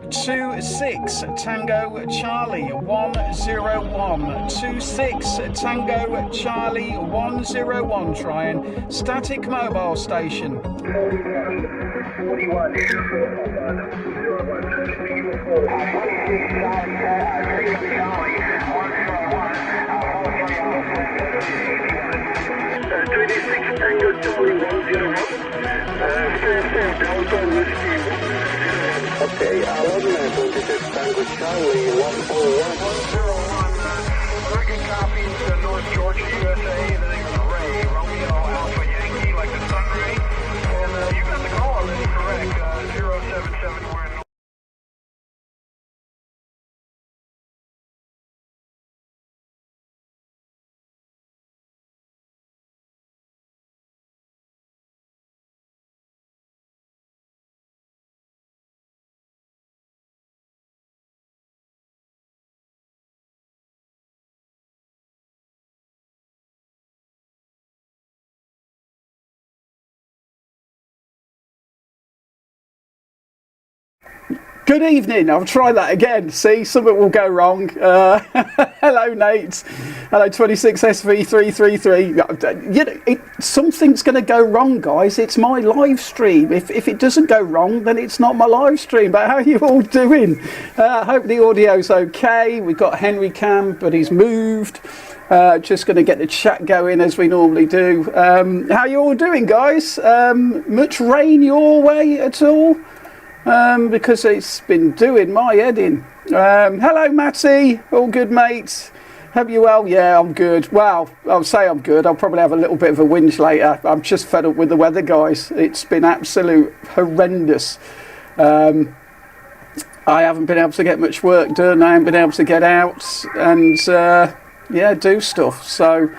26 Tango Charlie 101. 26 Tango Charlie 101. Trying static mobile station. 41. 26 Tango Charlie 101. 44 Delta Whiskey 101. Okay, 26 Tango Charlie 101. 101, second copy to North Georgia, USA. The name is Ray, Romeo Alpha Yankee, like the sun ray. And you got the call already, correct. 077, we're in. Good evening. I'll try that again. See, something will go wrong. Hello, Nate. Hello, 26SV333. You know, something's going to go wrong, guys. It's my live stream. If it doesn't go wrong, then it's not my live stream. But how are you all doing? I hope the audio's okay. We've got Henry Cam, but he's moved. Just going to get the chat going as we normally do. How are you all doing, guys? Much rain your way at all? Because it's been doing my head in. Hello, Matty. All good, mate? Hope you well? Yeah, I'm good. Well, I'll say I'm good. I'll probably have a little bit of a whinge later. I'm just fed up with the weather, guys. It's been absolute horrendous. I haven't been able to get much work done. I haven't been able to get out and, yeah, do stuff. So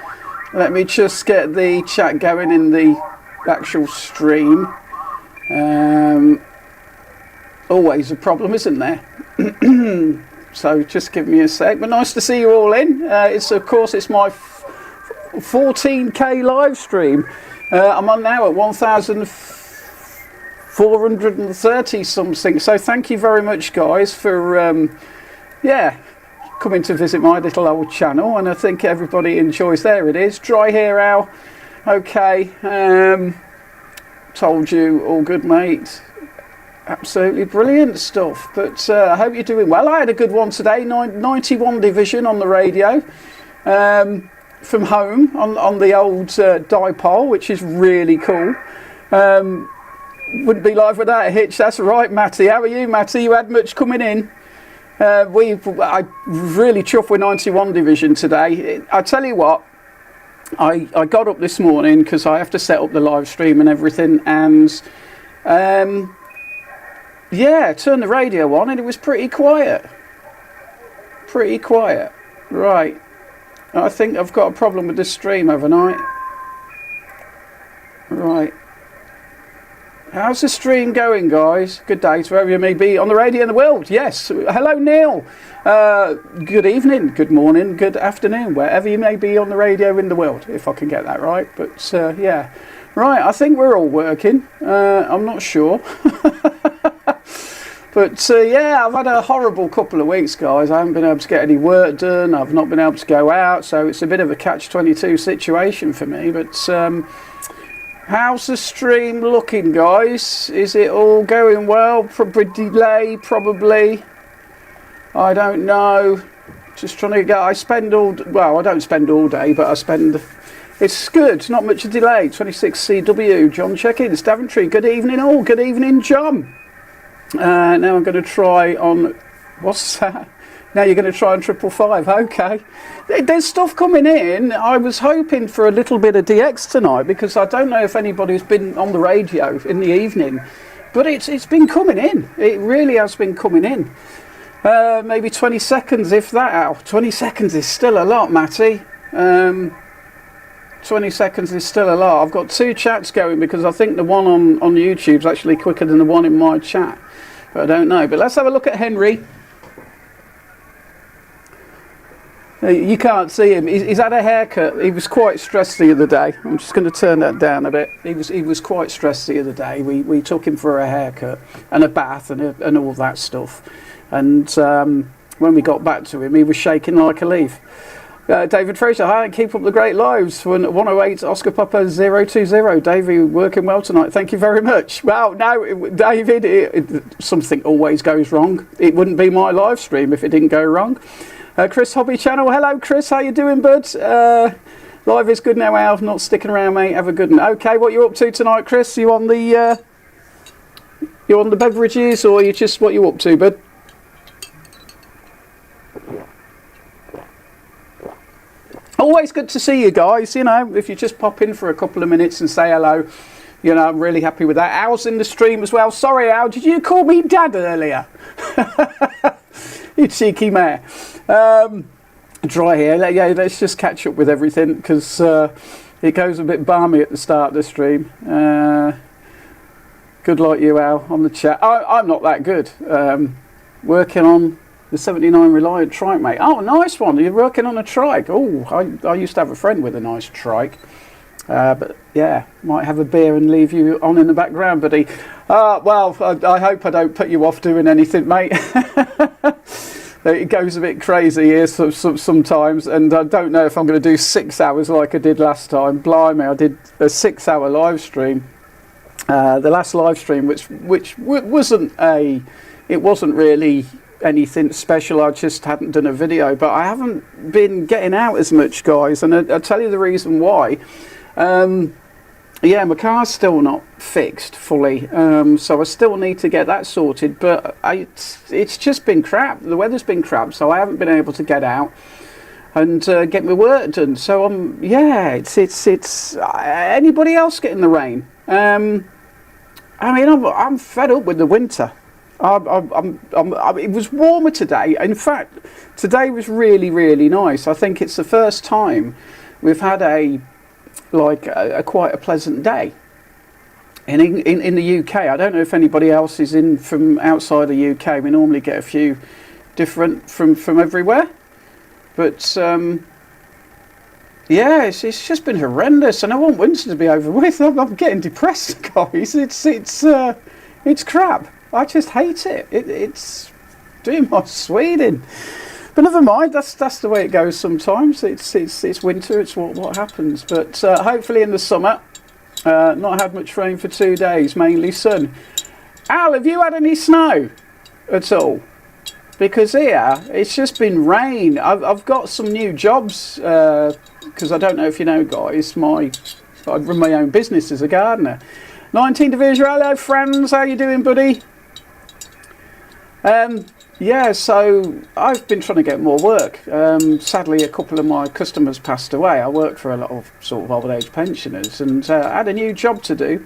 let me just get the chat going in the actual stream. Always a problem, isn't there? So just give me a sec. But nice to see you all in. It's my 14k live stream. I'm on now at 1,430 something. So thank you very much, guys, for coming to visit my little old channel. And I think everybody enjoys. There it is. Dry hair owl. Okay. Told you, all good, mate. Absolutely brilliant stuff. But I hope you're doing well. I had a good one today, 91 division on the radio from home on the old dipole, which is really cool. Wouldn't be live without a hitch. That's right, Matty. How are you, Matty? You had much coming in? I really chuffed with 91 division today. I tell you what, I got up this morning because I have to set up the live stream and everything, and yeah, turned the radio on and it was pretty quiet. Pretty quiet. Right. I think I've got a problem with this stream, haven't I? Right. How's the stream going, guys? Good day to wherever you may be on the radio in the world. Yes. Hello, Neil. Good evening, good morning, good afternoon, wherever you may be on the radio in the world, if I can get that right. But yeah. Right, I think we're all working. I'm not sure. But yeah, I've had a horrible couple of weeks, guys. I haven't been able to get any work done. I've not been able to go out. So it's a bit of a catch-22 situation for me. But how's the stream looking, guys? Is it all going well? Probably delay, probably. I don't know. Just trying to get... I don't spend all day, but I spend... It's good. Not much delay. 26CW. John Check-ins. Daventry. Good evening all. Good evening, John. Now I'm going to try on... What's that? Now you're going to try on 555. Okay. There's stuff coming in. I was hoping for a little bit of DX tonight because I don't know if anybody's been on the radio in the evening. But it's been coming in. It really has been coming in. Maybe 20 seconds, if that out. 20 seconds is still a lot, Matty. 20 seconds is still a lot. I've got two chats going because I think the one on YouTube's actually quicker than the one in my chat. But I don't know. But let's have a look at Henry. You can't see him. He's had a haircut. He was quite stressed the other day. I'm just going to turn that down a bit. He was quite stressed the other day. We took him for a haircut and a bath and all that stuff. And when we got back to him, he was shaking like a leaf. David Fraser, hi, keep up the great lives. 108 Oscar Papa 020. Davey, working well tonight. Thank you very much. Well, no, David, something always goes wrong. It wouldn't be my live stream if it didn't go wrong. Chris Hobby Channel, hello Chris, how you doing, bud? Live is good now, Alf, not sticking around, mate. Have a good one. Okay, what you up to tonight, Chris? You on the beverages, or you just what you up to, bud? Always good to see you guys. You know, if you just pop in for a couple of minutes and say hello, you know, I'm really happy with that. Al's in the stream as well. Sorry, Al, did you call me Dad earlier? You cheeky mare. Dry here. Yeah, let's just catch up with everything because it goes a bit balmy at the start of the stream. Good like you, Al, on the chat. I'm not that good. Working on the 79 Reliant trike, mate. Oh, nice one. You're working on a trike. Oh, I used to have a friend with a nice trike. But yeah, might have a beer and leave you on in the background, buddy. Well, I hope I don't put you off doing anything, mate. It goes a bit crazy here sometimes, and I don't know if I'm going to do 6 hours like I did last time. Blimey, I did a 6-hour live stream. The last live stream, which wasn't really anything special. I just hadn't done a video, but I haven't been getting out as much, guys, and I'll tell you the reason why. Yeah, my car's still not fixed fully, so I still need to get that sorted, but it's just been crap. The weather's been crap, so I haven't been able to get out and get my work done. So yeah, it's anybody else getting the rain? I mean, I'm fed up with the winter. It was warmer today. In fact, today was really, really nice. I think it's the first time we've had quite a pleasant day in the UK. I don't know if anybody else is in from outside the UK. We normally get a few different from everywhere, but yeah, it's just been horrendous, and I want winter to be over with. I'm getting depressed, guys. It's crap. I just hate it. It's doing my Sweden. But never mind, that's the way it goes sometimes. It's winter, it's what happens. But hopefully in the summer, not had much rain for 2 days, mainly sun. Al, have you had any snow at all? Because here, it's just been rain. I've got some new jobs, because I don't know if you know, guys, I run my own business as a gardener. 19 Division, hello friends, how you doing, buddy? Yeah, so I've been trying to get more work. Sadly, a couple of my customers passed away. I work for a lot of sort of old age pensioners, and I had a new job to do.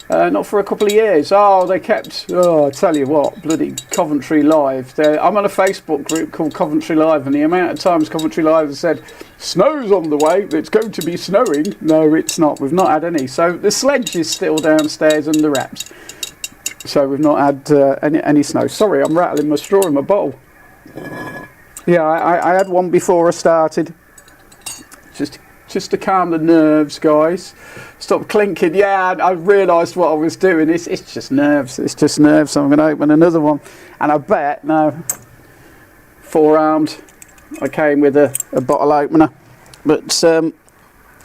Not for a couple of years. They kept, I tell you what, bloody Coventry Live. I'm on a Facebook group called Coventry Live, and the amount of times Coventry Live has said, snow's on the way, it's going to be snowing. No, it's not. We've not had any. So the sledge is still downstairs under wraps. So we've not had any snow. Sorry, I'm rattling my straw in my bottle. Yeah, I had one before I started. Just to calm the nerves, guys. Stop clinking. Yeah, I realised what I was doing. It's just nerves. It's just nerves. So I'm going to open another one. And I bet, no, four-armed. I came with a bottle opener. But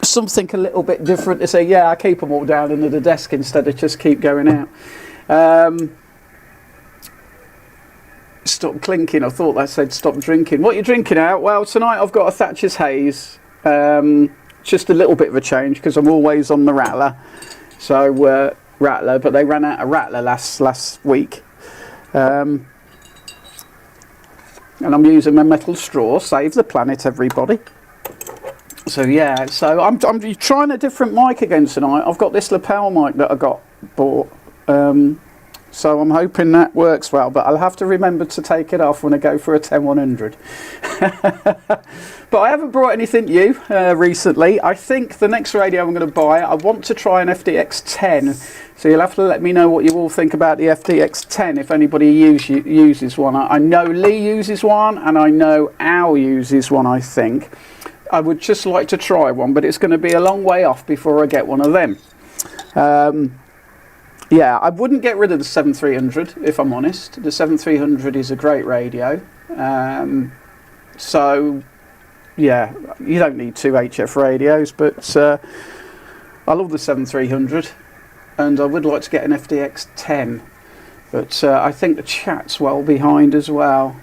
something a little bit different to say, yeah, I keep them all down under the desk instead of just keep going out. Stop clinking. I thought that said stop drinking. What are you drinking out? Well, tonight I've got a Thatcher's Haze. Just a little bit of a change because I'm always on the Rattler. So Rattler, but they ran out of Rattler last week. And I'm using my metal straw. Save the planet, everybody. So yeah, so I'm trying a different mic again tonight. I've got this lapel mic that I got bought So I'm hoping that works well, but I'll have to remember to take it off when I go for a 10100. But I haven't brought anything new recently. I think the next radio I'm going to buy, I want to try an FDX 10. So you'll have to let me know what you all think about the FDX 10 if anybody uses one. I know Lee uses one, and I know Al uses one, I think. I would just like to try one, but it's going to be a long way off before I get one of them. Yeah, I wouldn't get rid of the 7300 if I'm honest. The 7300 is a great radio. So, yeah, you don't need two HF radios, but I love the 7300, and I would like to get an FDX 10. But I think the chat's well behind as well.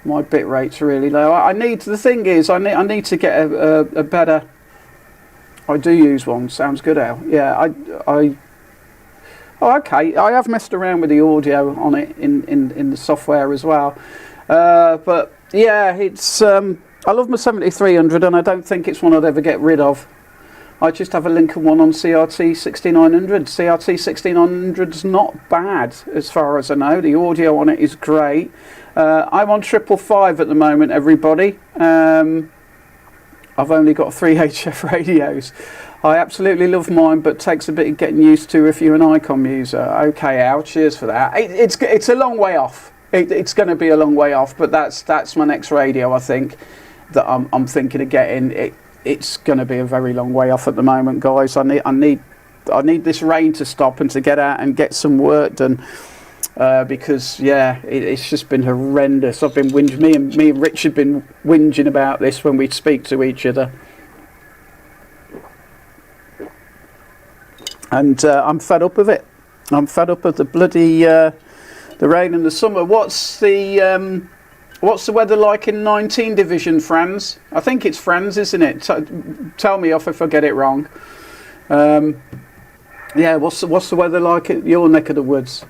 My bit rate's really low. The thing is, I need to get a better. I do use one. Sounds good, Al. Yeah, Oh, okay. I have messed around with the audio on it in the software as well. But yeah, it's. I love my 7300, and I don't think it's one I'd ever get rid of. I just have a Lincoln one on CRT 6900. CRT 6900's not bad as far as I know. The audio on it is great. I'm on 555 at the moment, everybody. I've only got 3 HF radios. I absolutely love mine, but takes a bit of getting used to if you're an Icom user. Okay, Al, cheers for that. It's a long way off. It's going to be a long way off, but that's my next radio, I think, that I'm thinking of getting. It's going to be a very long way off at the moment, guys. I need this rain to stop and to get out and get some work done. Because yeah, it's just been horrendous. I've been whinging. Me and Rich have been whinging about this when we speak to each other, and I'm fed up of it. I'm fed up of the bloody the rain in the summer. What's the weather like in 19 Division, Franz? I think it's Franz, isn't it? Tell me off if I get it wrong. Yeah, what's the weather like at your neck of the woods?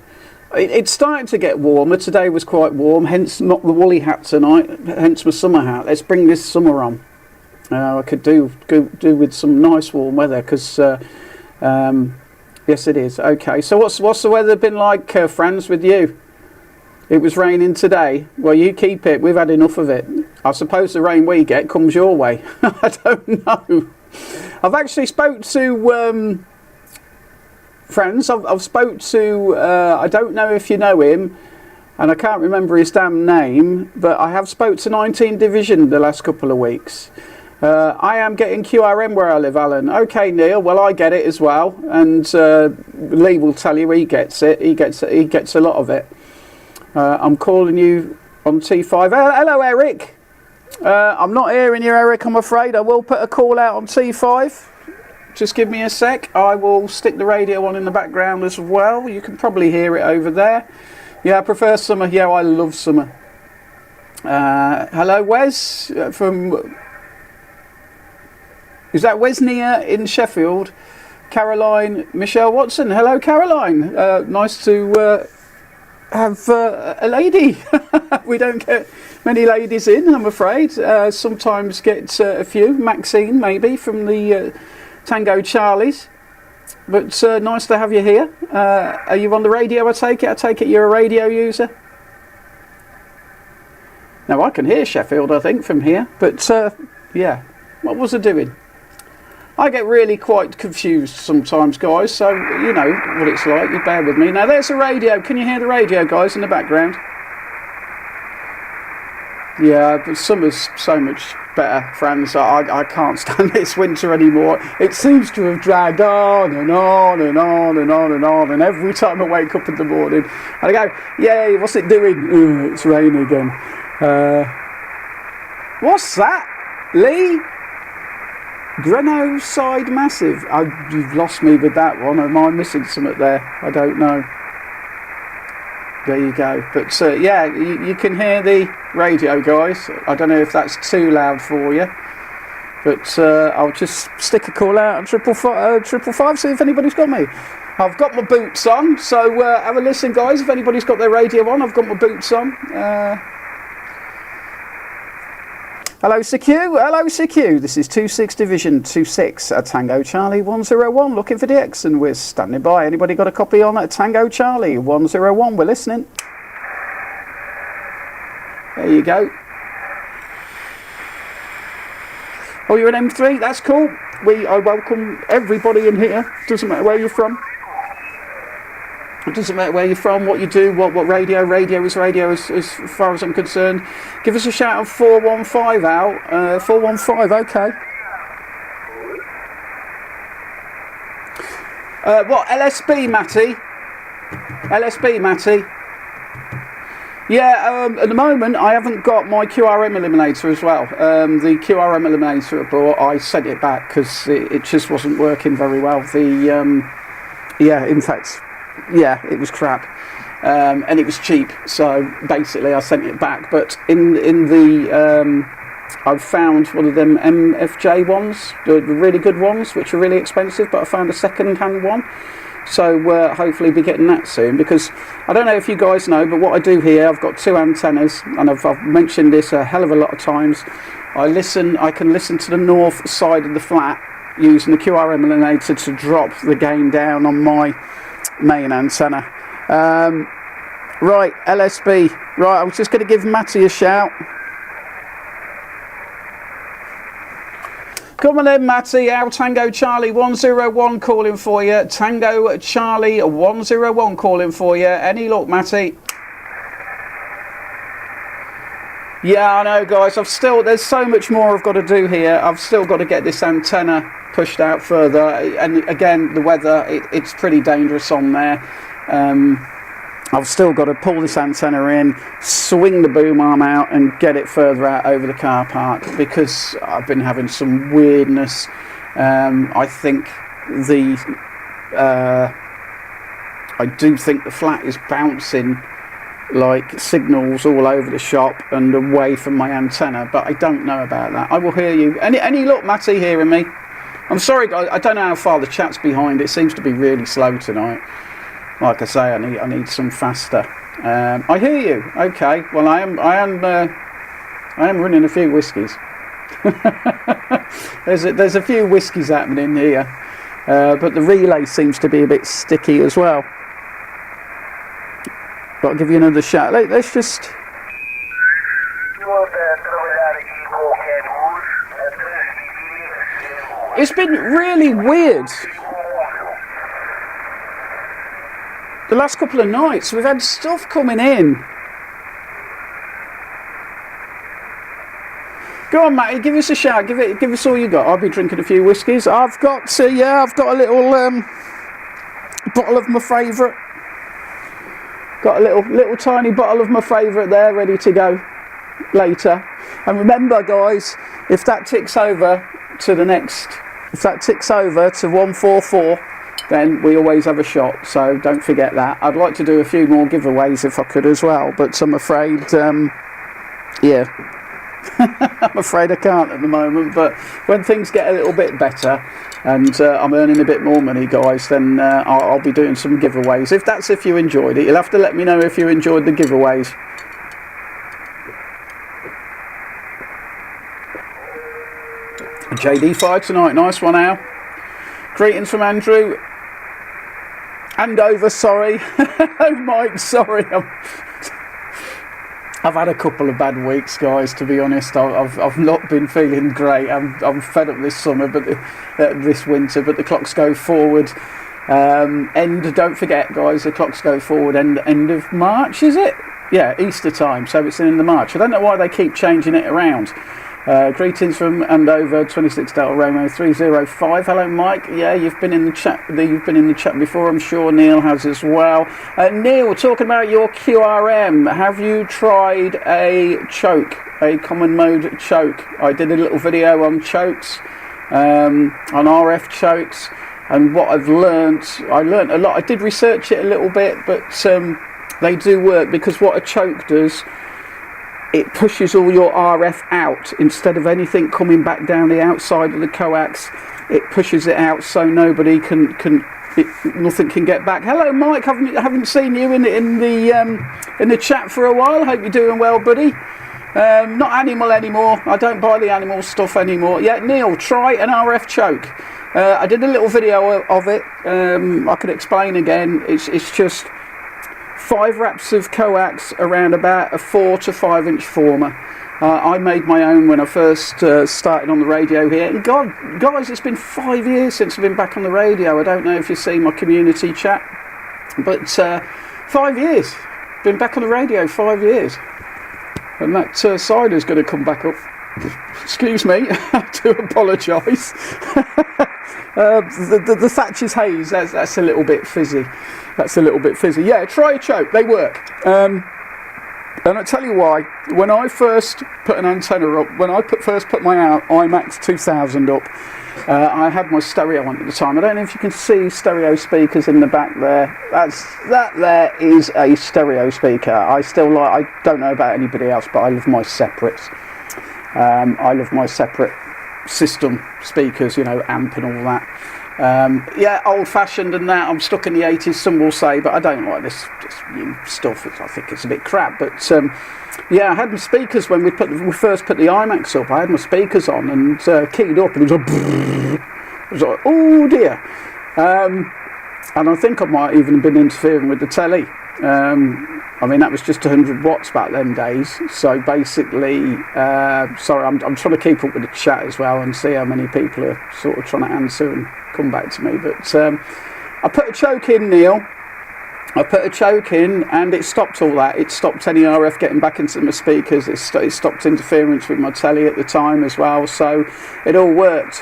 It's starting to get warmer. Today was quite warm, hence not the woolly hat tonight, hence my summer hat. Let's bring this summer on. I could do with some nice warm weather, because yes it is. Okay, so what's the weather been like, Franz, with you? It was raining today. Well, you keep it. We've had enough of it. I suppose the rain we get comes your way. I don't know. I've actually spoke to friends. I've spoke to, I don't know if you know him, and I can't remember his damn name, but I have spoke to 19 Division the last couple of weeks. I am getting QRM where I live, Alan. Okay, Neil, well, I get it as well, and Lee will tell you he gets it. He gets a lot of it. I'm calling you on T5. Hello, Eric. I'm not hearing you, Eric, I'm afraid. I will put a call out on T5. Just give me a sec. I will stick the radio on in the background as well. You can probably hear it over there. Yeah, I prefer summer. Yeah, I love summer. Hello, Wes from... Is that Wesnia in Sheffield? Caroline Michelle Watson. Hello, Caroline. Nice to have a lady. We don't get many ladies in, I'm afraid. Sometimes get a few. Maxine, maybe, from the... Tango Charlies, but nice to have you here. Are you on the radio? I take it you're a radio user. Now I can hear Sheffield, I think, from here, but yeah, what was I doing? I get really quite confused sometimes, guys, so you know what it's like. You bear with me. Now there's a radio. Can you hear the radio, guys, in the background? Yeah, but summer's so much better, Franz. I can't stand this winter anymore. It seems to have dragged on and on and on and on and on, and every time I wake up in the morning I go, yay, what's it doing? Oh, it's raining again. What's that? Lee? Greno Side Massive. You've lost me with that one. Am I missing something there? I don't know. There you go. But yeah, you can hear the radio, guys. I don't know if that's too loud for you, but I'll just stick a call out on 555, see if anybody's got me. I've got my boots on, so have a listen, guys. If anybody's got their radio on, I've got my boots on. Hello CQ, hello CQ. This is 26 Division 26 at Tango Charlie 101 looking for DX and we're standing by. Anybody got a copy on at Tango Charlie 101? We're listening. There you go. Oh, you're an M3? That's cool. I welcome everybody in here. Doesn't matter where you're from. It doesn't matter where you're from, what you do, what radio. Radio is radio as far as I'm concerned. Give us a shout on 415 out. 415, okay. What, LSB, Matty? LSB, Matty? Yeah, at the moment I haven't got my QRM eliminator as well. The QRM eliminator I brought, I sent it back because it just wasn't working very well. Yeah, in fact, yeah, it was crap, and it was cheap. So basically, I sent it back. But in the I've found one of them MFJ ones, the really good ones, which are really expensive. But I found a second-hand one. So hopefully be getting that soon, because I don't know if you guys know, but what I do here, I've got two antennas, and I've mentioned this a hell of a lot of times. I can listen to the north side of the flat using the QRM eliminator to drop the gain down on my main antenna. Right, LSB. Right, I was just going to give Matty a shout. Come on then, Matty. Our Tango Charlie 101 calling for you. Tango Charlie 101 calling for you. Any luck, Matty? Yeah, I know, guys. There's so much more I've got to do here. I've still got to get this antenna pushed out further. And again, the weather, it's pretty dangerous on there. I've still got to pull this antenna in, swing the boom arm out and get it further out over the car park, because I've been having some weirdness. I think I do think the flat is bouncing like signals all over the shop and away from my antenna, but I don't know about that. I will hear you. Any luck, Matty, hearing me? I'm sorry, guys, I don't know how far the chat's behind. It seems to be really slow tonight. Like I say, I need some faster. I hear you. Okay. Well, I am running a few whiskies. there's a few whiskies happening here, but the relay seems to be a bit sticky as well. Got to give you another shot. Let's just. It's been really weird. The last couple of nights, we've had stuff coming in. Go on, Matty, give us a shout. Give us all you got. I'll be drinking a few whiskies. I've got a little bottle of my favourite. Got a little tiny bottle of my favourite there, ready to go later. And remember, guys, if that ticks over to 144. Then we always have a shot, so don't forget that. I'd like to do a few more giveaways if I could as well, but I'm afraid, yeah, I'm afraid I can't at the moment. But when things get a little bit better and I'm earning a bit more money, guys, then I'll be doing some giveaways. If you enjoyed it, you'll have to let me know if you enjoyed the giveaways. JD fired tonight, nice one, Al. Greetings from Andrew. Andover, sorry. Oh, Mike, sorry. I've had a couple of bad weeks, guys, to be honest. I've not been feeling great. I'm fed up this summer, but this winter, but the clocks go forward. Don't forget, guys, the clocks go forward end of March, is it? Yeah, Easter time, so it's in the March. I don't know why they keep changing it around. Greetings from Andover, 26 Delta Romeo 305. Hello, Mike. Yeah, you've been in the chat. You've been in the chat before. I'm sure Neil has as well. Neil, talking about your QRM, have you tried a choke, a common mode choke? I did a little video on chokes, on RF chokes, and what I learnt a lot. I did research it a little bit, but they do work, because what a choke does, it pushes all your RF out instead of anything coming back down the outside of the coax. It pushes it out so nobody nothing can get back. Hello, Mike. Haven't seen you in the chat for a while. Hope you're doing well, buddy. Not animal anymore. I don't buy the animal stuff anymore. Yeah, Neil, try an RF choke. I did a little video of it. I could explain again. It's just 5 wraps of coax around about a 4 to 5 inch former. I made my own when I first started on the radio here. And God, guys, it's been 5 years since I've been back on the radio. I don't know if you've seen my community chat, but 5 years. Been back on the radio 5 years. And that cider's going to come back up. Excuse me, I do apologise. The Thatcher's Haze, that's a little bit fizzy. That's a little bit fizzy. Yeah, try a choke, they work. And I'll tell you why. When I first put an antenna up, when I first put my IMAX 2000 up, I had my stereo on at the time. I don't know if you can see stereo speakers in the back there. That there is a stereo speaker. I don't know about anybody else, but I love my separates. I love my separate system speakers, amp and all that. Yeah, old-fashioned and that. I'm stuck in the 80s, some will say, but I don't like this stuff. I think it's a bit crap. But yeah, I had my speakers when we first put the IMAX up. I had my speakers on and keyed up, and it was like, oh dear. And I think I might even have been interfering with the telly. I mean, that was just 100 watts back them days. So basically, sorry, I'm trying to keep up with the chat as well and see how many people are sort of trying to answer and come back to me. But I put a choke in, Neil. I put a choke in and it stopped all that. It stopped any RF getting back into my speakers. It stopped interference with my telly at the time as well. So it all worked.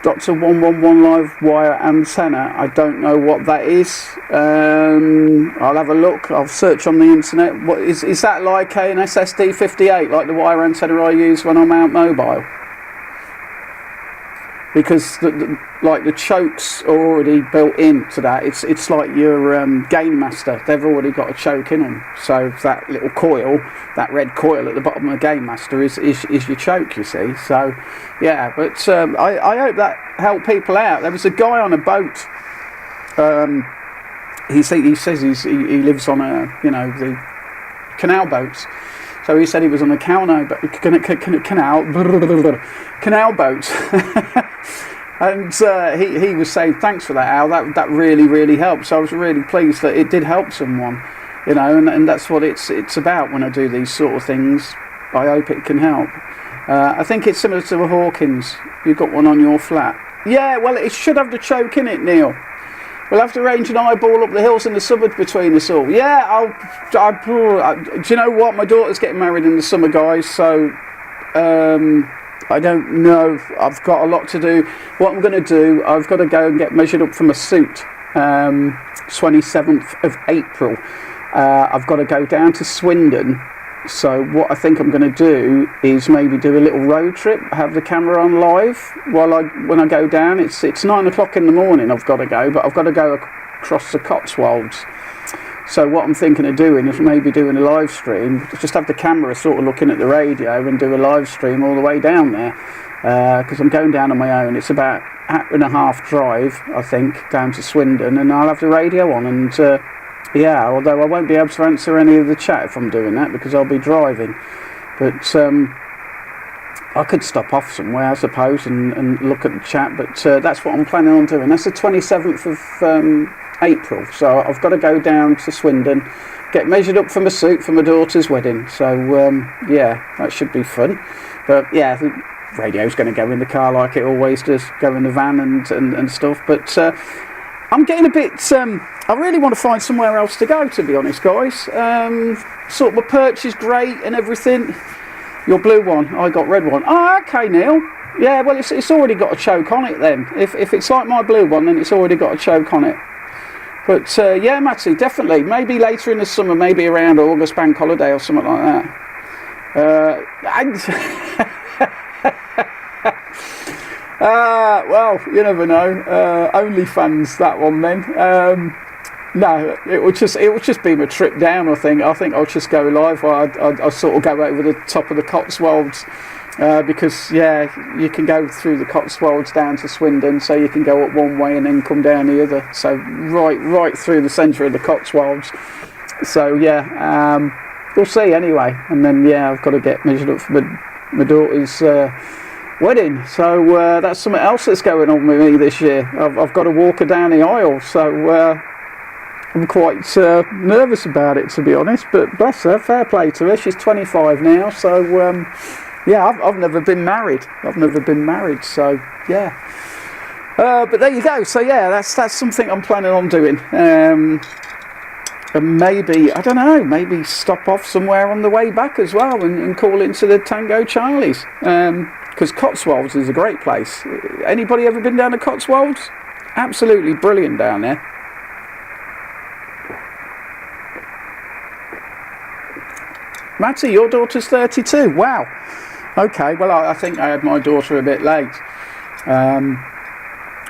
Dr. 111 live wire antenna. I don't know what that is. I'll have a look. I'll search on the internet. What is that like an SSD 58, like the wire antenna I use when I'm out mobile? Because the chokes are already built into that. It's like your Gain Master. They've already got a choke in them. So that little coil, that red coil at the bottom of the Gain Master is your choke, you see. So yeah, but I hope that helped people out. There was a guy on a boat. He says he lives on the canal boats. So he said he was on a canal boat. And he was saying, thanks for that, Al, that really, really helped. So I was really pleased that it did help someone, and that's what it's about when I do these sort of things. I hope it can help. I think it's similar to a Hawkins. You've got one on your flat. Yeah, well, it should have the choke in it, Neil. We'll have to arrange an eyeball up the hills in the suburbs between us all. Yeah, do you know what? My daughter's getting married in the summer, guys, so I don't know. I've got a lot to do. What I'm going to do, I've got to go and get measured up for my suit. 27th of April. I've got to go down to Swindon. So what I think I'm going to do is maybe do a little road trip, have the camera on live when I go down. It's 9 o'clock in the morning I've got to go, but I've got to go across the Cotswolds. So what I'm thinking of doing is maybe doing a live stream, just have the camera sort of looking at the radio and do a live stream all the way down there, because I'm going down on my own. It's about an hour and a half drive, I think, down to Swindon, and I'll have the radio on and yeah, although I won't be able to answer any of the chat if I'm doing that because I'll be driving. But I could stop off somewhere, I suppose, and look at the chat. But that's what I'm planning on doing. That's the 27th of April. So I've got to go down to Swindon, get measured up for my suit for my daughter's wedding. So yeah, that should be fun. But yeah, the radio's going to go in the car like it always does, go in the van and stuff. But I'm getting a bit... I really want to find somewhere else to go, to be honest, guys. Sort of my perch is great and everything. Your blue one, I got red one. Oh, okay, Neil. Yeah, well, it's already got a choke on it then. If it's like my blue one, then it's already got a choke on it. But yeah, Matty, definitely. Maybe later in the summer, maybe around August bank holiday or something like that. Well, you never know. OnlyFans, that one then. No, it would just be my trip down. I think I'll just go live. I'll sort of go over the top of the Cotswolds because yeah, you can go through the Cotswolds down to Swindon, so you can go up one way and then come down the other. So right through the centre of the Cotswolds. So yeah, we'll see anyway. And then yeah, I've got to get measured up for my daughter's wedding. So that's something else that's going on with me this year. I've got to walk her down the aisle. So I'm quite nervous about it, to be honest. But bless her, fair play to her. She's 25 now. So yeah, I've never been married. So yeah. But there you go. So yeah, that's something I'm planning on doing. And maybe, I don't know, maybe stop off somewhere on the way back as well and call into the Tango Charlies. Because Cotswolds is a great place. Anybody ever been down to Cotswolds? Absolutely brilliant down there. Matty, your daughter's 32. Wow. Okay, well I think I had my daughter a bit late.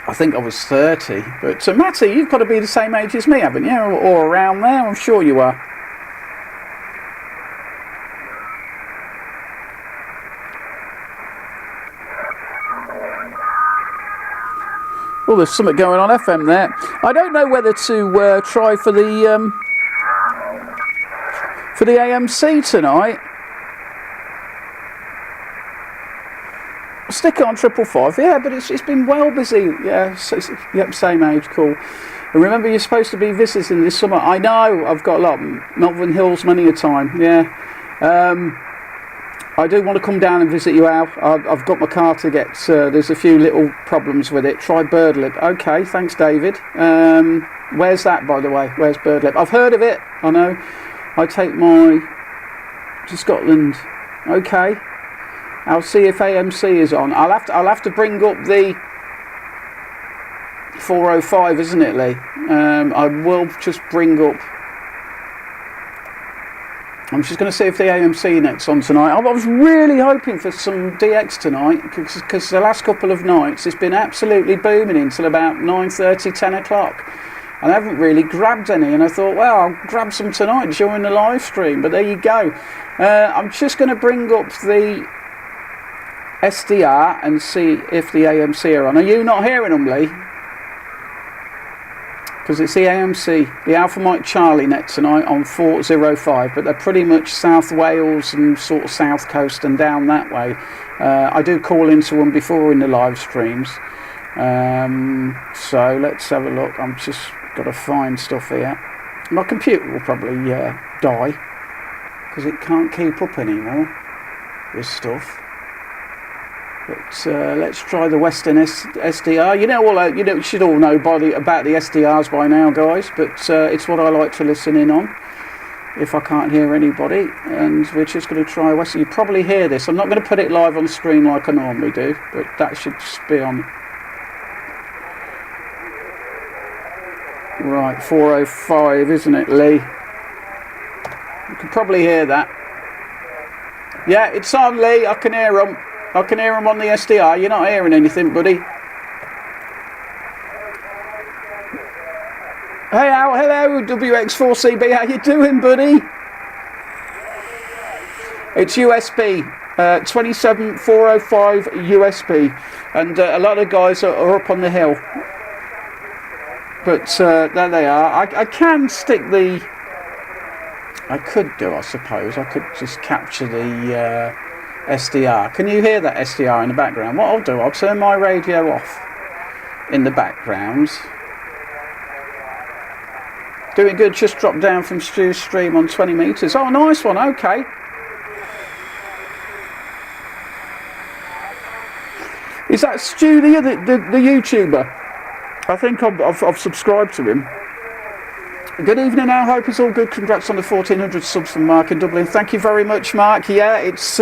I think I was 30. But Matty, you've got to be the same age as me, haven't you? Or around there, I'm sure you are. Oh, there's something going on FM there. I don't know whether to try for the AMC tonight. Stick it on 555, yeah, but it's been well busy. Yeah, yep, same age, cool. And remember, you're supposed to be visiting this summer. I know, I've got a lot. Melbourne Hills many a time, yeah. I do want to come down and visit you, Al. I've got my car to get, there's a few little problems with it. Try Birdlip. Okay, thanks, David. Where's that, by the way? Where's Birdlip? I've heard of it, I know. I take my to Scotland. Okay. I'll see if AMC is on. I'll have to bring up the 405, isn't it, Lee? I will just bring up. I'm just going to see if the AMC net's on tonight. I was really hoping for some DX tonight because the last couple of nights it's been absolutely booming until about 9:30, 10 o'clock. And I haven't really grabbed any, and I thought, well, I'll grab some tonight during the live stream. But there you go. I'm just going to bring up the SDR and see if the AMC are on. Are you not hearing them, Lee? Because it's the AMC, the Alpha Mike Charlie net tonight on 405, but they're pretty much South Wales and sort of South Coast and down that way. I do call into them before in the live streams. So let's have a look. I'm just got to find stuff here. My computer will probably die because it can't keep up anymore with stuff. But let's try the Western SDR. You should all know about the SDRs by now, guys. But it's what I like to listen in on if I can't hear anybody. And we're just going to try Western. You probably hear this. I'm not going to put it live on screen like I normally do, but that should just be on. Right, 405, isn't it, Lee? You can probably hear that. Yeah, it's on, Lee. I can hear them. I can hear them on the SDR. You're not hearing anything, buddy. Hey, Al, hello, WX4CB. How you doing, buddy? It's USB, 27405 USB. And a lot of guys are up on the hill. But there they are. I can stick the... I could do, I suppose. I could just capture the... SDR. Can you hear that SDR in the background? What I'll do, I'll turn my radio off in the background. Doing good, just dropped down from Stu's stream on 20 metres. Oh, nice one, okay. Is that Stu the YouTuber? I think I've subscribed to him. Good evening, Al. Hope it's all good. Congrats on the 1400 subs from Mark in Dublin. Thank you very much, Mark. Yeah, it's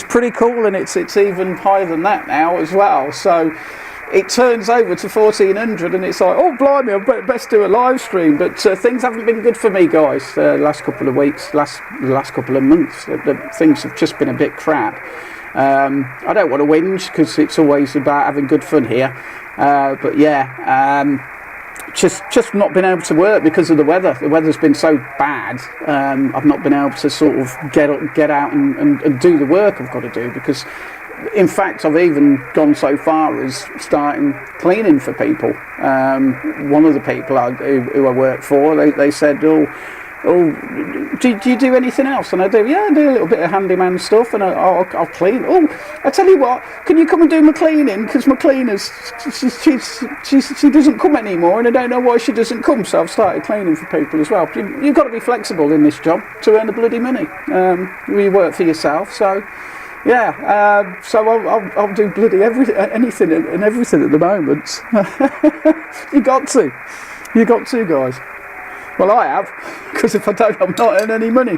pretty cool, and it's even higher than that now as well. So it turns over to 1400, and it's like, oh blimey, I best do a live stream. But things haven't been good for me, guys. The last couple of weeks, last couple of months, things have just been a bit crap. I don't want to whinge because it's always about having good fun here. But yeah. Just not been able to work because of the weather. The weather's been so bad. I've not been able to sort of get out and do the work I've got to do because, in fact, I've even gone so far as starting cleaning for people. One of the people who I work for, they said, oh, Oh, do you do anything else? And I do, yeah, I do a little bit of handyman stuff, and I'll clean. Oh, I tell you what, can you come and do my cleaning? Because my cleaners, she doesn't come anymore, and I don't know why she doesn't come. So I've started cleaning for people as well. You've got to be flexible in this job to earn the bloody money. You work for yourself, so yeah. So I'll do bloody anything and everything at the moment. You got to, guys. Well, I have, because if I don't, I'm not earning any money.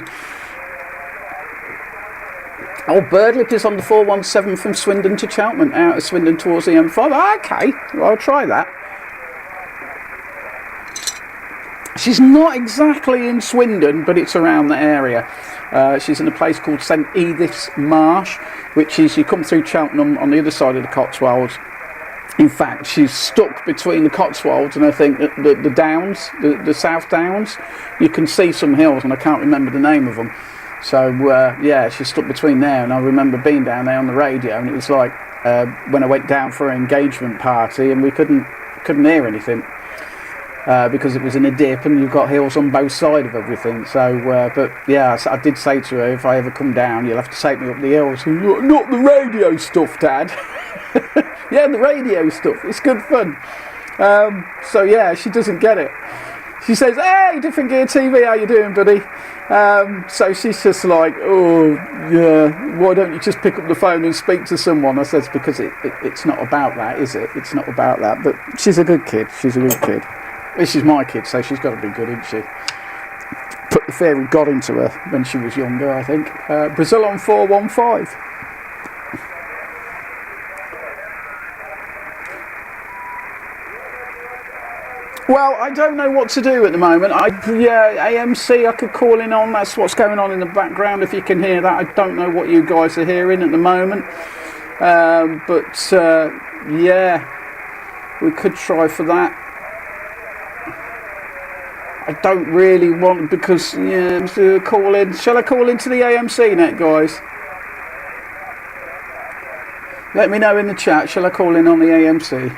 Oh, Birdlip is on the 417 from Swindon to Cheltenham, out of Swindon towards the M5. Oh, okay, well, I'll try that. She's not exactly in Swindon, but it's around the area. She's in a place called St Edith's Marsh, which is, you come through Cheltenham on the other side of the Cotswolds. In fact, she's stuck between the Cotswolds and I think the Downs, the South Downs. You can see some hills and I can't remember the name of them. So, yeah, she's stuck between there. And I remember being down there on the radio, and it was like when I went down for an engagement party and we couldn't hear anything because it was in a dip and you've got hills on both sides of everything. So, but yeah, I did say to her, if I ever come down, you'll have to take me up the hills. Not the radio stuff, Dad. Yeah, the radio stuff. It's good fun. So yeah, she doesn't get it. She says, "Hey, Different Gear TV, how you doing, buddy?" So she's just like, "Oh, yeah. Why don't you just pick up the phone and speak to someone?" I says, "Because it's not about that, is it? It's not about that." But she's a good kid. She's a good kid. This is my kid, so she's got to be good, isn't she? Put the fear of God into her when she was younger, I think. Brazil on 415. Well, I don't know what to do at the moment. AMC I could call in on. That's what's going on in the background, if you can hear that. I don't know what you guys are hearing at the moment. Yeah, we could try for that. I don't really want, because, yeah, call in. Shall I call into the AMC net, guys? Let me know in the chat. Shall I call in on the AMC?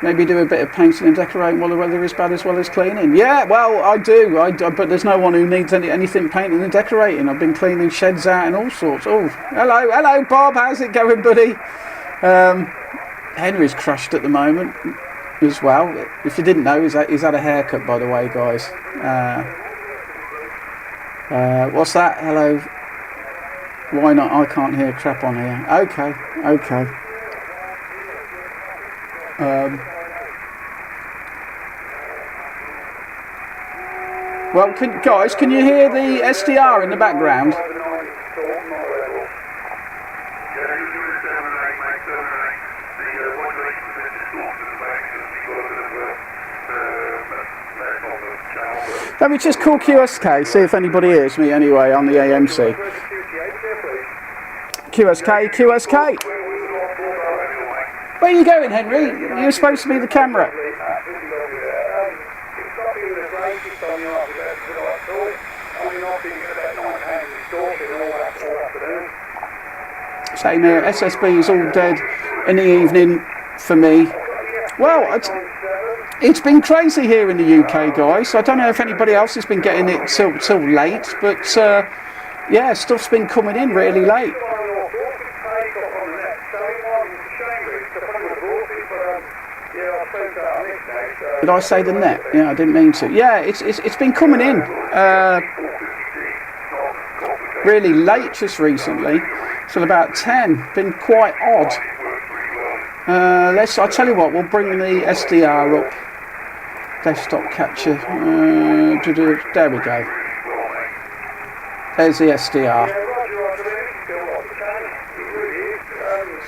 Maybe do a bit of painting and decorating while the weather is bad as well as cleaning. Yeah, well, I do, but there's no one who needs anything painting and decorating. I've been cleaning sheds out and all sorts. Oh, hello, Bob. How's it going, buddy? Henry's crashed at the moment as well. If you didn't know, he's had a haircut, by the way, guys. What's that? Hello. Why not? I can't hear crap on here. Okay. Well, guys, can you hear the SDR in the background? Let me just call QSK, see if anybody hears me anyway on the AMC. QSK. Where are you going, Henry? You're supposed to be the camera. Same here. SSB is all dead in the evening for me. Well, it's been crazy here in the UK, guys. I don't know if anybody else has been getting it till late, but yeah, stuff's been coming in really late. Did I say the net? Yeah, I didn't mean to. Yeah, it's been coming in really late just recently, till about 10. Been quite odd. I'll tell you what. We'll bring the SDR up. Desktop capture. There we go. There's the SDR.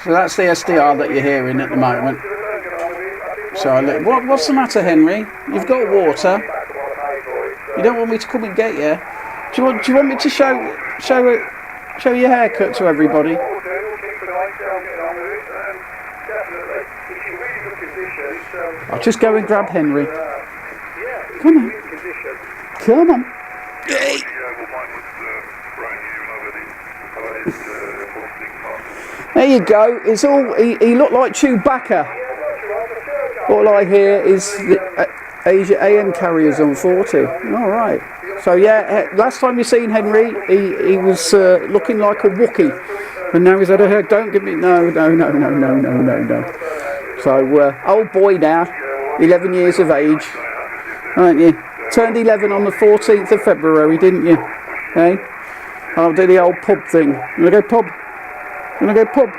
So that's the SDR that you're hearing at the moment. So what's the matter, Henry? You've got water. You don't want me to come and get you? Do you want me to show your haircut to everybody? I'll just go and grab Henry. Come on. Hey. There you go. It's all. He looked like Chewbacca. All I hear is Asia AM carriers on 40. All right. So yeah, last time you seen Henry, he was looking like a Wookiee, and now he's had a head. Don't give me no. So old boy now, 11 years of age, aren't you? Turned 11 on the 14th of February, didn't you? Hey, I'll do the old pub thing. You wanna go pub? You wanna go pub?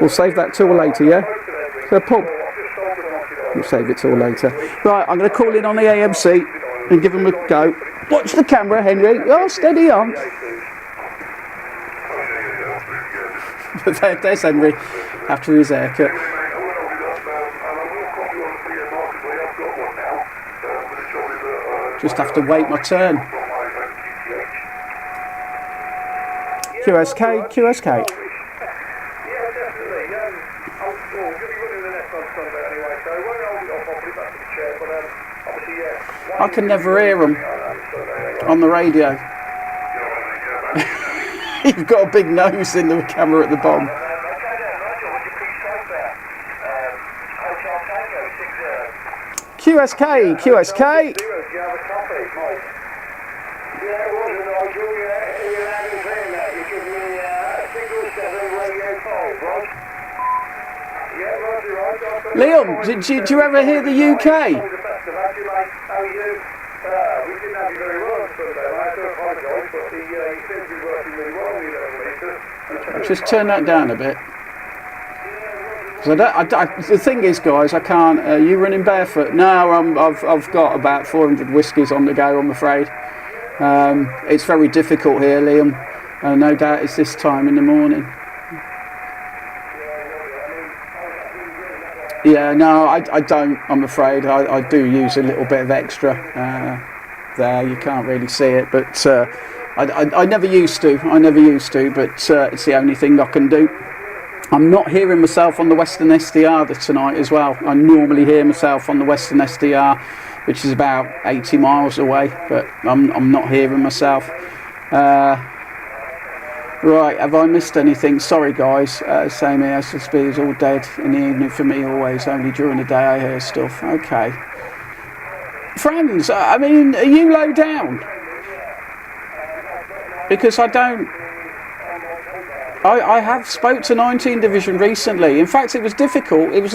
We'll save that till later, yeah. So pub. We'll save it till later. Right, I'm going to call in on the AMC and give them a go. Watch the camera, Henry. Oh, steady on. There's Henry after his haircut. Just have to wait my turn. QSK. I can never hear them on the radio. You've got a big nose in the camera at the bottom. QSK. Liam, did you ever hear the UK? Just turn that down a bit. The thing is, guys, I can't. You running barefoot? No, I've got about 400 whiskies on the go, I'm afraid. It's very difficult here, Liam. No doubt it's this time in the morning. Yeah, no, I don't, I'm afraid. I do use a little bit of extra there. You can't really see it, but I never used to. But it's the only thing I can do. I'm not hearing myself on the Western SDR tonight as well. I normally hear myself on the Western SDR, which is about 80 miles away, but I'm not hearing myself. Right, have I missed anything? Sorry guys, same here, SSB is all dead in the evening for me always, only during the day I hear stuff. Okay. Friends, I mean, are you low down? Because I have spoke to 19 Division recently. In fact, it was difficult. It was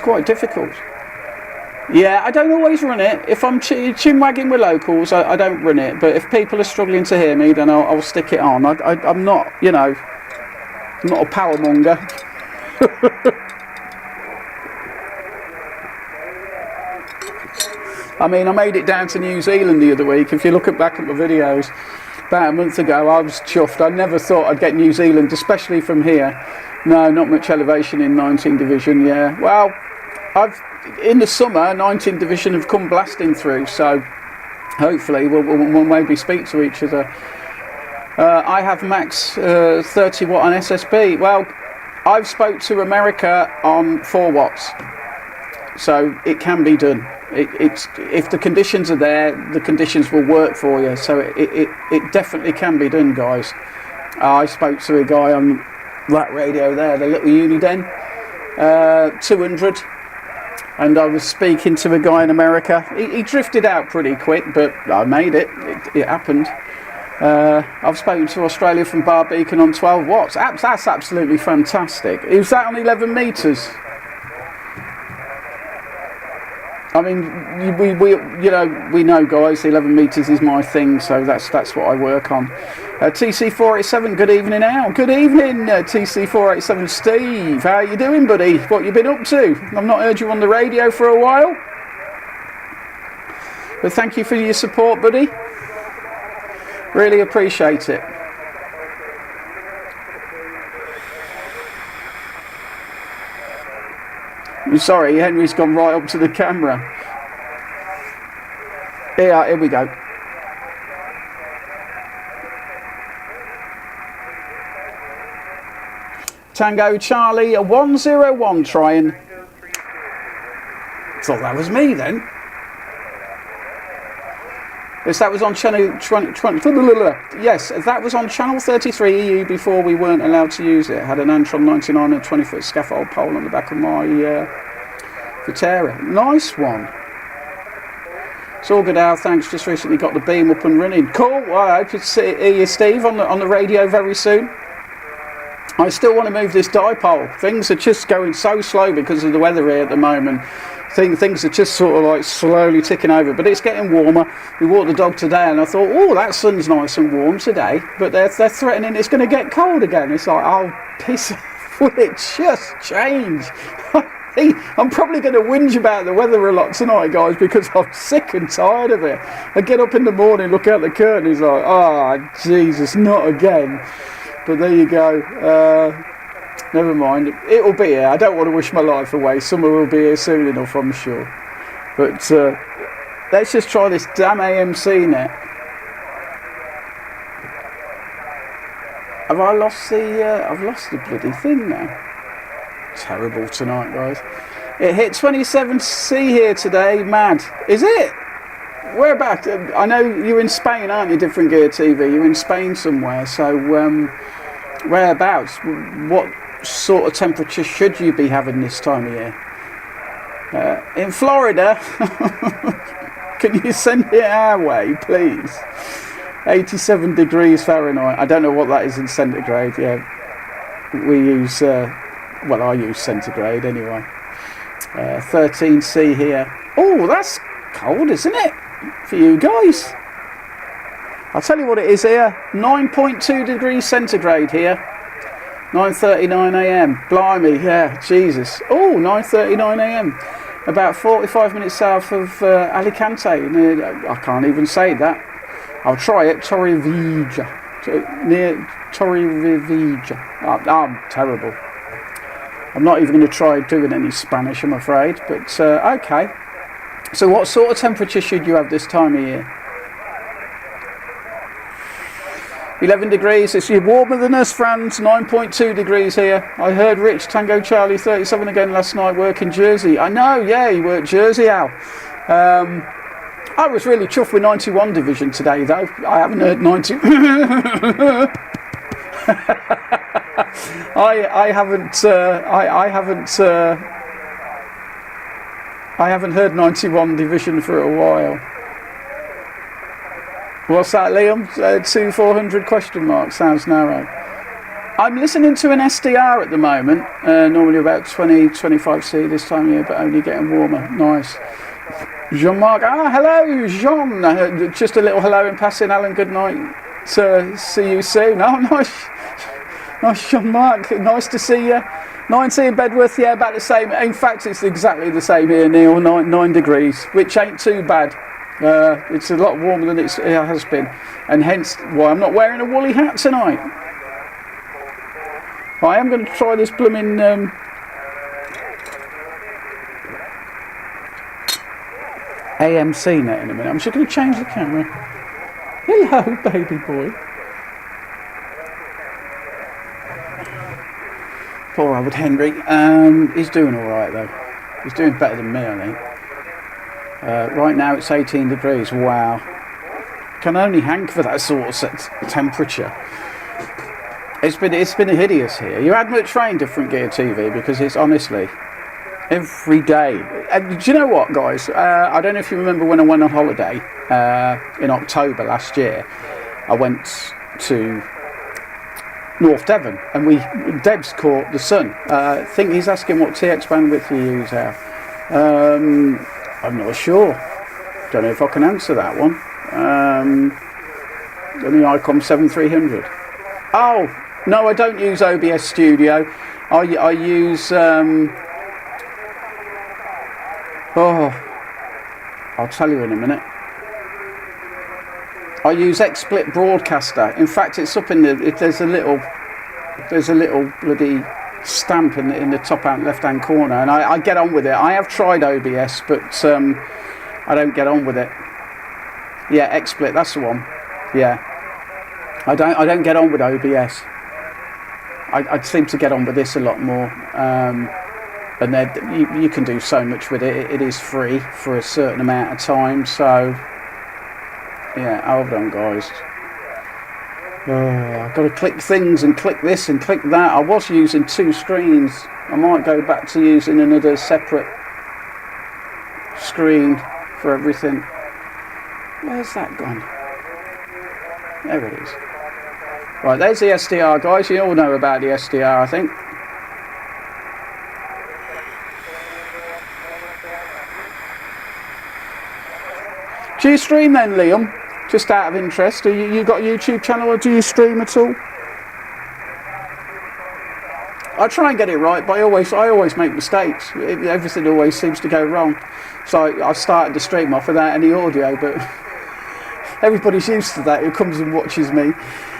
quite difficult. Yeah, I don't always run it. If I'm chin-wagging with locals, I don't run it. But if people are struggling to hear me, then I'll stick it on. I'm not, I'm not a power monger. I mean, I made it down to New Zealand the other week. If you look back at my videos, about a month ago, I was chuffed. I never thought I'd get New Zealand, especially from here. No, not much elevation in 19 Division, yeah. Well, in the summer, 19 Division have come blasting through, so hopefully we'll maybe speak to each other. I have max 30 watt on SSB. Well, I've spoke to America on 4 watts, so it can be done. If the conditions are there, the conditions will work for you. So it definitely can be done, guys. I spoke to a guy on that radio there, the little Uniden 200, and I was speaking to a guy in America. He drifted out pretty quick, but I made it. It happened. I've spoken to Australia from Barbeacon on 12 watts. That's absolutely fantastic. Is that on 11 metres? I mean, we know, guys. 11 metres is my thing, so that's what I work on. TC487, good evening, Al. Good evening, TC487, Steve. How you doing, buddy? What you been up to? I've not heard you on the radio for a while, but thank you for your support, buddy. Really appreciate it. I'm sorry, Henry's gone right up to the camera. Here we go. Tango Charlie, a 101 trying. Thought that was me then. Yes, that was on channel 20. Yes, that was on channel 33 EU before we weren't allowed to use it. Had an Antron 99 and 20-foot scaffold pole on the back of my Vitera. Nice one. It's all good, Al. Thanks. Just recently got the beam up and running. Cool. Well, I hope to hear you, Steve, on the radio very soon. I still want to move this dipole. Things are just going so slow because of the weather here at the moment. Things are just sort of like slowly ticking over, but it's getting warmer. We walked the dog today and I thought, oh, that sun's nice and warm today, but they're threatening it's going to get cold again. It's like, oh, piss off, will it just change? I'm probably going to whinge about the weather a lot tonight, guys, because I'm sick and tired of it. I get up in the morning, look out the curtain, it's like, oh, Jesus, not again. But there you go. Never mind. It'll be here. I don't want to wish my life away. Summer will be here soon enough, I'm sure. But let's just try this damn AMC net. Have I lost the? I've lost the bloody thing now. Terrible tonight, guys. It hit 27C here today. Mad. Is it? Whereabouts? I know you're in Spain, aren't you? Different Gear TV. You're in Spain somewhere. So whereabouts? What sort of temperature should you be having this time of year? In Florida. Can you send it our way, please? 87 degrees Fahrenheit. I don't know what that is in centigrade. Yeah, we use. Well, I use centigrade anyway. 13C here. Oh, that's cold, isn't it? For you guys. I'll tell you what it is here. 9.2 degrees centigrade here. 9:39 a.m. Blimey, yeah, Jesus. Oh, 9:39 a.m. About 45 minutes south of Alicante. I can't even say that. I'll try it. Torrevieja. Near Torrevieja. I'm terrible. I'm not even going to try doing any Spanish, I'm afraid. But, okay. So what sort of temperature should you have this time of year? 11 degrees. It's warmer than us, Franz. 9.2 degrees here. I heard Rich Tango Charlie 37 again last night working Jersey. I know, yeah, he worked Jersey, Al. I was really chuffed with 91 Division today, though. I haven't heard 90... I haven't heard 91 Division for a while. What's that, Liam? 2400 question mark. Sounds narrow. I'm listening to an SDR at the moment. Normally about 25C this time of year, but only getting warmer. Nice. Jean-Marc. Ah, hello, Jean. Just a little hello in passing, Alan. Good night. See you soon. Oh, nice. Nice, Jean-Marc. Nice to see you. 90 in Bedworth, yeah, about the same. In fact, it's exactly the same here, Neil. 9 degrees, which ain't too bad. It's a lot warmer than it has been, and hence why I'm not wearing a woolly hat tonight. I am going to try this blooming AMC net in a minute. I'm just going to change the camera. Hello, baby boy. Poor old Henry. He's doing all right though. He's doing better than me, I think. Right now it's 18 degrees. Wow. Can only hank for that sort of temperature. It's been hideous here. You had much rain, Different Gear TV, because it's honestly every day. And do you know what, guys? I don't know if you remember when I went on holiday in October last year. I went to North Devon, and Deb's caught the sun. I think he's asking what TX bandwidth you use out. I'm not sure. Don't know if I can answer that one. The ICOM 7300. Oh, no, I don't use OBS Studio. I use... I'll tell you in a minute. I use XSplit Broadcaster. In fact, it's up in the... There's a little bloody stamp in the top left hand corner, and I get on with it. I have tried OBS, but I don't get on with it. Yeah, XSplit, that's the one. Yeah, I don't get on with OBS. I seem to get on with this a lot more, and then you can do so much with it. It is free for a certain amount of time. So yeah, hold on, guys. I've got to click things and click this and click that. I was using 2 screens. I might go back to using another separate screen for everything. Where's that gone? There it is. Right, there's the SDR, guys. You all know about the SDR, I think. Do you stream then, Liam? Just out of interest, you got a YouTube channel, or do you stream at all? I try and get it right, but I always make mistakes. Everything always seems to go wrong. So I started the stream off without any audio, but everybody's used to that who comes and watches me.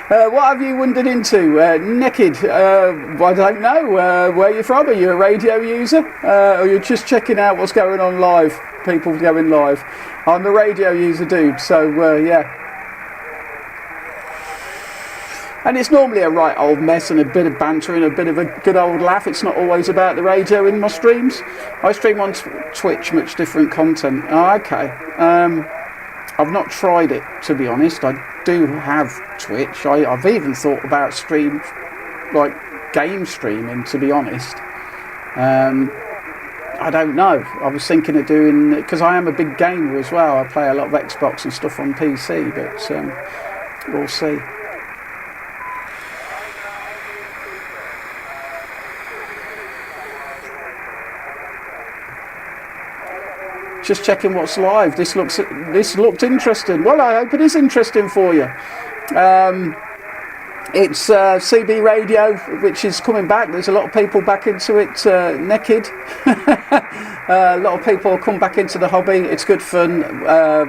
What have you wandered into? Naked? I don't know. Where are you from? Are you a radio user? Or you're just checking out what's going on live? People going live. I'm a radio user, dude, so yeah. And it's normally a right old mess and a bit of banter and a bit of a good old laugh. It's not always about the radio in my streams. I stream on Twitch, much different content. Oh, okay. I've not tried it, to be honest. I do have Twitch. I've even thought about game streaming, to be honest. I don't know. I was thinking of doing, because I am a big gamer as well. I play a lot of Xbox and stuff on PC, but we'll see. Just checking what's live. This looked interesting. Well, I hope it is interesting for you. It's CB radio, which is coming back. There's a lot of people back into it, naked. A lot of people come back into the hobby. It's good fun.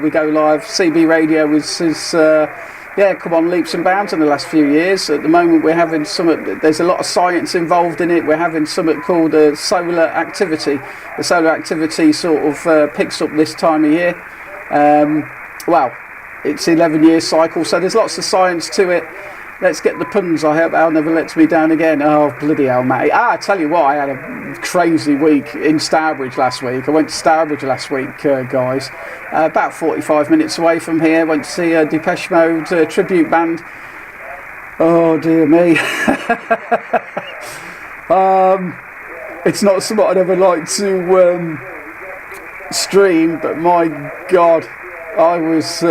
We go live. CB radio is come on leaps and bounds in the last few years. At the moment, we're having there's a lot of science involved in it. We're having something called solar activity. The solar activity sort of picks up this time of year. Well, it's 11-year cycle, so there's lots of science to it. Let's get the puns. I hope Al never lets me down again. Oh, bloody hell, Matty. I tell you what, I had a crazy week in Stourbridge last week. I went to Stourbridge last week, guys. About 45 minutes away from here. Went to see a Depeche Mode tribute band. Oh, dear me. It's not something I'd ever like to stream, but my God, I was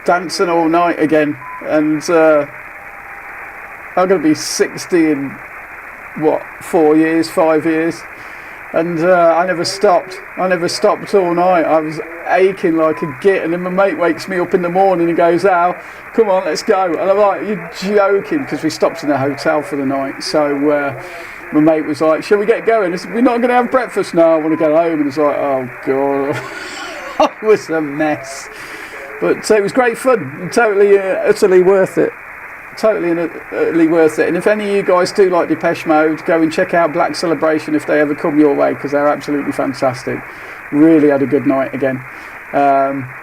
dancing all night again. And I'm going to be 60 in, 5 years. And I never stopped. I never stopped all night. I was aching like a git. And then my mate wakes me up in the morning and goes, Al, come on, let's go. And I'm like, you're joking, because we stopped in a hotel for the night. So my mate was like, shall we get going? I said, we're not going to have breakfast now. I want to go home. And it's like, oh, God. It was a mess. But it was great fun. Totally, utterly worth it. Totally and utterly worth it. And if any of you guys do like Depeche Mode, go and check out Black Celebration if they ever come your way, because they're absolutely fantastic. Really had a good night again.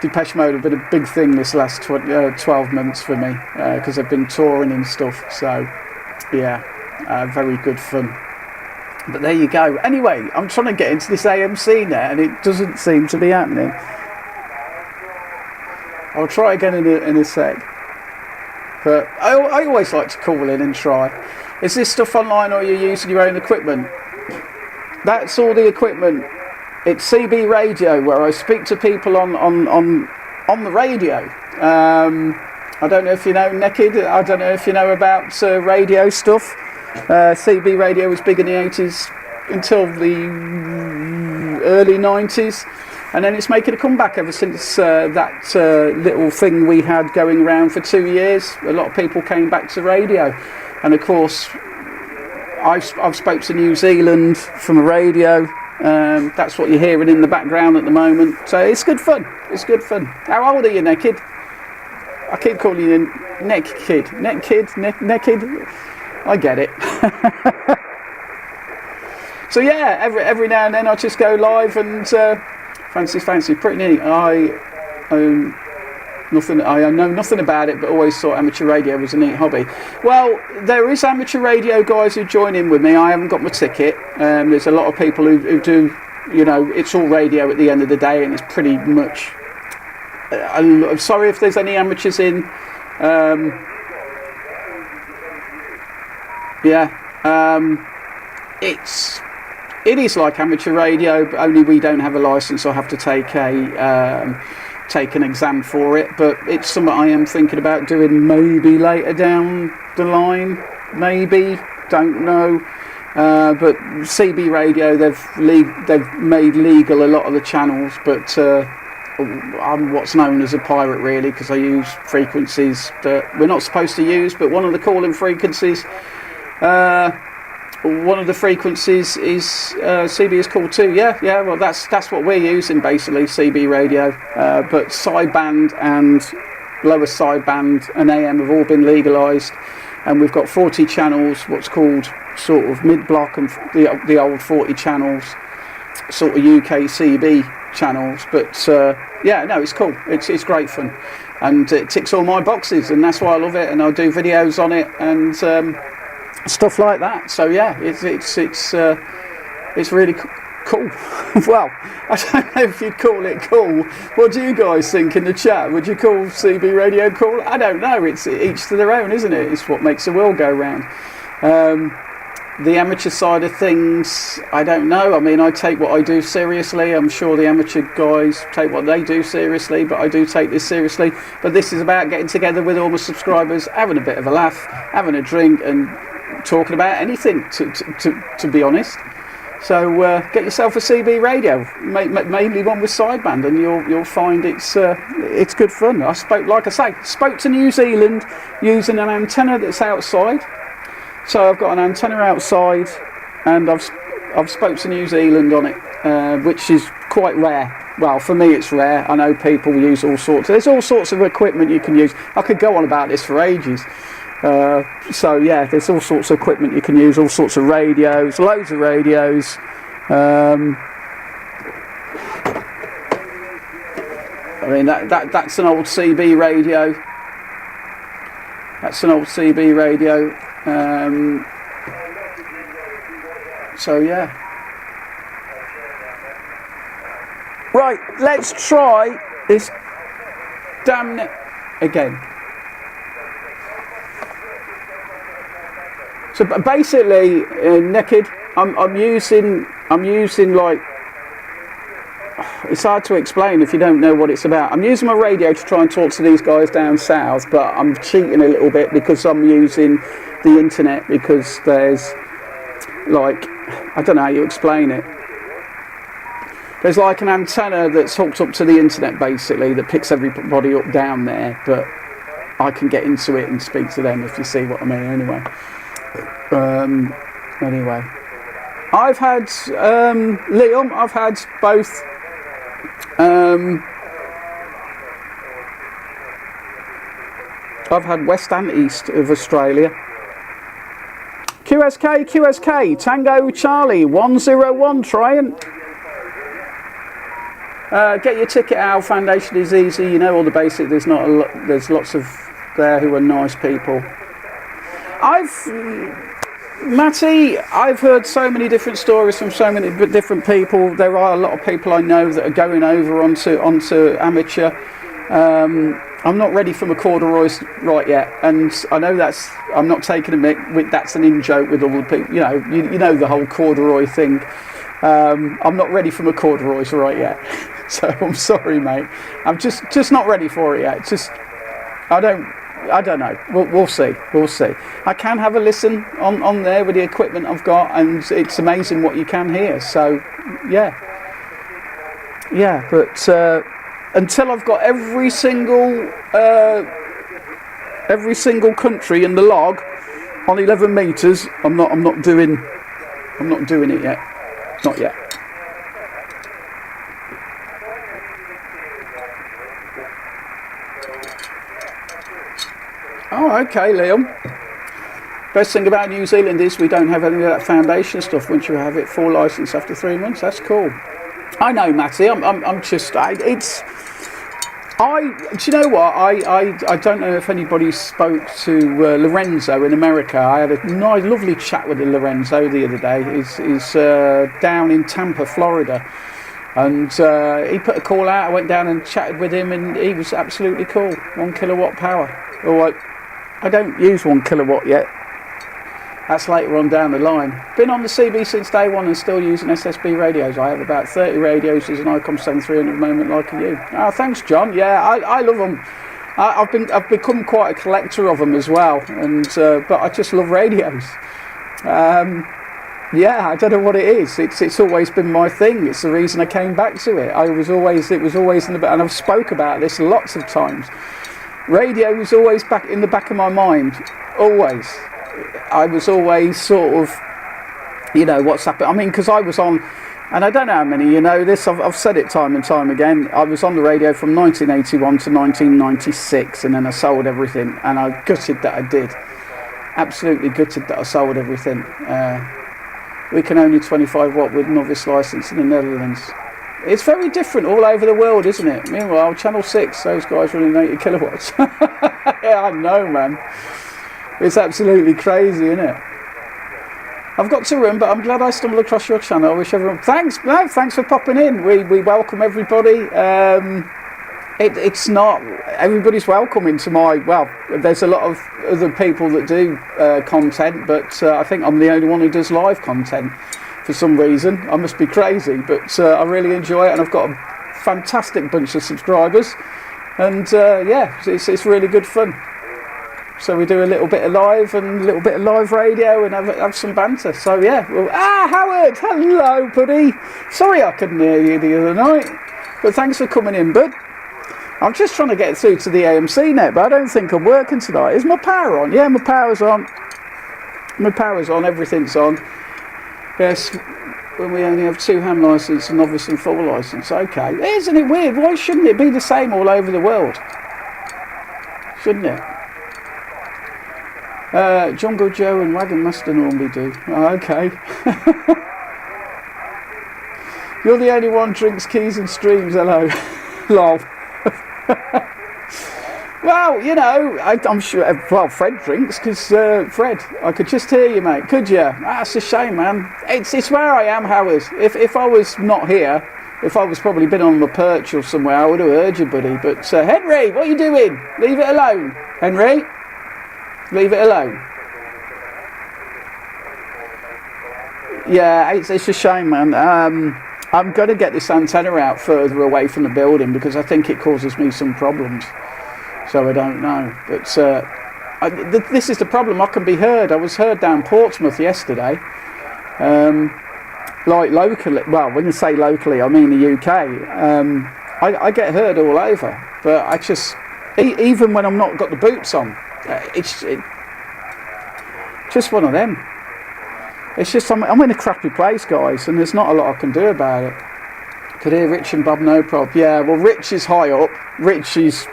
Depeche Mode have been a big thing this last 12 months for me, because they've been touring and stuff. So yeah, very good fun. But there you go. Anyway, I'm trying to get into this AMC now and it doesn't seem to be happening. I'll try again in a sec. But I always like to call in and try. Is this stuff online, or are you using your own equipment? That's all the equipment. It's CB radio, where I speak to people on the radio. I don't know if you know Naked. I don't know if you know about radio stuff. CB radio was big in the 80s until the early 90s. And then it's making a comeback ever since that little thing we had going around for 2 years. A lot of people came back to radio. And of course, I've spoke to New Zealand from a radio. That's what you're hearing in the background at the moment. So it's good fun. It's good fun. How old are you, Naked? I keep calling you Naked. Naked. I get it. So yeah, every now and then I just go live and... Fancy, pretty neat. I know nothing about it, but always thought amateur radio was a neat hobby. Well, there is amateur radio guys who join in with me. I haven't got my ticket. There's a lot of people who do, you know, it's all radio at the end of the day, and it's pretty much... I'm sorry if there's any amateurs in. It's it is like amateur radio, but only we don't have a license. I have to take an exam for it. But it's something I am thinking about doing maybe later down the line. Maybe, don't know. But CB radio, they've made legal a lot of the channels, but I'm what's known as a pirate really, because I use frequencies that we're not supposed to use. But one of the calling frequencies. One of the frequencies is CB is called too. Yeah. Well, that's what we're using basically, CB radio. But sideband and lower sideband and AM have all been legalised, and we've got 40 channels, what's called sort of mid-block, and the old 40 channels, sort of UK CB channels. But yeah, no, it's cool. It's great fun, and it ticks all my boxes, and that's why I love it. And I do videos on it and. Stuff like that. So yeah, it's really cool. Well, I don't know if you'd call it cool. What do you guys think in the chat? Would you call CB radio cool? I don't know. It's each to their own, isn't it? It's what makes the world go round. The amateur side of things, I don't know. I mean, I take what I do seriously. I'm sure the amateur guys take what they do seriously, but I do take this seriously. But this is about getting together with all my subscribers, having a bit of a laugh, having a drink, and talking about anything, to be honest. So get yourself a CB radio, mainly one with sideband, and you'll find it's good fun. I spoke to New Zealand using an antenna that's outside. So I've got an antenna outside, and I've spoke to New Zealand on it, which is quite rare. Well, for me it's rare. I know people use all sorts. There's all sorts of equipment you can use. I could go on about this for ages. So yeah, there's all sorts of equipment you can use, all sorts of radios, loads of radios. I mean that's an old CB radio. That's an old CB radio. So yeah. Right, let's try this damn net again. So basically, naked. I'm using like, it's hard to explain if you don't know what it's about. I'm using my radio to try and talk to these guys down south, but I'm cheating a little bit because I'm using the internet, because there's like, I don't know how you explain it. There's like an antenna that's hooked up to the internet basically that picks everybody up down there, but I can get into it and speak to them, if you see what I mean. Anyway, I've had Liam. I've had both. I've had west and east of Australia. QSK, Tango Charlie 101. Trying. Get your ticket out. Foundation is easy. You know all the basic. There's not a lot. There's lots of there who are nice people. Matty, I've heard so many different stories from so many different people. There are a lot of people I know that are going over onto amateur. I'm not ready for my corduroys right yet, and I know I'm not taking a mick. That's an in-joke with all the people. You know the whole corduroy thing. I'm not ready for my corduroys right yet, so I'm sorry, mate. I'm just not ready for it yet. I don't know. We'll see. I can have a listen on there with the equipment I've got, and it's amazing what you can hear. So, yeah. But until I've got every single country in the log on 11 meters, I'm not doing it yet. Not yet. Oh, okay, Liam. Best thing about New Zealand is we don't have any of that foundation stuff. Once you have it full license after 3 months, that's cool. I know, Matty. Do you know what? I don't know if anybody spoke to Lorenzo in America. I had a nice, lovely chat with Lorenzo the other day. He's down in Tampa, Florida. And he put a call out. I went down and chatted with him, and he was absolutely cool. 1 kilowatt power. All right. I don't use 1 kilowatt yet. That's later on down the line. Been on the CB since day one and still using SSB radios. I have about 30 radios as an ICOM 7300 at the moment, like you. Oh, thanks, John. Yeah, I love them. I've become quite a collector of them as well, and but I just love radios. Yeah, I don't know what it is. It's always been my thing. It's the reason I came back to it. It was always in the, and I've spoke about this lots of times. Radio was always back in the back of my mind. Always. I was always sort of, you know, what's happened. I mean, because I was on, and I don't know how many you know this. I've said it time and time again. I was on the radio from 1981 to 1996, and then I sold everything, and I gutted that I did. Absolutely gutted that I sold everything. We can only 25 watt with novice license in the Netherlands. It's very different all over the world, isn't it? Meanwhile, Channel 6, those guys running 80 kilowatts. Yeah, I know, man. It's absolutely crazy, isn't it? I've got to run, but I'm glad I stumbled across your channel. I wish everyone... Thanks for popping in. We welcome everybody. It's not... Everybody's welcome into my... Well, there's a lot of other people that do content, but I think I'm the only one who does live content for some reason. I must be crazy, but I really enjoy it, and I've got a fantastic bunch of subscribers. And yeah, it's really good fun. So we do a little bit of live and a little bit of live radio and have some banter. So yeah, well, Howard, hello, buddy. Sorry I couldn't hear you the other night, but thanks for coming in, bud. I'm just trying to get through to the AMC net, but I don't think I'm working tonight. Is my power on? Yeah, my power's on. My power's on, everything's on. Yes, when we only have 2 ham license, a novice and full license. Okay, isn't it weird? Why shouldn't it be the same all over the world? Shouldn't it? Jungle Joe and Wagon Master normally do. Oh, okay. You're the only one drinks keys and streams. Hello. Lol. Well, you know, I'm sure. Well, Fred drinks because Fred. I could just hear you, mate. Could you? That's a shame, man. It's where I am, Howard. If I was not here, if I was probably been on the perch or somewhere, I would have heard you, buddy. But Henry, what are you doing? Leave it alone, Henry. Leave it alone. Yeah, it's a shame, man. I'm going to get this antenna out further away from the building because I think it causes me some problems. So I don't know. But this is the problem. I can be heard. I was heard down Portsmouth yesterday. Like locally. Well, when you say locally, I mean the UK. I get heard all over. But I just... Even when I'm not got the boots on. It's just one of them. It's just I'm in a crappy place, guys, and there's not a lot I can do about it. Could hear Rich and Bob, no problem. Yeah, well, Rich is high up. Rich is,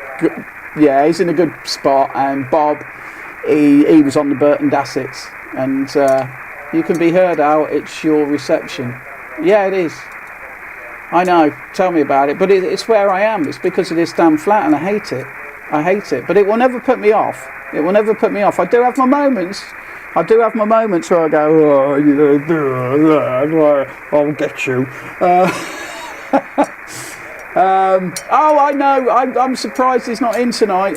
yeah, he's in a good spot, and Bob, he was on the Burton Dassets, and you can be heard out. It's your reception. Yeah, it is. I know. Tell me about it. But it's where I am. It's because of this damn flat, and I hate it. I hate it. But it will never put me off. It will never put me off. I do have my moments. I do have my moments where I go, I'll get you. Oh, I know. I'm surprised he's not in tonight.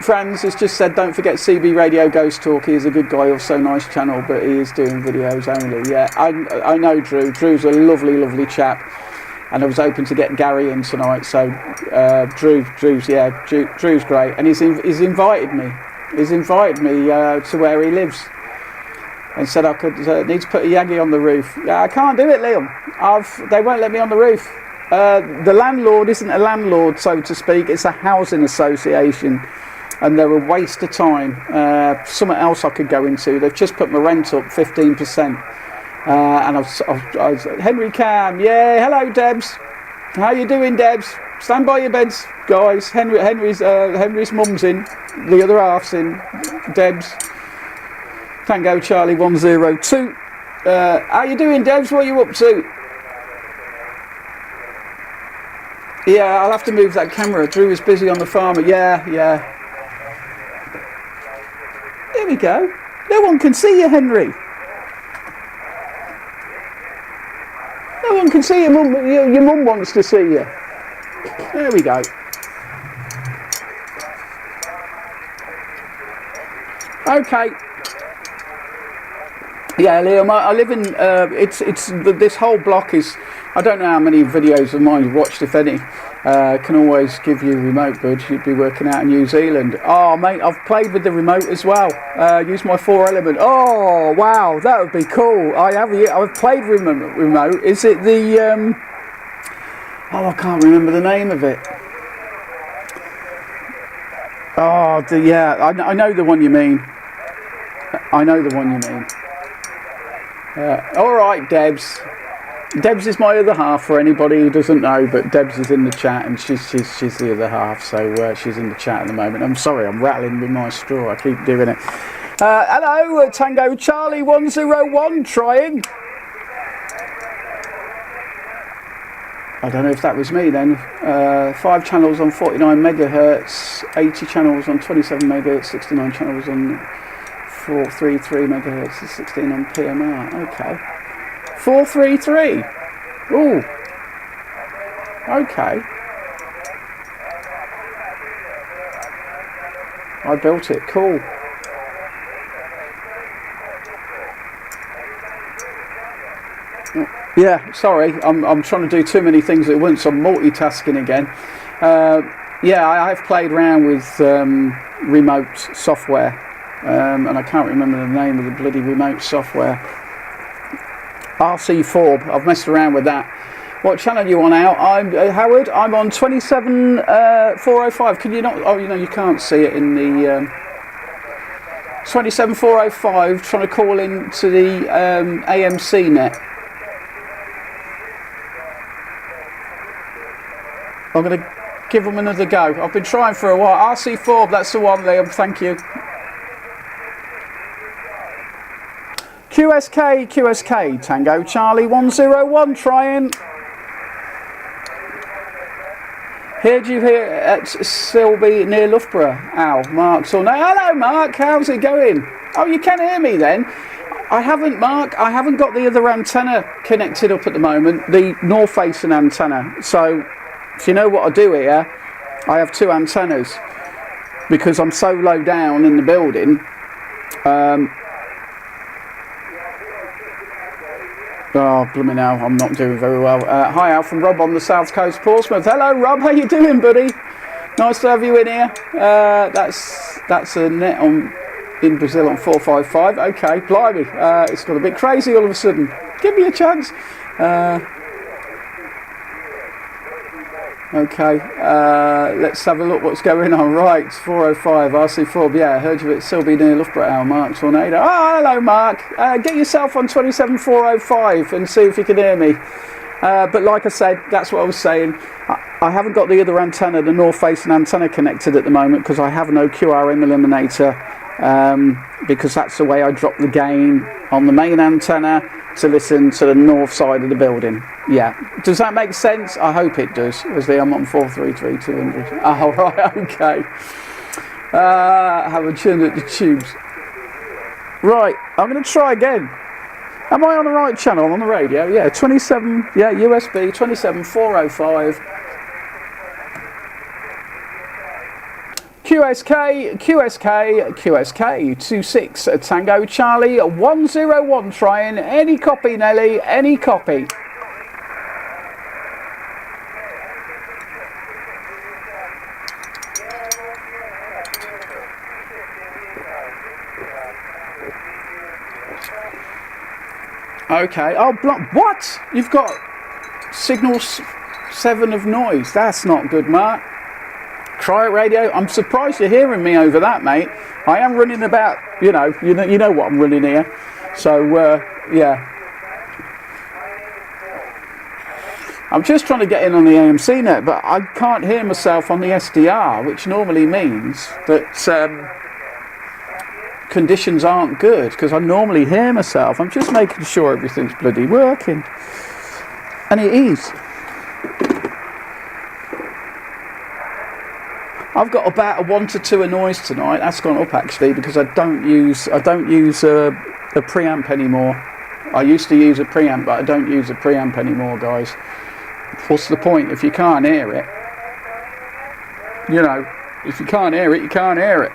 Franz has just said, don't forget CB Radio Ghost Talk. He is a good guy, also nice channel, but he is doing videos only. Yeah, I know Drew. Drew's a lovely, lovely chap. And I was hoping to get Gary in tonight, so Drew's great, and he's invited me. He's invited me to where he lives, and said I could need to put a Yagi on the roof. Yeah, I can't do it, Liam. They won't let me on the roof. The landlord isn't a landlord, so to speak. It's a housing association, and they're a waste of time. Something else I could go into. They've just put my rent up 15%. And I was Henry Cam, yeah, hello Debs, how you doing, Debs? Stand by your beds, guys. Henry's mum's in, the other half's in. Debs, Tango Charlie 102. How you doing, Debs? What are you up to? Yeah, I'll have to move that camera. Drew is busy on the farm. Yeah. There we go. No one can see you, Henry. No one can see your mum. Your mum wants to see you. There we go. Okay. Yeah, Liam, I live in, this whole block is, I don't know how many videos of mine you've watched, if any. Can always give you a remote, bud. You'd be working out in New Zealand. Oh, mate, I've played with the remote as well. Use my 4-element. Oh, wow, that would be cool. I've played remote. Is it the, I can't remember the name of it. Oh, yeah, I know the one you mean. I know the one you mean. All right, Debs. Debs is my other half for anybody who doesn't know, but Debs is in the chat and she's the other half, so she's in the chat at the moment. I'm sorry, I'm rattling with my straw. I keep doing it. Hello, Tango Charlie 101 trying. I don't know if that was me then. 5 channels on 49 megahertz, 80 channels on 27 megahertz, 69 channels on 433 megahertz, 16 on PMR. Okay. 433. Ooh. Okay. I built it. Cool. Yeah, sorry. I'm trying to do too many things at once. I'm multitasking again. Yeah, I have played around with remote software. And I can't remember the name of the bloody remote software. RC4, I've messed around with that. What channel are you on out? I'm Howard, I'm on 27405. Can you not, oh, you know, you can't see it in the 27405, trying to call in to the AMC net. I'm going to give them another go. I've been trying for a while. RC4, that's the one, Liam, thank you. QSK, Tango Charlie 101 trying. Heard you here at Silby near Loughborough. Ow, Mark's on. Hello, Mark. How's it going? Oh, you can hear me then. I haven't, Mark. I haven't got the other antenna connected up at the moment. The north-facing antenna. So, if you know what I do here, I have 2 antennas because I'm so low down in the building. Oh, blooming hell, I'm not doing very well. Hi, Al from Rob on the South Coast, Portsmouth. Hello, Rob, how you doing, buddy? Nice to have you in here. That's a net in Brazil on 455. Okay, blimey, it's got a bit crazy all of a sudden. Give me a chance. Okay, let's have a look what's going on. Right, 405, RC4, yeah, I heard you at Silby near Loughborough, Al, Mark Tornado. Oh, hello, Mark. Get yourself on 27405 and see if you can hear me. But like I said, that's what I was saying. I haven't got the other antenna, the north-facing antenna connected at the moment because I have no QRM eliminator because that's the way I drop the gain on the main antenna to listen to the north side of the building. Yeah, does that make sense? I hope it does. I'm on 433 200. Oh, right, okay. Have a chin at the tubes. Right, I'm going to try again. Am I on the right channel on the radio? Yeah, 27, yeah, USB 27405. QSK 26 Tango Charlie 101 trying. Any copy, Nelly, any copy. Okay, oh, what? You've got signal 7 of noise. That's not good, Mark. Try it radio. I'm surprised you're hearing me over that, mate. I am running about, you know what I'm running here. So, yeah. I'm just trying to get in on the AMC net, but I can't hear myself on the SDR, which normally means that conditions aren't good, because I normally hear myself. I'm just making sure everything's bloody working. And it is. I've got about a 1 to 2 a noise tonight. That's gone up actually because I don't use a preamp anymore. I used to use a preamp, but I don't use a preamp anymore, guys. What's the point if you can't hear it? You know, if you can't hear it, you can't hear it.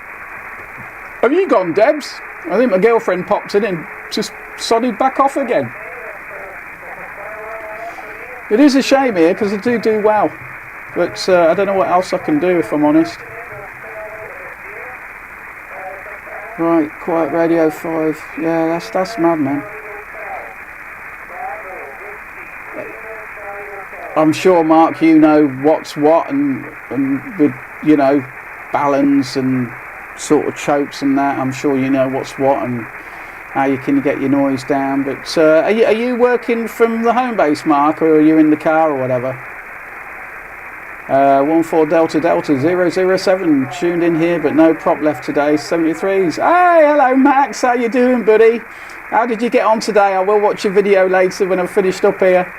Have you gone, Debs? I think my girlfriend popped it in. just sodded back off again. It is a shame here because I do well, but I don't know what else I can do if I'm honest. Right, quiet radio 5. Yeah, that's mad, man. I'm sure, Mark, you know what's what, and with, you know, balance and sort of chokes and that. I'm sure you know what's what and how you can get your noise down. But are you working from the home base, Mark, or are you in the car or whatever? 14 Delta Delta 007 tuned in here, but no prop left today. 73s. Hey, hello Max, how you doing, buddy? How did you get on today? I will watch your video later when I've finished up here.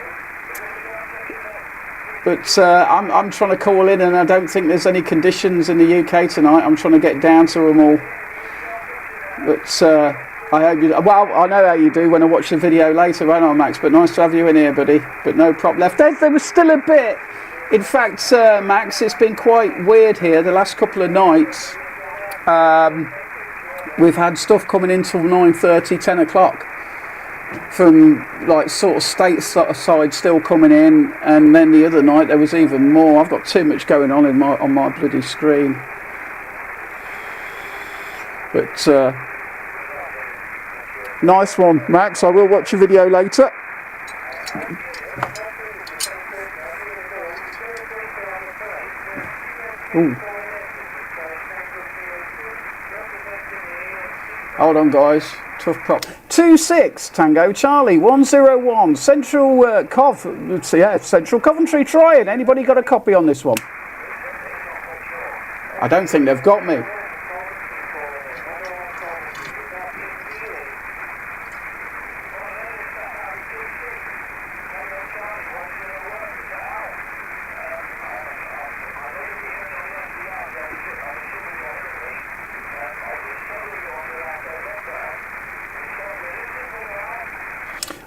But I'm trying to call in, and I don't think there's any conditions in the UK tonight. I'm trying to get down to them all. But I hope you. Well, I know how you do when I watch the video later, won't I, Max? But nice to have you in here, buddy. But no prop left. There was still a bit. In fact, Max, it's been quite weird here the last couple of nights. We've had stuff coming in till 9:30, 10 o'clock from like sort of stateside still coming in, and then the other night there was even more. I've got too much going on my bloody screen. But nice one, Max. I will watch your video later. Ooh. Hold on, guys. Tough prop. 26 Tango Charlie 101 Central Central Coventry trying. Anybody got a copy on this one? I don't think they've got me.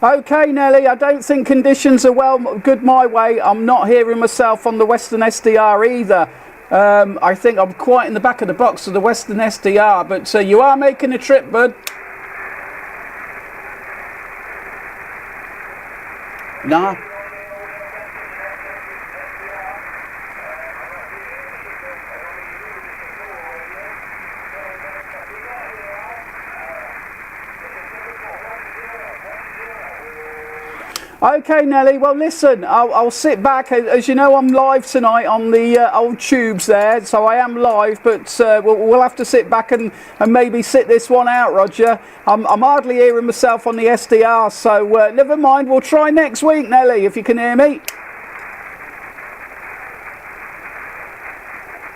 Okay, Nelly, I don't think conditions are good my way. I'm not hearing myself on the Western SDR either. I think I'm quite in the back of the box of the Western SDR, but you are making a trip, bud. Nah. Okay, Nelly, well listen, I'll sit back. As you know, I'm live tonight on the old tubes there, so I am live, but we'll have to sit back and maybe sit this one out, Roger. I'm hardly hearing myself on the SDR, so never mind, we'll try next week, Nelly, if you can hear me.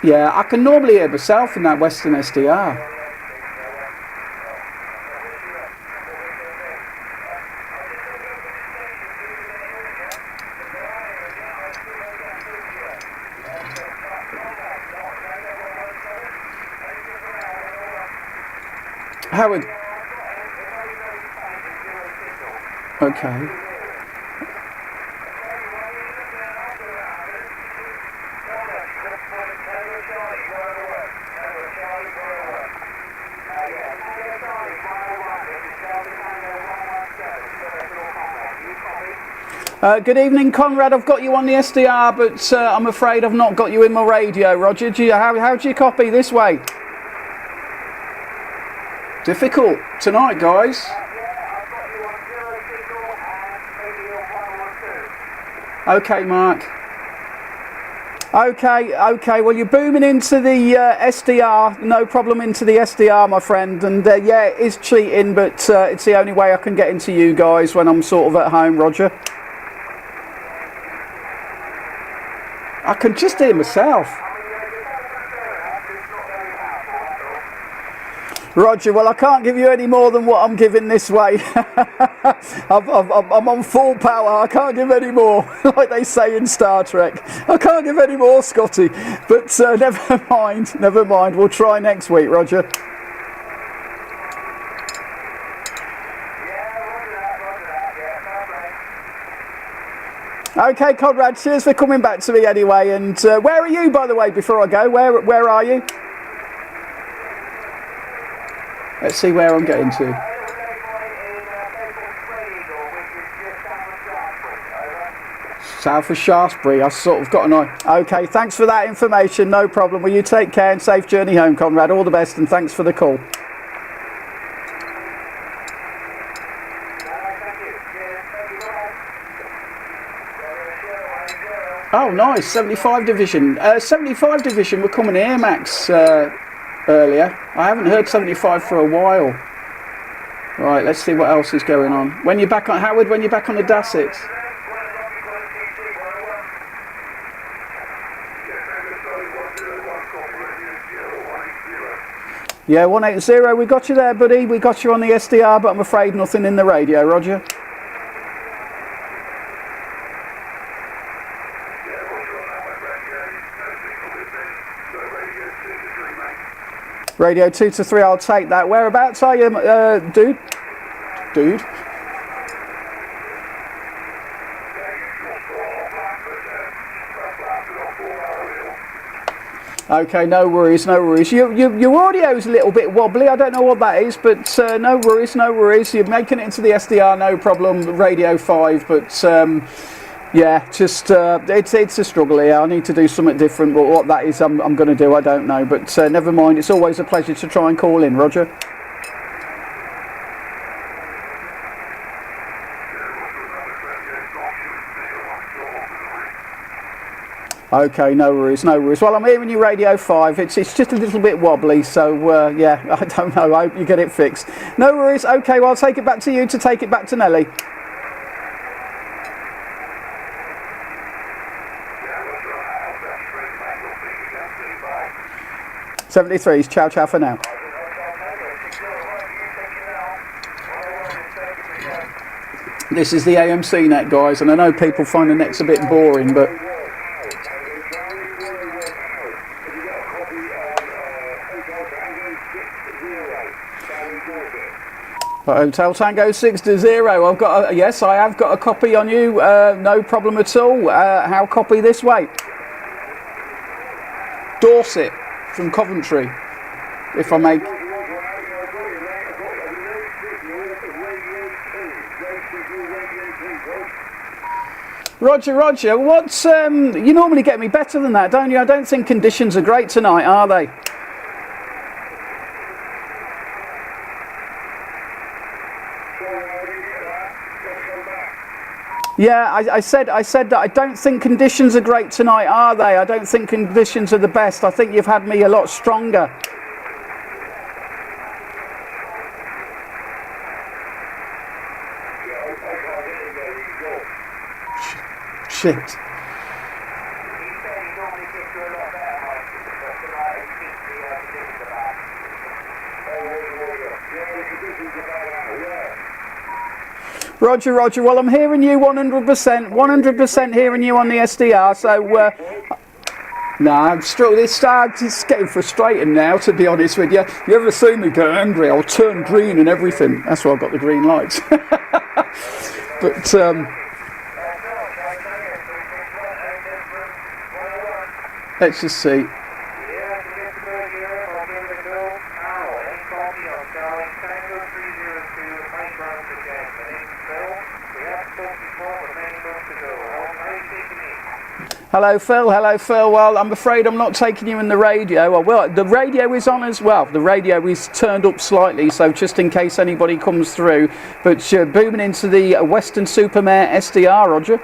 Yeah, I can normally hear myself in that Western SDR. Howard. Okay. Good evening, Conrad. I've got you on the SDR, but I'm afraid I've not got you in my radio, Roger. How do you copy this way? Difficult tonight, guys. Okay, Mark. Okay. Well, you're booming into the SDR. No problem into the SDR, my friend. And yeah, it is cheating, but it's the only way I can get into you guys when I'm sort of at home, Roger. I can just hear myself. Roger, well, I can't give you any more than what I'm giving this way. I'm on full power. I can't give any more, like they say in Star Trek. I can't give any more, Scotty. But never mind. We'll try next week, Roger. Okay, Conrad, cheers for coming back to me anyway. And where are you, by the way, before I go? Where are you? Let's see where I'm getting to. South of Shaftesbury. I sort of got an eye. Okay, thanks for that information. No problem. Well, you take care and safe journey home, Conrad. All the best, and thanks for the call. Oh, nice. 75 Division. 75 Division were coming here, Max, earlier. I haven't heard 75 for a while. Right, let's see what else is going on. When you're back on Howard, when you're back on the Dassets. Yeah, 180, we got you there, buddy. We got you on the SDR, but I'm afraid nothing in the radio, Roger. Radio 2 to 3, I'll take that. Whereabouts are you, dude? Dude? Okay, no worries, no worries. Your audio's a little bit wobbly. I don't know what that is, but no worries, no worries. You're making it into the SDR, no problem. Radio 5, but yeah, just it's a struggle here. I need to do something different, but what that is, I'm going to do, I don't know. But never mind. It's always a pleasure to try and call in, Roger. Okay, no worries, no worries. Well, I'm hearing you, Radio 5. It's just a little bit wobbly, so yeah, I don't know. I hope you get it fixed. No worries. Okay, well, I'll take it back to you to take it back to Nelly. '73s. Ciao, ciao for now. This is the AMC net, guys, and I know people find the nets a bit boring, but Hotel Tango 60. I've got yes, I have got a copy on you. No problem at all. How copy this way? Dorset from Coventry, if I may. Roger, Roger. What's you normally get me better than that, don't you? I don't think conditions are great tonight, are they? Yeah, I said that I don't think conditions are great tonight, are they? I don't think conditions are the best. I think you've had me a lot stronger. Shit. Roger, Roger. Well, I'm hearing you 100% hearing you on the SDR. So, I'm struggling. It's getting frustrating now, to be honest with you. You ever see me go angry? I'll turn green and everything. That's why I've got the green lights. But let's just see. Hello, Phil. Hello, Phil. Well, I'm afraid I'm not taking you in the radio. Well, the radio is on as well. The radio is turned up slightly, so just in case anybody comes through. But booming into the Western Supermare SDR, Roger.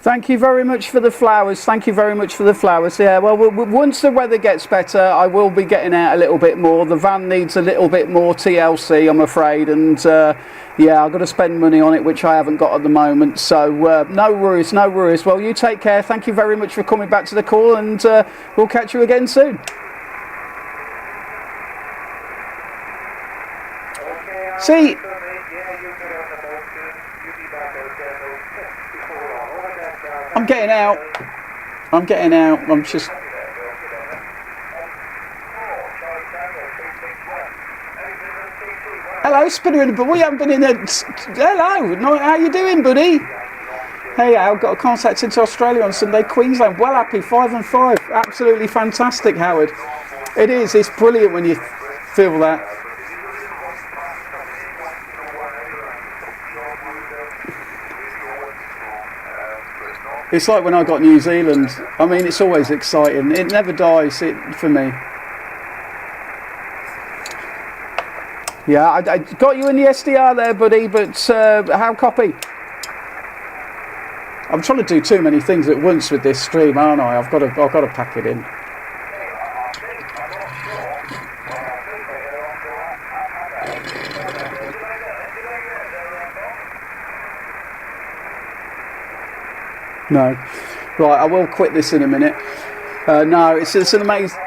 Thank you very much for the flowers. Thank you very much for the flowers. Yeah, well, once the weather gets better, I will be getting out a little bit more. The van needs a little bit more TLC, I'm afraid, and yeah, I've got to spend money on it, which I haven't got at the moment. So no worries, no worries. Well, you take care. Thank you very much for coming back to the call, and we'll catch you again soon. See, I'm getting out. I'm just... Hello, Spinner in the Bubble. We haven't been in there. Hello, how you doing, buddy? Hey, Al, got a contact into Australia on Sunday, Queensland. Well happy, 5 and 5. Absolutely fantastic, Howard. It is. It's brilliant when you feel that. It's like when I got New Zealand. I mean, it's always exciting. It never dies for me. Yeah, I got you in the SDR there, buddy, but how copy? I'm trying to do too many things at once with this stream, aren't I? I've got to pack it in. No. Right, I will quit this in a minute. No, it's an amazing...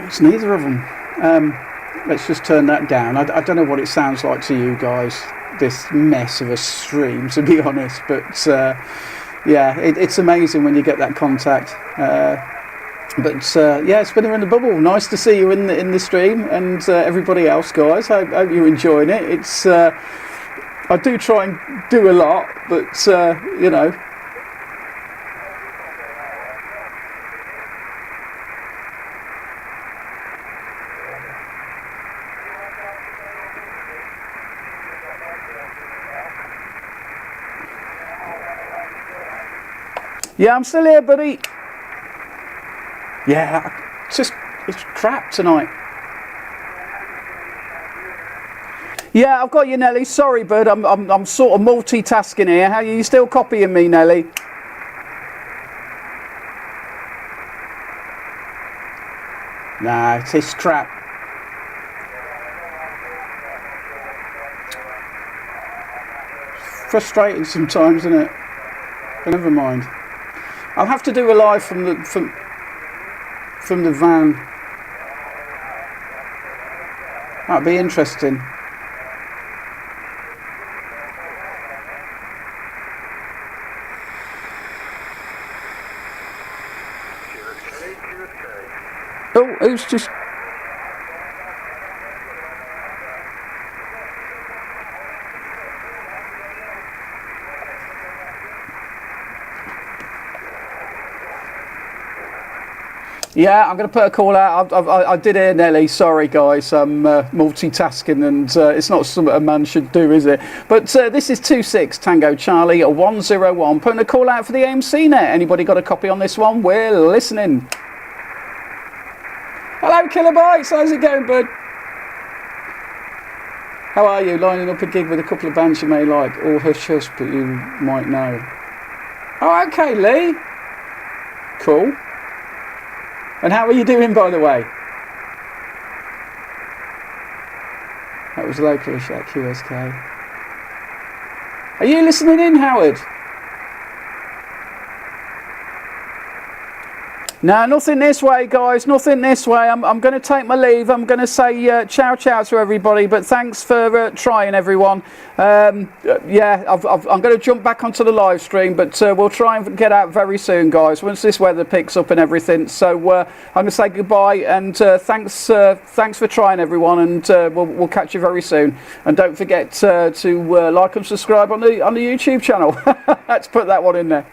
It's neither of them. Let's just turn that down. I don't know what it sounds like to you guys, this mess of a stream, to be honest. But yeah, it's amazing when you get that contact. Yeah, Spinner in the Bubble. Nice to see you in the stream, and everybody else, guys. Hope you're enjoying it. It's I do try and do a lot, but you know. Yeah, I'm still here, buddy. Yeah, it's crap tonight. Yeah, I've got you, Nelly. Sorry, bud. I'm sort of multitasking here. How are you still copying me, Nelly? Nah, it's crap. Frustrating sometimes, isn't it? But never mind. I'll have to do a live from the van. That'd be interesting. Oh, who's just... Yeah, I'm going to put a call out. I did hear Nelly. Sorry, guys. I'm multitasking, and it's not something a man should do, is it? But this is 26 Tango Charlie 101. Putting a call out for the AMC net. Anybody got a copy on this one? We're listening. Hello, Kilobytes. How's it going, bud? How are you? Lining up a gig with a couple of bands you may like, or hush hush, but you might know. Oh, okay, Lee. Cool. And how are you doing, by the way? That was localish at QSK. Are you listening in, Howard? No, nothing this way, guys. Nothing this way. I'm going to take my leave. I'm going to say ciao to everybody. But thanks for trying, everyone. Yeah, I'm going to jump back onto the live stream, but we'll try and get out very soon, guys. Once this weather picks up and everything. So I'm going to say goodbye and thanks for trying, everyone. And we'll catch you very soon. And don't forget to like and subscribe on the YouTube channel. Let's put that one in there.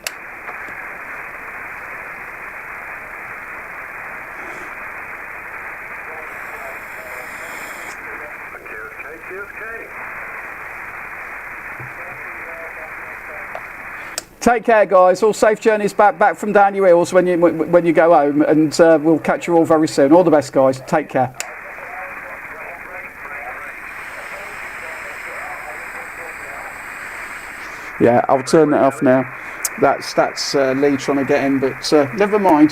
Take care, guys. All safe journeys back from down your hills when you go home, and we'll catch you all very soon. All the best, guys. Take care. Yeah, I'll turn that off now. That's Lee trying to get in, but never mind.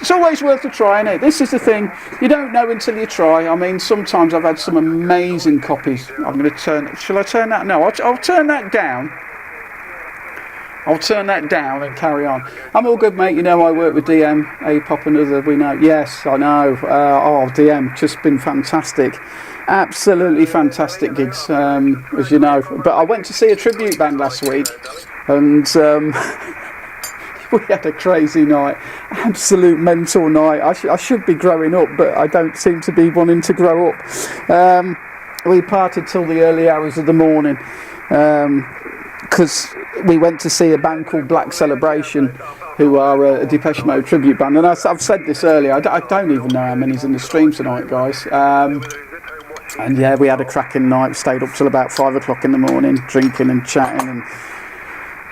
It's always worth a try, isn't it? This is the thing. You don't know until you try. I mean, sometimes I've had some amazing copies. I'm going to turn... Shall I turn that? No, I'll turn that down. I'll turn that down and carry on. I'm all good, mate. You know, I work with DM, A-Pop and other, we know. Yes, I know. DM, just been fantastic. Absolutely fantastic gigs, as you know. But I went to see a tribute band last week, and we had a crazy night. Absolute mental night. I should be growing up, but I don't seem to be wanting to grow up. We partied till the early hours of the morning, because we went to see a band called Black Celebration, who are a Depeche Mode tribute band. And I've said this earlier, I don't even know how many's in the stream tonight, guys. And yeah, we had a cracking night, stayed up till about 5 o'clock in the morning, drinking and chatting and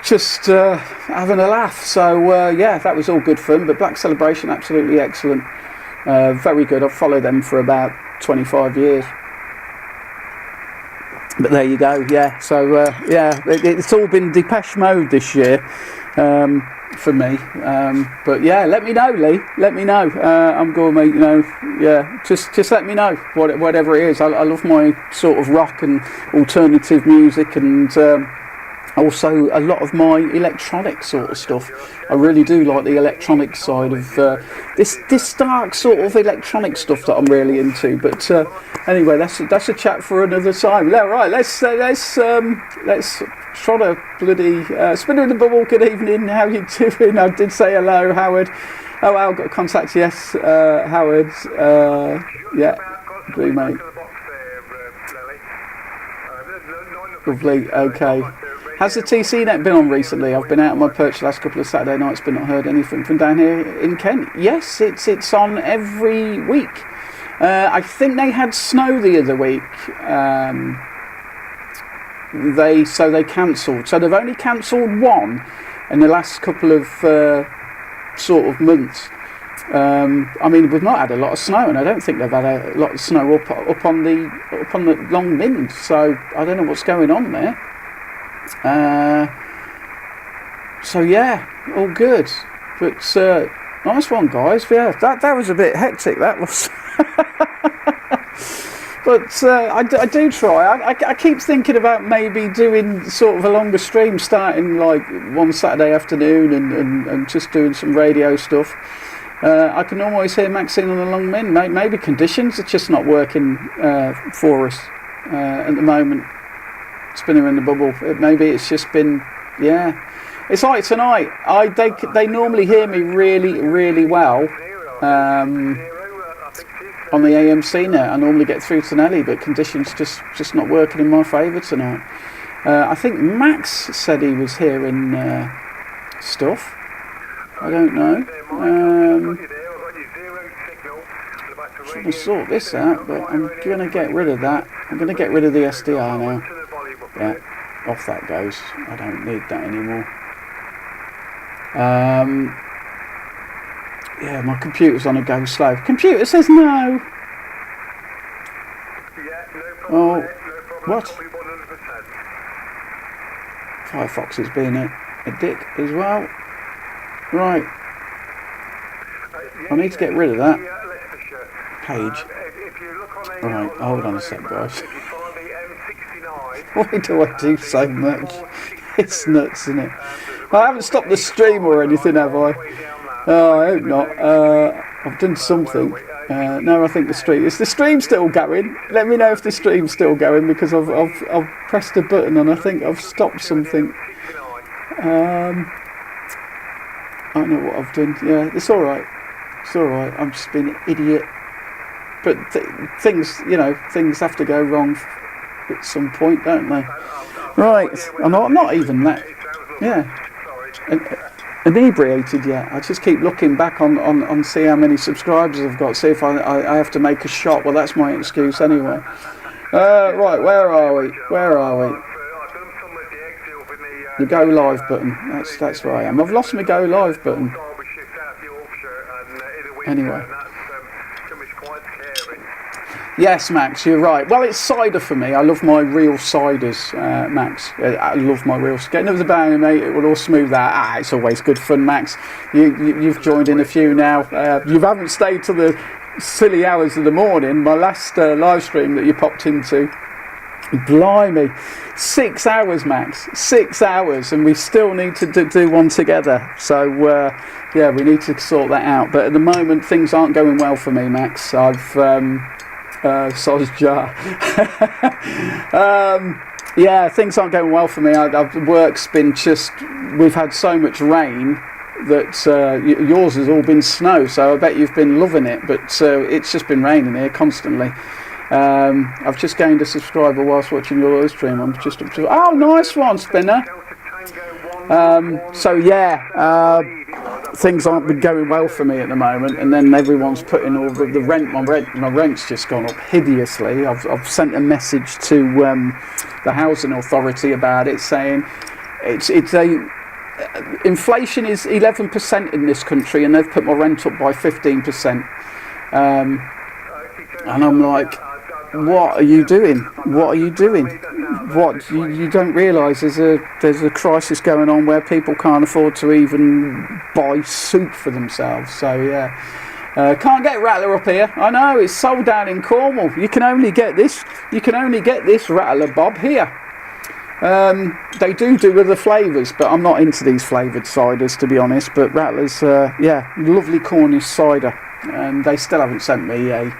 just having a laugh. So yeah, that was all good fun. But Black Celebration, absolutely excellent. Very good. I've followed them for about 25 years. But there you go, yeah. So yeah, it's all been Depeche Mode this year for me. But yeah, let me know, Lee. Let me know. I'm going, mate. You know, yeah. Just let me know whatever it is. I love my sort of rock and alternative music, and also a lot of my electronic sort of stuff. I really do like the electronic side of this dark sort of electronic stuff that I'm really into. But anyway, that's a chat for another time. Yeah, right. Let's try to bloody spinner in the bubble. Good evening. How you doing? I did say hello, Howard. Oh, I've got a contact. Yes, Howard. Yeah, agree, mate. Lovely. Okay. Has the TC net been on recently? I've been out on my perch the last couple of Saturday nights, but not heard anything from down here in Kent. Yes, it's on every week. I think they had snow the other week. They cancelled. So they've only cancelled one in the last couple of sort of months. I mean, we've not had a lot of snow, and I don't think they've had a lot of snow up on the Long Mynd. So I don't know what's going on there. So yeah, all good. But nice one, guys. Yeah, that was a bit hectic. That was. But I do try. I keep thinking about maybe doing sort of a longer stream, starting like one Saturday afternoon and just doing some radio stuff. I can always hear Maxine on the Long Mynd. Maybe conditions are just not working for us at the moment. Spinner in the bubble. Maybe it's just been, yeah. It's like tonight. They normally hear me really, really well on the AMC net. I normally get through to Nelly, but conditions just not working in my favour tonight. I think Max said he was hearing stuff. I don't know. Trying to sort this out, but I'm going to get rid of that. I'm going to get rid of the SDR now. Yeah, off that goes. I don't need that anymore. Yeah, my computer's on a go slow. Computer says no. Oh, what? Firefox is being a dick as well. Right. I need to get rid of that page. Right, hold on a sec, guys. Why do I do so much? It's nuts, isn't it? I haven't stopped the stream or anything, have I? Oh, I hope not. I've done something. No, I think the stream... Is the stream still going? Let me know if the stream's still going, because I've pressed a button and I think I've stopped something. I know what I've done. Yeah, it's alright. It's alright. I'm just being an idiot. But things, you know, things have to go wrong at some point, don't they? Right. I'm not even that... Yeah. Inebriated yet. I just keep looking back on see how many subscribers I've got, see if I have to make a shot. Well, that's my excuse anyway. Right, where are we? The go live button. That's where I am. I've lost my go live button. Anyway. Yes, Max, you're right. Well, it's cider for me. I love my real ciders, Max. I love my real... Getting up the bang, mate, it will all smooth out. It's always good fun, Max. You've joined in a few now. You haven't stayed till the silly hours of the morning. My last live stream that you popped into, Blimey, 6 hours, Max. 6 hours, and we still need to do one together. So yeah, we need to sort that out. But at the moment, things aren't going well for me, Max. I've Sod's jar. Yeah, things aren't going well for me. Work's been just. We've had so much rain that yours has all been snow. So I bet you've been loving it. But it's just been raining here constantly. I've just gained a subscriber whilst watching your live stream. I'm just up to. Oh, nice one, Spinner. So yeah, things aren't been going well for me at the moment, and then everyone's putting all the rent. My rent's just gone up hideously. I've sent a message to the housing authority about it, saying inflation is 11% in this country, and they've put my rent up by 15%. And I'm like, what are you doing? What are you doing? What you don't realise there's a crisis going on where people can't afford to even buy soup for themselves. So yeah, can't get Rattler up here. I know it's sold down in Cornwall. You can only get this. You can only get this Rattler Bob here. They do other flavours, but I'm not into these flavoured ciders, to be honest. But Rattler's, yeah, lovely Cornish cider, and they still haven't sent me a.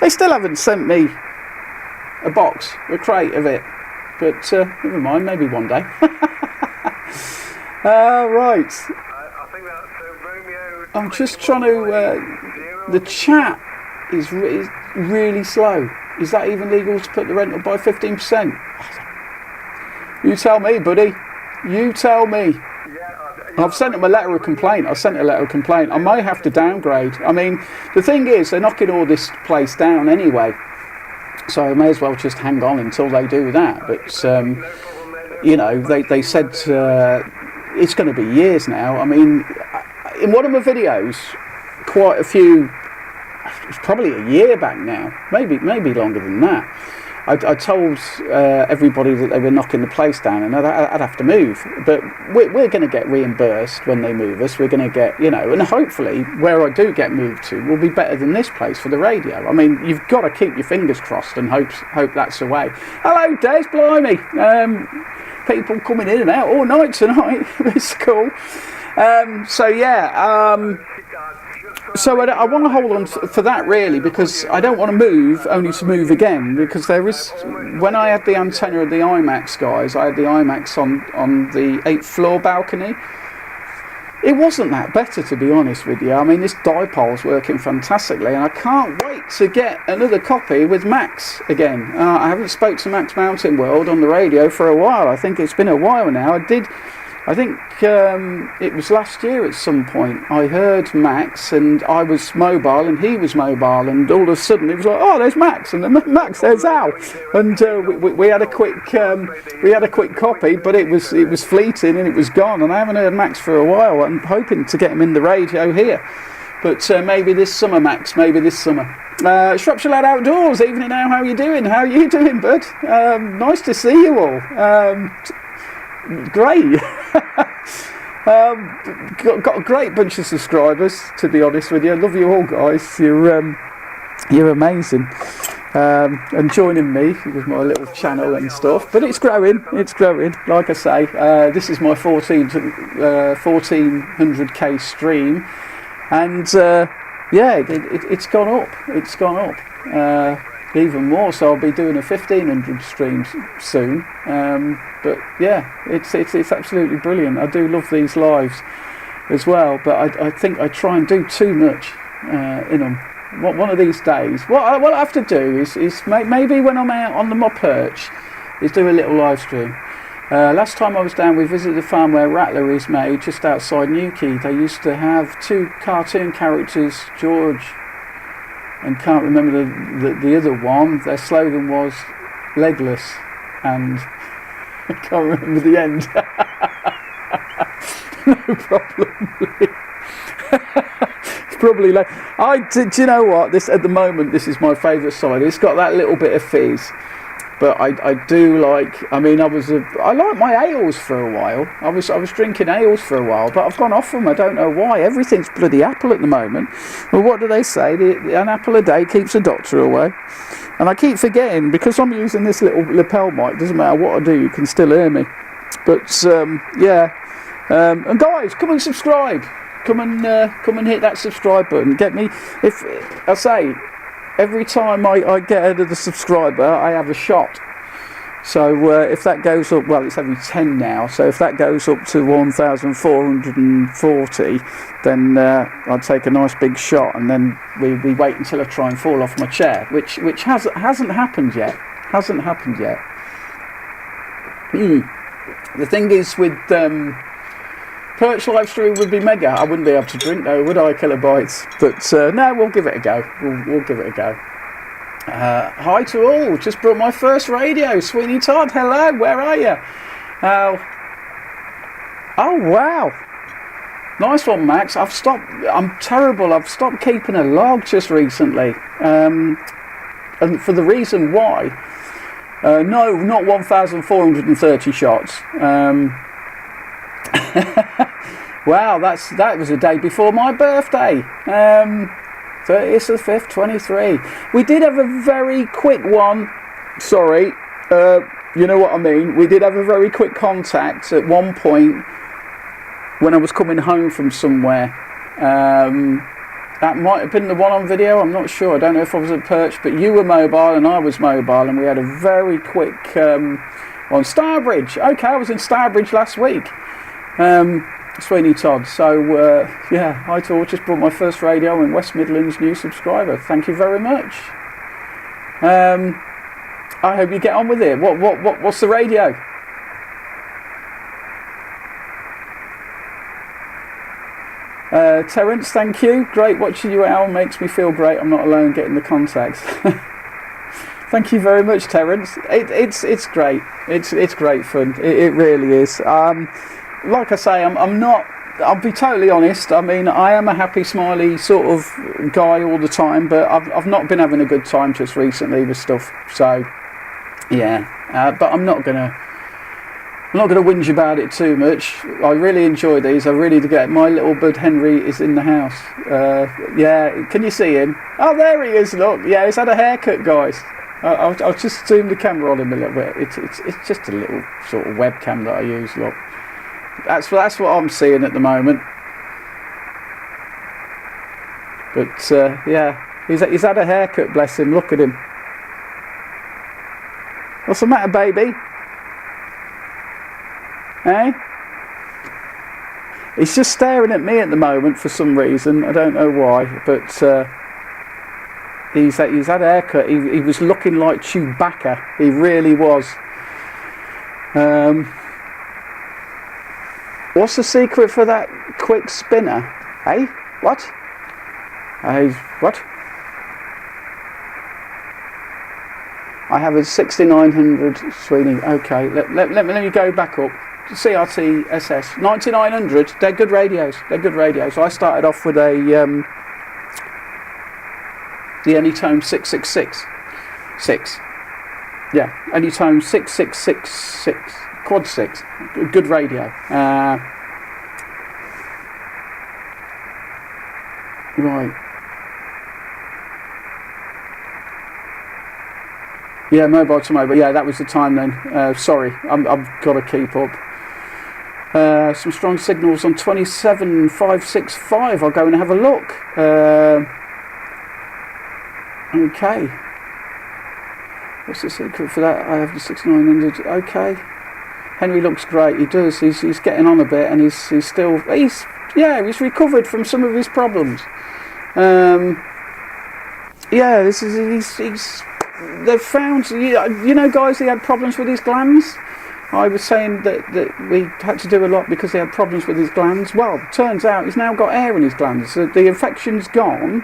They still haven't sent me a box, a crate of it, but never mind, maybe one day. Right. I'm just trying to. The chat is really slow. Is that even legal to put the rent up by 15%? You tell me, buddy. You tell me. I've sent them a letter of complaint. I may have to downgrade. I mean, the thing is, they're knocking all this place down anyway, so I may as well just hang on until they do that. But you know, they said it's going to be years now. I mean, in one of my videos, quite a few, it's probably a year back now, maybe longer than that. I told everybody that they were knocking the place down, and I'd have to move. But we're going to get reimbursed when they move us. We're going to get, you know, and hopefully where I do get moved to will be better than this place for the radio. I mean, you've got to keep your fingers crossed and hope that's the way. Hello, Des, blimey. People coming in and out all night tonight. It's cool. So yeah. So I want to hold on for that really, because I don't want to move only to move again, because there is, when I had the antenna of the IMAX, guys, I had the IMAX on the 8th floor balcony. It wasn't that better, to be honest with you. I mean, this dipole's working fantastically, and I can't wait to get another copy with Max again. I haven't spoke to Max Mountain World on the radio for a while. I think it's been a while now. I think it was last year at some point. I heard Max, and I was mobile, and he was mobile, and all of a sudden it was like, oh, there's Max, and then Max, there's Al, and we had a quick copy, but it was fleeting and it was gone, and I haven't heard Max for a while. I'm hoping to get him in the radio here, but maybe this summer, Max, maybe this summer. Shropshire Lad Outdoors, evening now. How are you doing? How are you doing, bud? Nice to see you all. Great. Got a great bunch of subscribers, to be honest with you. I love you all, guys. You're amazing. And joining me with my little channel and stuff, but it's growing. Like I say, this is my 1400k stream, and yeah, it's gone up. Even more, so I'll be doing a 1500 streams soon. But yeah, it's absolutely brilliant. I do love these lives as well, but I think I try and do too much in them. One of these days, what I have to do is maybe when I'm out on my perch, is do a little live stream. Last time I was down, we visited the farm where Rattler is made, just outside Newquay. They used to have 2 cartoon characters, George, and can't remember the other one. Their slogan was legless, and I can't remember the end. No problem. It's probably like do you know what? This at the moment, this is my favourite side. It's got that little bit of fizz, but I do like. I mean, I like my ales for a while. I was drinking ales for a while, but I've gone off them. I don't know why. Everything's bloody apple at the moment. Well, what do they say? An apple a day keeps the doctor away. And I keep forgetting, because I'm using this little lapel mic, doesn't matter what I do, you can still hear me. But yeah, and guys, come and subscribe. Come and hit that subscribe button. Get me, if I say, every time I get out of the subscriber, I have a shot. So if that goes up, well, it's every 10 now, so if that goes up to 1,440, then I'd take a nice big shot, and then we wait until I try and fall off my chair, which hasn't happened yet. Hasn't happened yet. The thing is with Perch live stream would be mega. I wouldn't be able to drink though, would I, kilobytes? But no, we'll give it a go. We'll give it a go. Hi to all. Just brought my first radio. Sweeney Todd, hello. Where are you? Oh wow. Nice one, Max. I'm terrible. I've stopped keeping a log just recently. And for the reason why. No, not 1,430 shots. Wow, that was a day before my birthday. 30th of the 5th, 23. We did have a very quick one. Sorry, you know what I mean. We did have a very quick contact at one point when I was coming home from somewhere. That might have been the one on video. I'm not sure. I don't know if I was at Perch, but you were mobile and I was mobile, and we had a very quick on Starbridge. Okay, I was in Starbridge last week. Sweeney Todd. So yeah, hi to all. Just brought my first radio in West Midlands, new subscriber. Thank you very much. I hope you get on with it. What's the radio? Terence, thank you. Great watching you, Al. Makes me feel great. I'm not alone getting the contacts. Thank you very much, Terence. It's great. It's great fun. It really is. Like I say, I'm not. I'll be totally honest. I mean, I am a happy, smiley sort of guy all the time, but I've not been having a good time just recently with stuff. So, yeah. But I'm not gonna whinge about it too much. I really enjoy these. I really do get. My little bud Henry is in the house. Yeah, can you see him? Oh, there he is. Look, yeah, he's had a haircut, guys. I'll just zoom the camera on him a little bit. It's just a little sort of webcam that I use. Look. That's what I'm seeing at the moment. But yeah, he's had a haircut, bless him. Look at him. What's the matter, baby? Eh? He's just staring at me at the moment for some reason. I don't know why, but he's had a haircut. He was looking like Chewbacca. He really was. What's the secret for that quick spinner? Hey, what? What? I have a 6900 Sweeney. Okay, let me go back up. CRT SS 9900. They're good radios. They're good radios. I started off with the Anytone 666. Yeah, Anytone 6666. Quad 6, good radio. Right. Yeah, mobile to mobile. Yeah, that was the time then. Sorry, I've got to keep up. Some strong signals on 27565. I'll go and have a look. Okay. What's the secret for that? I have the 6900. Okay. Henry looks great. He does. He's getting on a bit, and he's recovered from some of his problems. Yeah, they've found, you know, guys, he had problems with his glands. I was saying that we had to do a lot because he had problems with his glands. Well, turns out he's now got air in his glands. The infection's gone,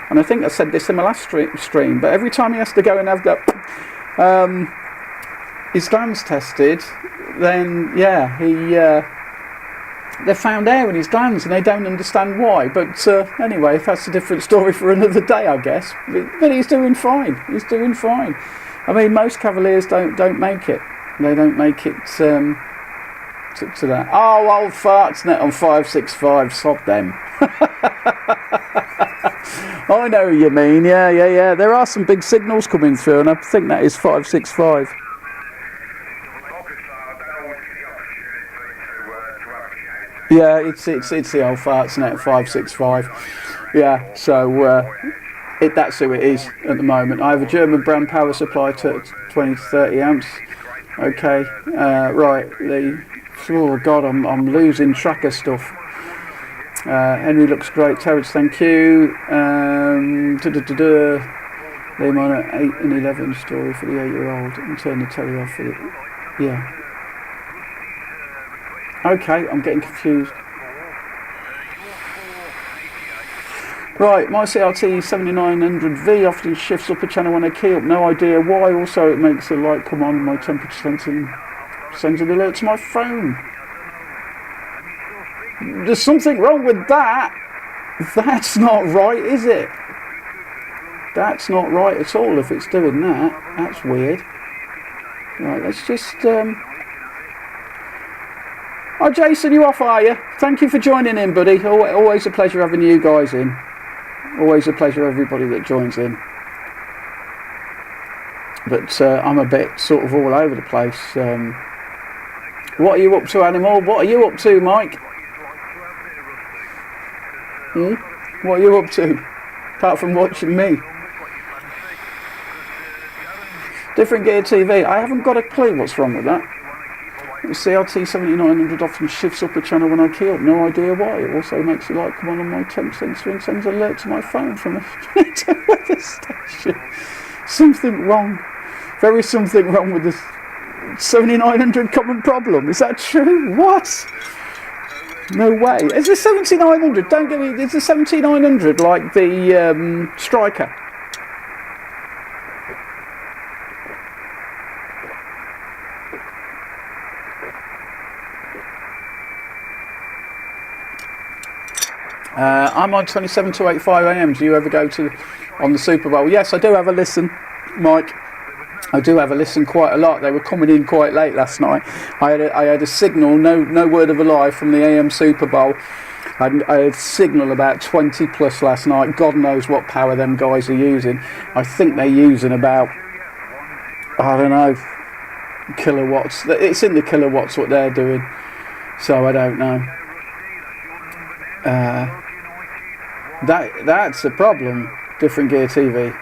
and I think I said this in my last stream. But every time he has to go and have his glands tested, then yeah, they found air in his glands, and they don't understand why. But anyway, that's a different story for another day, I guess. But he's doing fine. He's doing fine. I mean, most Cavaliers don't make it. They don't make it to that. Oh, old farts net on 565. Sod them. I know what you mean. Yeah. There are some big signals coming through, and I think that is 565. Yeah, it's the old farts net 565. Yeah, so that's who it is at the moment. I have a German brand power supply to 20 to 30 amps. Okay, right. Oh God, I'm losing track of stuff. Henry looks great. Terrence, thank you. Leave on an 8 and 11 story for the 8-year-old and turn the telly off for the... Yeah. Okay, I'm getting confused. Right, my CRT 7900V often shifts up a channel when I key up. No idea why. Also, it makes the light come on. My temperature sensing sends an alert to my phone. There's something wrong with that. That's not right, is it? That's not right at all if it's doing that. That's weird. Right, let's just... Oh, Jason, you off, are you? Thank you for joining in, buddy. Always a pleasure having you guys in. Always a pleasure, everybody that joins in. But I'm a bit sort of all over the place. What are you up to, Animal? What are you up to, Mike? What are you up to? Apart from watching me. Different Gear TV. I haven't got a clue what's wrong with that. The CRT 7900 often shifts up a channel when I key up. No idea why. It also makes the light come on my temp sensor and sends an alert to my phone from a weather station. Something wrong. Very something wrong with the 7900 common problem. Is that true? What? No way. Is the 7900? Don't get me. Is the 7900 like the Striker? I'm on 27285 AM. Do you ever go on the Super Bowl? Yes, I do have a listen, Mike. I do have a listen quite a lot. They were coming in quite late last night. I had a signal, no word of a lie, from the AM Super Bowl. I had signal about 20 plus last night. God knows what power them guys are using. I think they're using about, I don't know, kilowatts. It's in the kilowatts what they're doing. So I don't know. That's a problem. Different Gear TV.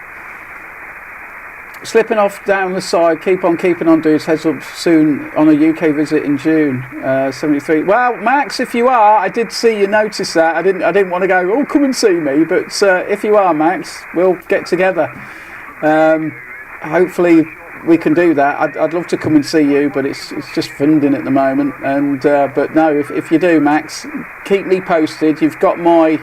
Slipping off down the side. Keep on keeping on, dudes. Heads up soon on a UK visit in June. 73. Well, Max, if you are, I did see you notice that. I didn't want to go, oh, come and see me. But if you are, Max, we'll get together. Hopefully we can do that. I'd love to come and see you, but it's just funding at the moment. And but no, if you do, Max, keep me posted. You've got my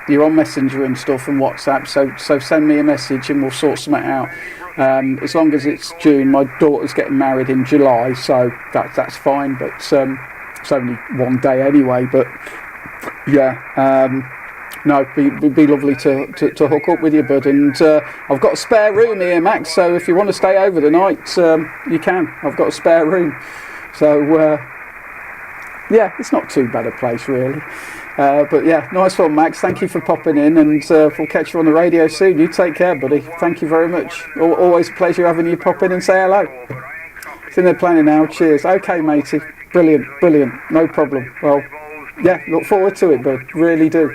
you're on Messenger and stuff and WhatsApp, so send me a message and we'll sort something out. As long as it's June, my daughter's getting married in July, so that's fine. But it's only one day anyway. But yeah. No, it'd be lovely to hook up with you, bud. And I've got a spare room here, Max, so if you want to stay over the night, you can. I've got a spare room. So, yeah, it's not too bad a place, really. But yeah, nice one, Max. Thank you for popping in, and we'll catch you on the radio soon. You take care, buddy. Thank you very much. Always a pleasure having you pop in and say hello. It's in their planning now. Cheers. Okay, matey. Brilliant. No problem. Well, yeah, look forward to it, bud. Really do.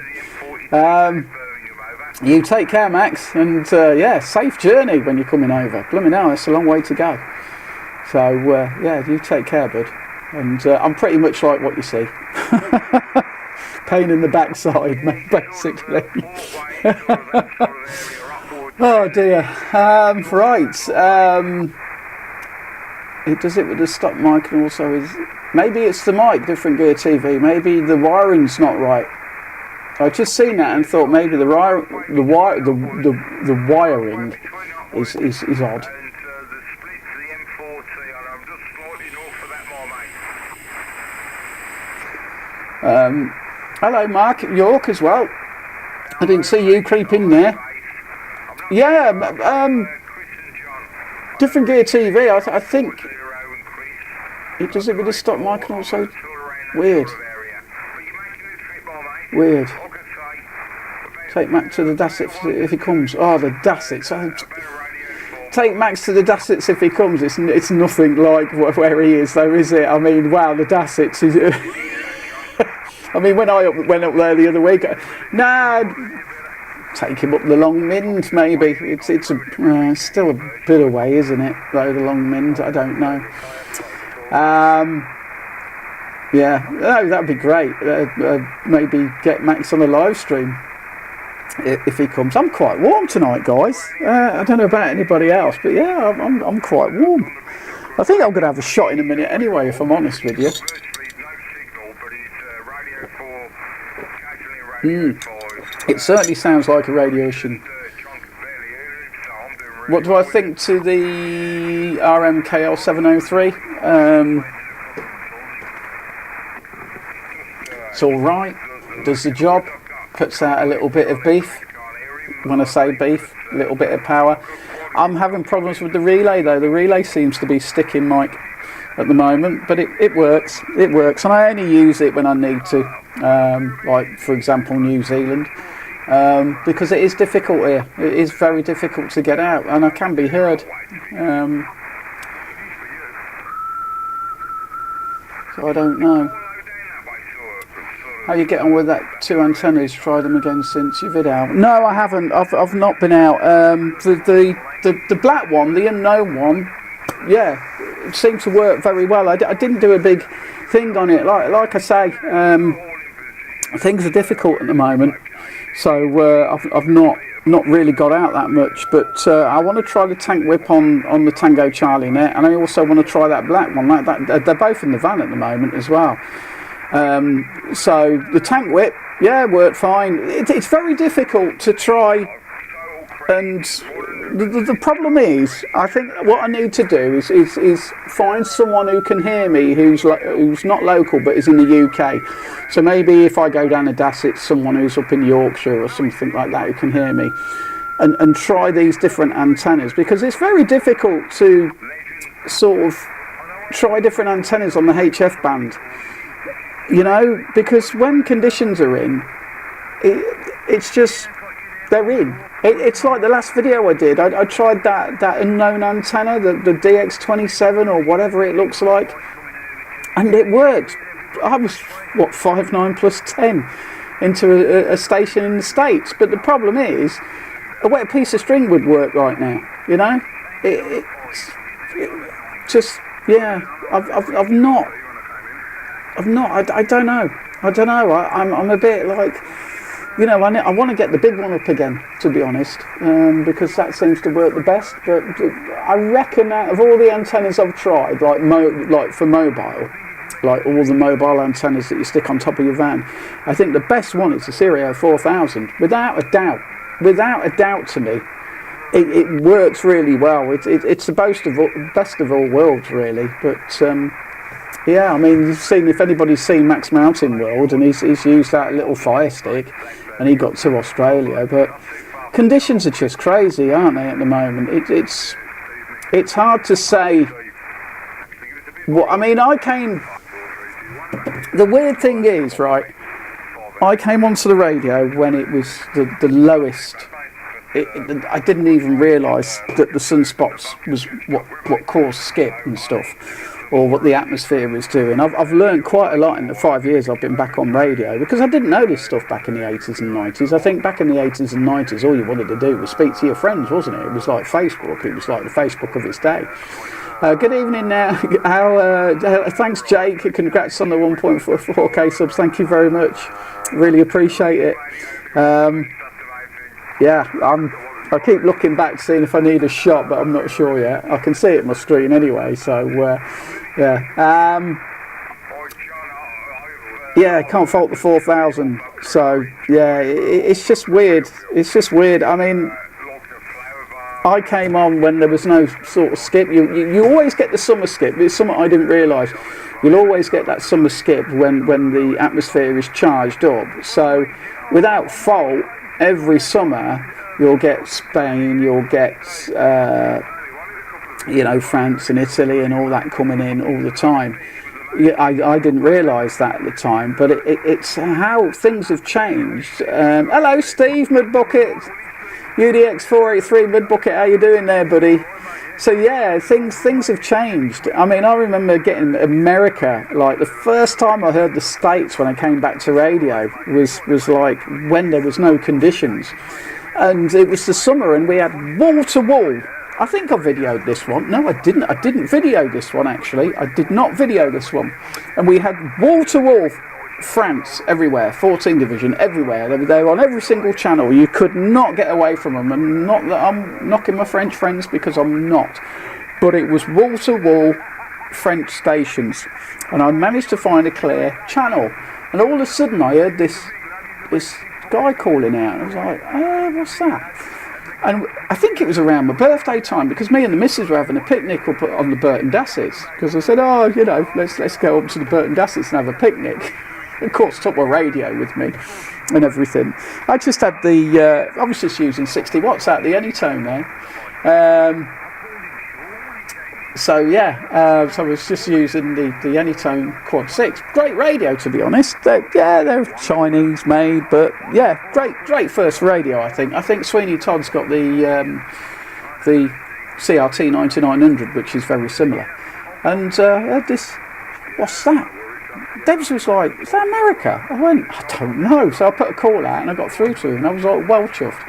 You take care, Max, and yeah, safe journey when you're coming over. Blooming hell, it's a long way to go. So yeah, you take care, bud. And I'm pretty much like what you see. Pain in the backside, basically. Oh dear. Right. It does it with the stock mic, and also is maybe it's the mic, Different Gear TV. Maybe the wiring's not right. I just seen that and thought maybe the wiring is odd. Hello, Mark York as well. I didn't see you creep in there. Yeah, Different Gear TV. I think it does it with the stock mic and also weird. Take Max to the Dassets if he comes. Oh, the Dassets. Take Max to the Dassets if he comes. It's nothing like where he is, though, is it? I mean, wow, the Dassets is. I mean, when I went up there the other week, take him up the Long Mind, maybe. It's still a bit away, isn't it? Though the Long Mind, I don't know. Yeah, no, that'd be great. Maybe get Max on a live stream if he comes. I'm quite warm tonight, guys. I don't know about anybody else, but yeah, I'm quite warm. I think I'm going to have a shot in a minute anyway, if I'm honest with you. It certainly sounds like a radiation. What do I think to the RMKL 703? It's alright, does the job, puts out a little bit of beef. When I say beef, a little bit of power. I'm having problems with the relay though. The relay seems to be sticking, Mike, at the moment, but it works. It works, and I only use it when I need to, like for example New Zealand, because it is difficult here. It is very difficult to get out, and I can be heard. So I don't know. How you get on with that 2 antennas? Tried them again since your vid out? No, I haven't. I've not been out. The black one, the unknown one, yeah, it seemed to work very well. I didn't do a big thing on it. Like I say, things are difficult at the moment, so I've not really got out that much. But I want to try the tank whip on the Tango Charlie net, and I also want to try that black one. They're both in the van at the moment as well. So the tank whip, yeah, worked fine. It's very difficult to try, and the problem is, I think what I need to do is find someone who can hear me who's not local but is in the UK. So maybe if I go down to Dassett, someone who's up in Yorkshire or something like that who can hear me, and try these different antennas, because it's very difficult to sort of try different antennas on the HF band. You know, because when conditions are in, it's just, they're in. It's like the last video I did. I tried that unknown antenna, the DX27 or whatever it looks like, and it worked. I was, 5.9 plus 10 into a station in the States. But the problem is, a wet piece of string would work right now, you know? It's just, yeah, I've not, I don't know. I'm a bit like, you know, I want to get the big one up again, to be honest, because that seems to work the best. But I reckon out of all the antennas I've tried, like for mobile, like all the mobile antennas that you stick on top of your van, I think the best one is the Stereo 4000, without a doubt. Without a doubt, to me, it works really well. It's the best of all worlds, really. But yeah, I mean, you've seen, if anybody's seen Max Mountain World, and he's used that little fire stick, and he got to Australia. But conditions are just crazy, aren't they, at the moment? It's hard to say. What I mean, the weird thing is, right, I came onto the radio when it was the lowest. I didn't even realise that the sunspots was what caused skip and stuff, or what the atmosphere was doing. I've learned quite a lot in the 5 years I've been back on radio, because I didn't know this stuff back in the 80s and 90s. I think back in the 80s and 90s, all you wanted to do was speak to your friends, wasn't it? It was like Facebook. It was like the Facebook of its day. Good evening now. Thanks, Jake. Congrats on the 1.4K subs. Thank you very much. Really appreciate it. Yeah, I keep looking back, seeing if I need a shot, but I'm not sure yet. I can see it on my screen anyway, so yeah. Yeah, can't fault the 4000. So yeah, it's just weird. It's just weird. I mean, I came on when there was no sort of skip. You always get the summer skip. It's something I didn't realise. You'll always get that summer skip when the atmosphere is charged up. So without fault, every summer you'll get Spain, you'll get you know, France and Italy and all that coming in all the time. yeah, I didn't realise that at the time, but it's how things have changed. Hello, Steve Mudbucket, UDX483 Mudbucket. How you doing there, buddy? So yeah, things have changed. I mean, I remember getting America, like the first time I heard the States when I came back to radio was like when there was no conditions, and it was the summer, and we had wall to wall. I think I videoed this one. No, I didn't. I didn't video this one, actually. I did not video this one. And we had wall-to-wall France everywhere, 14 Division everywhere. They were on every single channel. You could not get away from them. And not that I'm knocking my French friends, because I'm not. But it was wall-to-wall French stations. And I managed to find a clear channel. And all of a sudden I heard this guy calling out. And I was like, what's that? And I think it was around my birthday time, because me and the missus were having a picnic up on the Burton Dassets. Because I said, let's go up to the Burton Dassets and have a picnic. Of course, took my radio with me and everything. I just had I was just using 60 watts out the Anytone there. So I was just using the Anytone Quad 6. Great radio, to be honest. They're Chinese made, but yeah, great first radio. I think Sweeney Todd's got the CRT 9900, which is very similar. And I had this. What's that? Debs was like, "Is that America?" I went, "I don't know." So I put a call out and I got through to him, and I was like, well chuffed.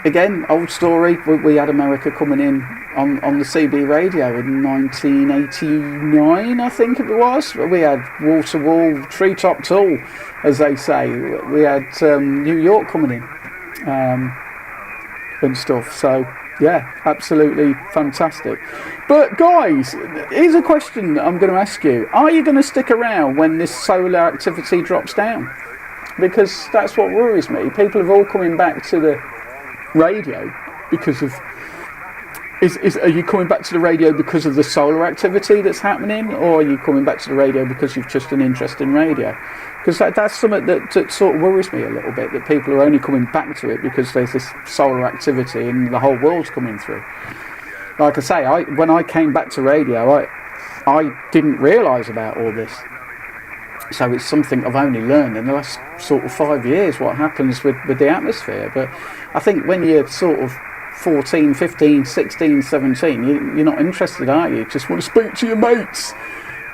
Again, old story. We had America coming in on the CB radio in 1989, I think it was. We had wall-to-wall, treetop tool, as they say. We had New York coming in and stuff. So, yeah, absolutely fantastic. But, guys, here's a question I'm going to ask you. Are you going to stick around when this solar activity drops down? Because that's what worries me. People are all coming back to the radio because of are you coming back to the radio because of the solar activity that's happening, or are you coming back to the radio because you've just an interest in radio? Because that's something that sort of worries me a little bit, that people are only coming back to it because there's this solar activity and the whole world's coming through. Like I say, when I came back to radio, I didn't realise about all this. So it's something I've only learned in the last sort of 5 years, what happens with the atmosphere. But I think when you're sort of 14, 15, 16, 17, you're not interested, are you? Just want to speak to your mates.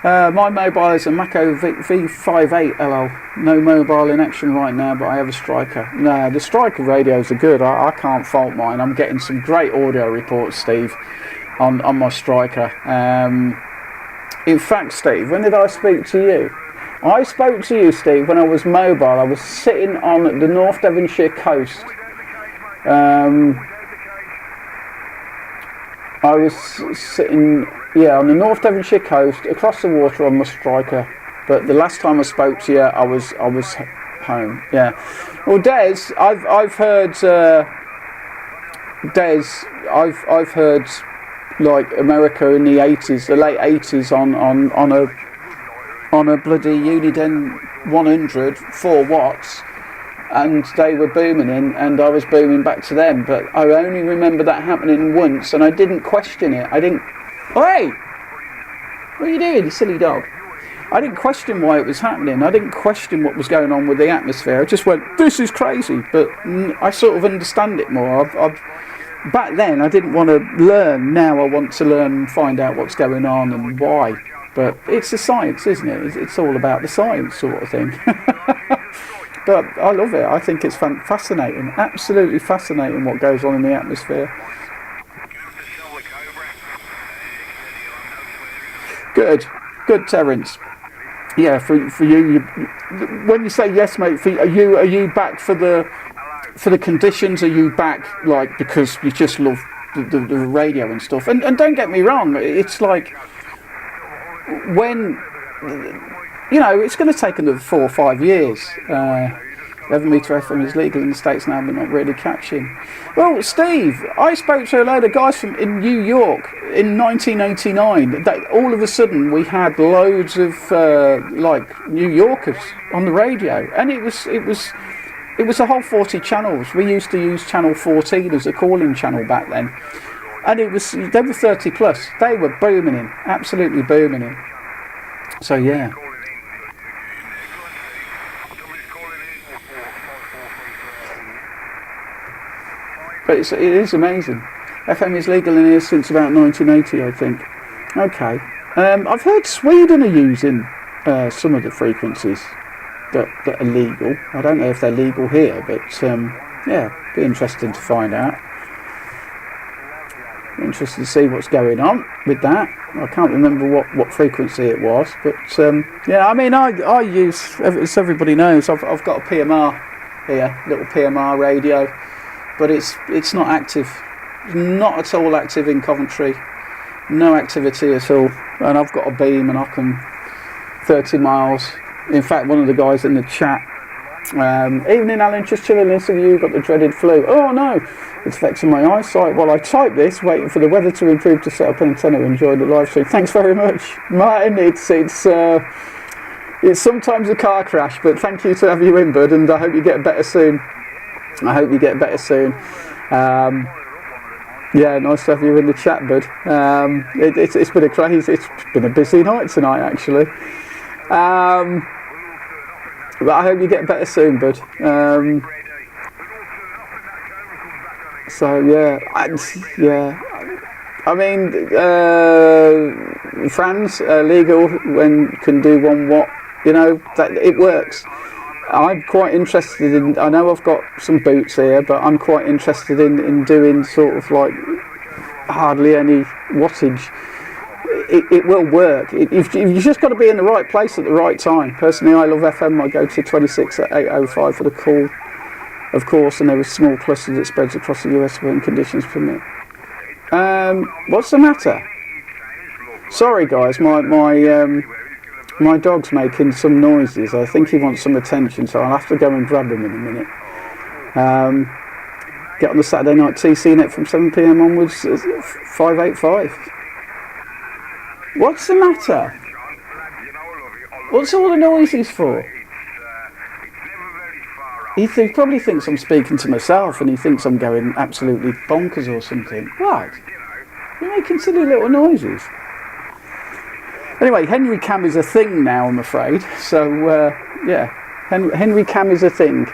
My mobile is a Mako V58LL. No mobile in action right now, but I have a Striker. No, the Striker radios are good. I can't fault mine. I'm getting some great audio reports, Steve, on my Striker. In fact, Steve, when did I speak to you? I spoke to you, Steve, when I was mobile. I was sitting on the North Devonshire coast. I was sitting, on the North Devonshire coast, across the water on my Striker. But the last time I spoke to you, I was home. Yeah. Well, Des, I've heard I've heard like America in the 80s, the late 80s, on a bloody Uniden 100, 4 watts, and they were booming in, and I was booming back to them. But I only remember that happening once, and I didn't question it. I didn't. Oh, hey, what are you doing, you silly dog? I didn't question why it was happening. I didn't question what was going on with the atmosphere. I just went, this is crazy. But I sort of understand it more. Back then, I didn't want to learn. Now I want to learn and find out what's going on and why. But it's the science, isn't it? It's all about the science sort of thing. But I love it. I think it's fascinating, absolutely fascinating what goes on in the atmosphere. Good, Terence. Yeah, for you, when you say yes, mate, are you back for the conditions? Are you back like because you just love the radio and stuff? And don't get me wrong, it's like when it's going to take another 4 or 5 years. 11 metre FM is legal in the States now, but not really catching. Well, Steve, I spoke to a load of guys in New York in 1989. That all of a sudden we had loads of like New Yorkers on the radio, and it was a whole 40 channels. We used to use channel 14 as a calling channel back then. and they were 30 plus. They were booming in, absolutely booming in. So yeah. But it is amazing. FM is legal in here since about 1980, I think. Okay. I've heard Sweden are using some of the frequencies that are legal. I don't know if they're legal here, but yeah, be interesting to find out. Interested to see what's going on with that. I can't remember what frequency it was, but yeah, I mean, I use, as everybody knows, I've got a PMR here, little PMR radio, but it's not active, not at all active in Coventry, no activity at all. And I've got a beam, and I can 30 miles. In fact, one of the guys in the chat, evening Alan, just chilling, listening to you, got the dreaded flu. Oh no, it's affecting my eyesight while I type this, waiting for the weather to improve to set up an antenna. Enjoy the live stream. Thanks very much, Martin. It's sometimes a car crash, but thank you to have you in, bud, and I hope you get better soon. Yeah, nice to have you in the chat, bud. It's been it's been a busy night tonight, actually. But I hope you get better soon, bud. So yeah, I mean, France legal when can do 1 watt. You know, that it works. I'm quite interested in. I know I've got some boots here, but I'm quite interested in doing sort of like hardly any wattage. It will work. You've just got to be in the right place at the right time. Personally, I love FM. I go to 26 at 8:05 for the call, of course, and there are small clusters that spreads across the US when conditions permit. What's the matter? Sorry, guys, my dog's making some noises. I think he wants some attention, so I'll have to go and grab him in a minute. Get on the Saturday night TC net from 7 PM onwards, 585. What's the matter? What's all the noises for? He probably thinks I'm speaking to myself, and he thinks I'm going absolutely bonkers or something. What? You're making silly little noises. Anyway, Henry Cam is a thing now, I'm afraid. So, yeah, Henry Cam is a thing.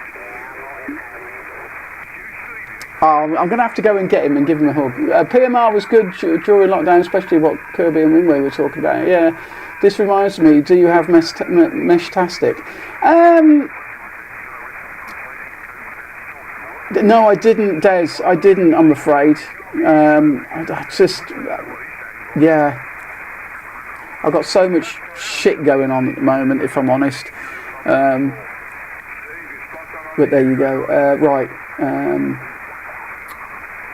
I'm going to have to go and get him and give him a hug. PMR was good during lockdown, especially what Kirby and Wingway were talking about. Yeah, this reminds me, do you have Meshtastic? No, I didn't, Des. I didn't, I'm afraid. I just, yeah. I've got so much shit going on at the moment, if I'm honest. But there you go. Right.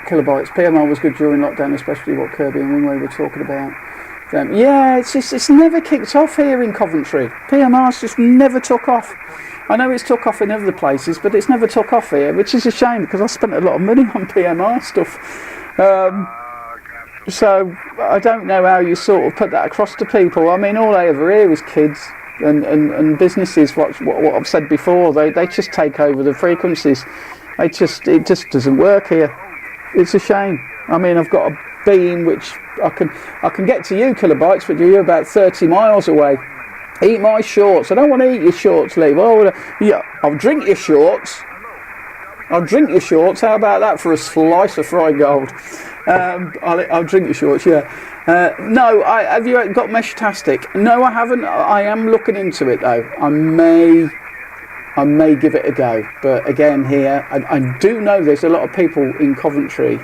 Kilobytes. PMR was good during lockdown, especially what Kirby and Wingway were talking about. Yeah, it's never kicked off here in Coventry. PMR's just never took off. I know it's took off in other places, but it's never took off here, which is a shame because I spent a lot of money on PMR stuff. So I don't know how you sort of put that across to people. I mean, all I ever hear is kids and businesses. What I've said before, they just take over the frequencies. It just doesn't work here. It's a shame. I mean, I've got a beam which I can get to you, Kilobytes, but you're about 30 miles away. Eat my shorts. I don't want to eat your shorts, Lee. Well, yeah, I'll drink your shorts. How about that for a slice of fried gold? I'll drink your shorts, yeah. No, have you got Meshtastic? No, I haven't. I am looking into it, though. I may give it a go. But again, here, I do know there's a lot of people in Coventry.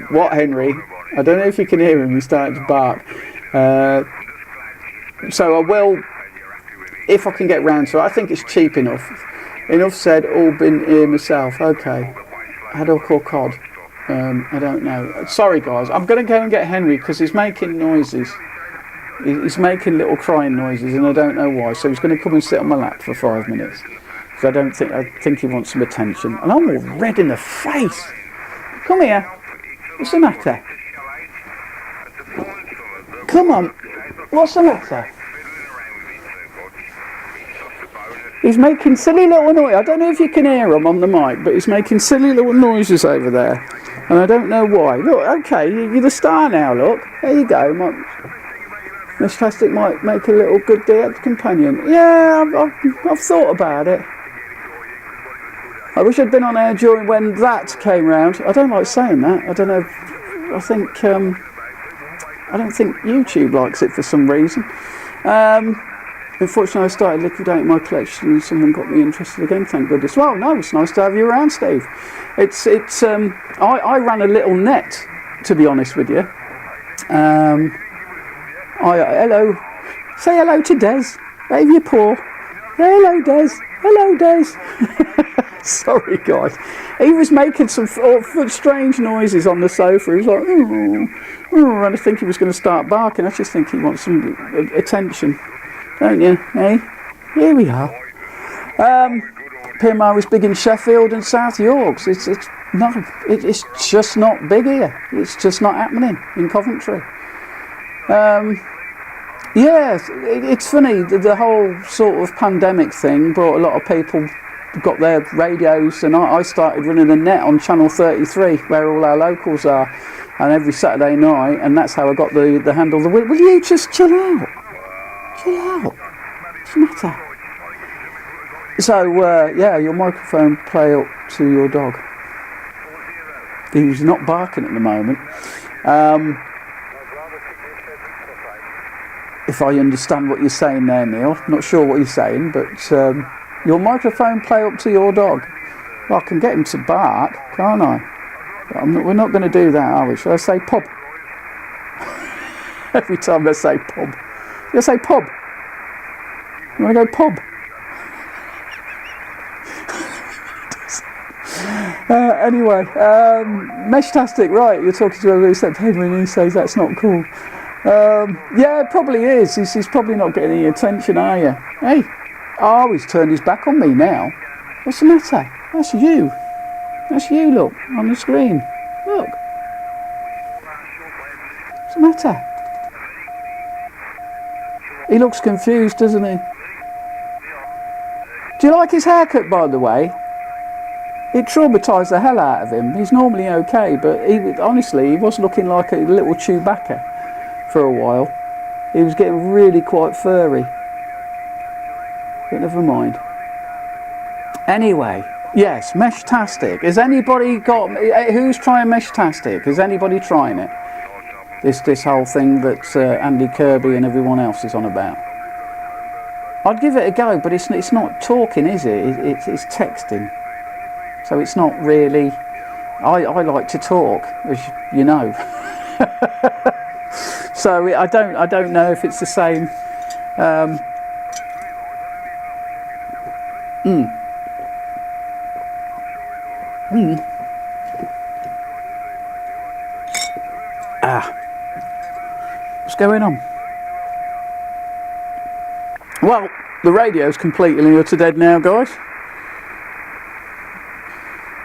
What, Henry? I don't know if you can hear him. He's starting to bark. So I will, if I can get round to it. I think it's cheap enough. Enough said, all been here myself. Okay. Haddock or cod? I don't know. Sorry, guys. I'm going to go and get Henry because he's making noises. He's making little crying noises, and I don't know why. So he's going to come and sit on my lap for 5 minutes. Because I think he wants some attention. And I'm all red in the face. Come here. What's the matter? Come on. What's the matter? He's making silly little noises. I don't know if you can hear him on the mic, but he's making silly little noises over there. And I don't know why. Look, okay, you're the star now, look. There you go. Meshtastic might make a little good companion. Yeah, I've thought about it. I wish I'd been on air during when that came round. I don't like saying that. I don't know. I think I don't think YouTube likes it for some reason. Unfortunately, I started liquidating my collection, and someone got me interested again. Thank goodness. Well, no, it's nice to have you around, Steve. I ran a little net, to be honest with you. Hello. Say hello to Des. Wave your paw. Hello, Des. Hello, Des. Sorry, guys. He was making some strange noises on the sofa. He was like, and I think he was going to start barking. I just think he wants some attention, don't you? Hey, here we are. PMR is big in Sheffield and South Yorks. It's just not big here. It's just not happening in Coventry. Yeah, it's funny. The whole sort of pandemic thing brought a lot of people, got their radios, and I started running a net on Channel 33, where all our locals are, and every Saturday night, and that's how I got the handle. Will you just chill out? Chill out. What's the matter? So, yeah, your microphone play up to your dog. He's not barking at the moment. If I understand what you're saying there, Neil. Not sure what you're saying, but your microphone play up to your dog. Well, I can get him to bark, can't I? But we're not going to do that, are we? Shall I say pub? Every time I say pub. Shall I say pub? You want to go pub? Anyway, Meshtastic, right, you're talking to everybody except Henry, and he says that's not cool. Yeah, it probably is. He's probably not getting any attention, are you? Hey, oh, he's turned his back on me now. What's the matter? That's you. That's you, look, on the screen. Look. What's the matter? He looks confused, doesn't he? Do you like his haircut, by the way? It traumatised the hell out of him. He's normally okay, but honestly, he was looking like a little Chewbacca for a while. He was getting really quite furry. But never mind. Anyway, yes, Meshtastic. Has anybody got... Who's trying Meshtastic? Is anybody trying it? This whole thing that Andy Kirby and everyone else is on about. I'd give it a go, but it's not talking, is it? It's texting. So it's not really... I like to talk, as you know. So I don't know if it's the same. What's going on? Well, the radio's completely utter dead now, guys.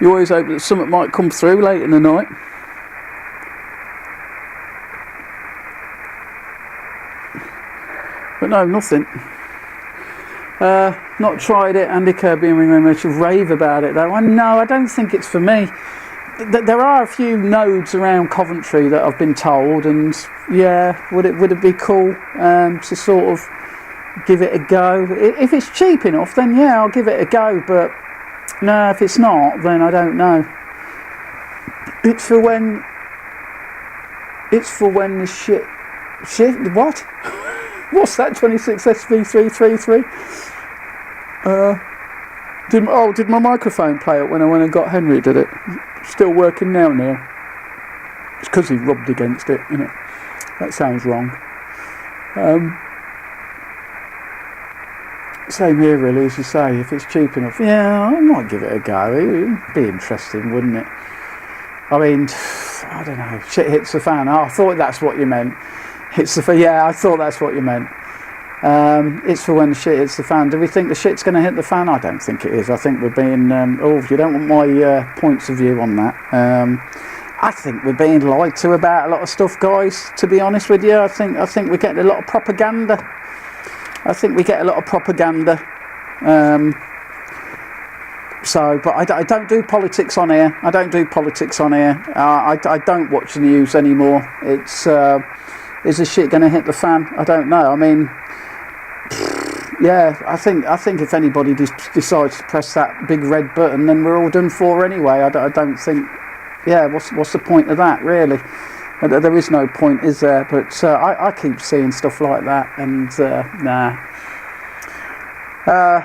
You always hope that something might come through late in the night. But no, nothing. Not tried it. Andy Kirby and very much rave about it though. No, I don't think it's for me. There are a few nodes around Coventry that I've been told, and yeah, would it be cool to sort of give it a go? If it's cheap enough, then yeah, I'll give it a go. But no, if it's not, then I don't know. It's for when the shit. What? What's that? 26SV333. Did my microphone play up when I went and got Henry? Did it? Still working now, Neil? It's because he rubbed against it, isn't it? That sounds wrong. Same here, really, as you say. If it's cheap enough, yeah, I might give it a go. It'd be interesting, wouldn't it? I mean, I don't know. Shit hits the fan. Oh, I thought that's what you meant. Hits the fan. Yeah, I thought that's what you meant. It's for when the shit hits the fan. Do we think the shit's going to hit the fan? I don't think it is. I think we're being... you don't want my points of view on that. I think we're being lied to about a lot of stuff, guys, to be honest with you. I think we're getting a lot of propaganda. So, but I don't do politics on here. I don't do politics on here. I don't watch the news anymore. It's is the shit going to hit the fan? I don't know. I mean, yeah, I think if anybody decides to press that big red button, then we're all done for anyway. I don't think. Yeah, what's the point of that, really? There is no point, is there? But I keep seeing stuff like that, and nah.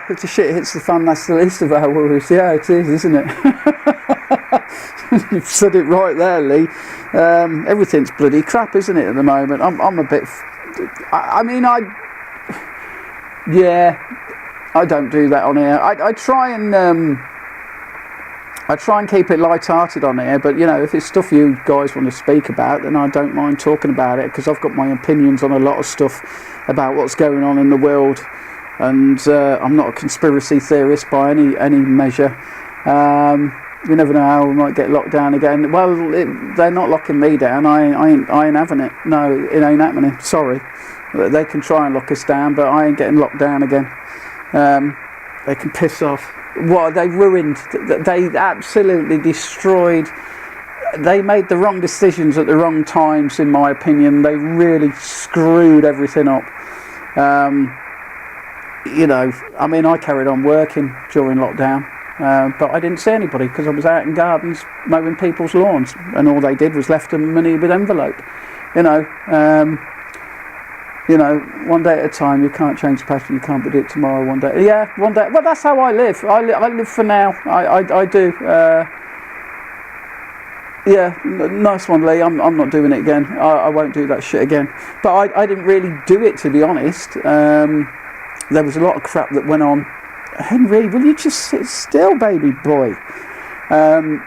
If the shit hits the fan, that's the least of our worries. Yeah, it is, isn't it? You've said it right there, Lee. Everything's bloody crap, isn't it, at the moment? I'm a bit... I mean, yeah, I don't do that on here. I try and keep it light-hearted on here, but, you know, if it's stuff you guys want to speak about, then I don't mind talking about it, because I've got my opinions on a lot of stuff about what's going on in the world. And I'm not a conspiracy theorist by any measure. You never know how we might get locked down again. Well, they're not locking me down. I ain't having it. No, it ain't happening. Sorry. They can try and lock us down, but I ain't getting locked down again. They can piss off. What they ruined? They absolutely destroyed. They made the wrong decisions at the wrong times, in my opinion. They really screwed everything up. You know, I mean, I carried on working during lockdown, but I didn't see anybody because I was out in gardens mowing people's lawns, and all they did was left them money with envelope. You know, one day at a time. You can't change the past, you can't predict tomorrow. One day, yeah, one day. Well, that's how I live. I live for now. I do. Yeah, nice one, Lee. I'm not doing it again. I won't do that shit again. But I didn't really do it, to be honest. There was a lot of crap that went on. Henry, will you just sit still, baby boy? A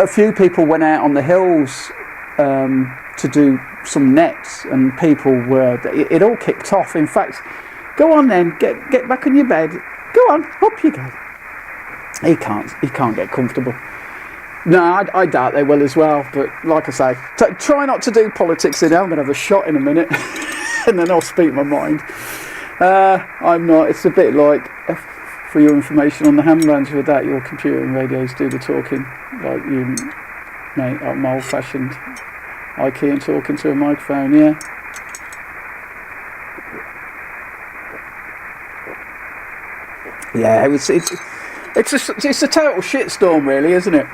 few people went out on the hills to do some nets, and people were... It all kicked off. In fact, go on then, get back on your bed. Go on, up you go. He can't get comfortable. No, I doubt they will as well. But like I say, try not to do politics in here. I'm going to have a shot in a minute. And then I'll speak my mind. I'm not. It's a bit like, for your information on the handbands, with that your computer and radios do the talking. Like you, mate, I'm old-fashioned. IKEA and talking to a microphone, yeah. Yeah, it's a total shitstorm, really, isn't it?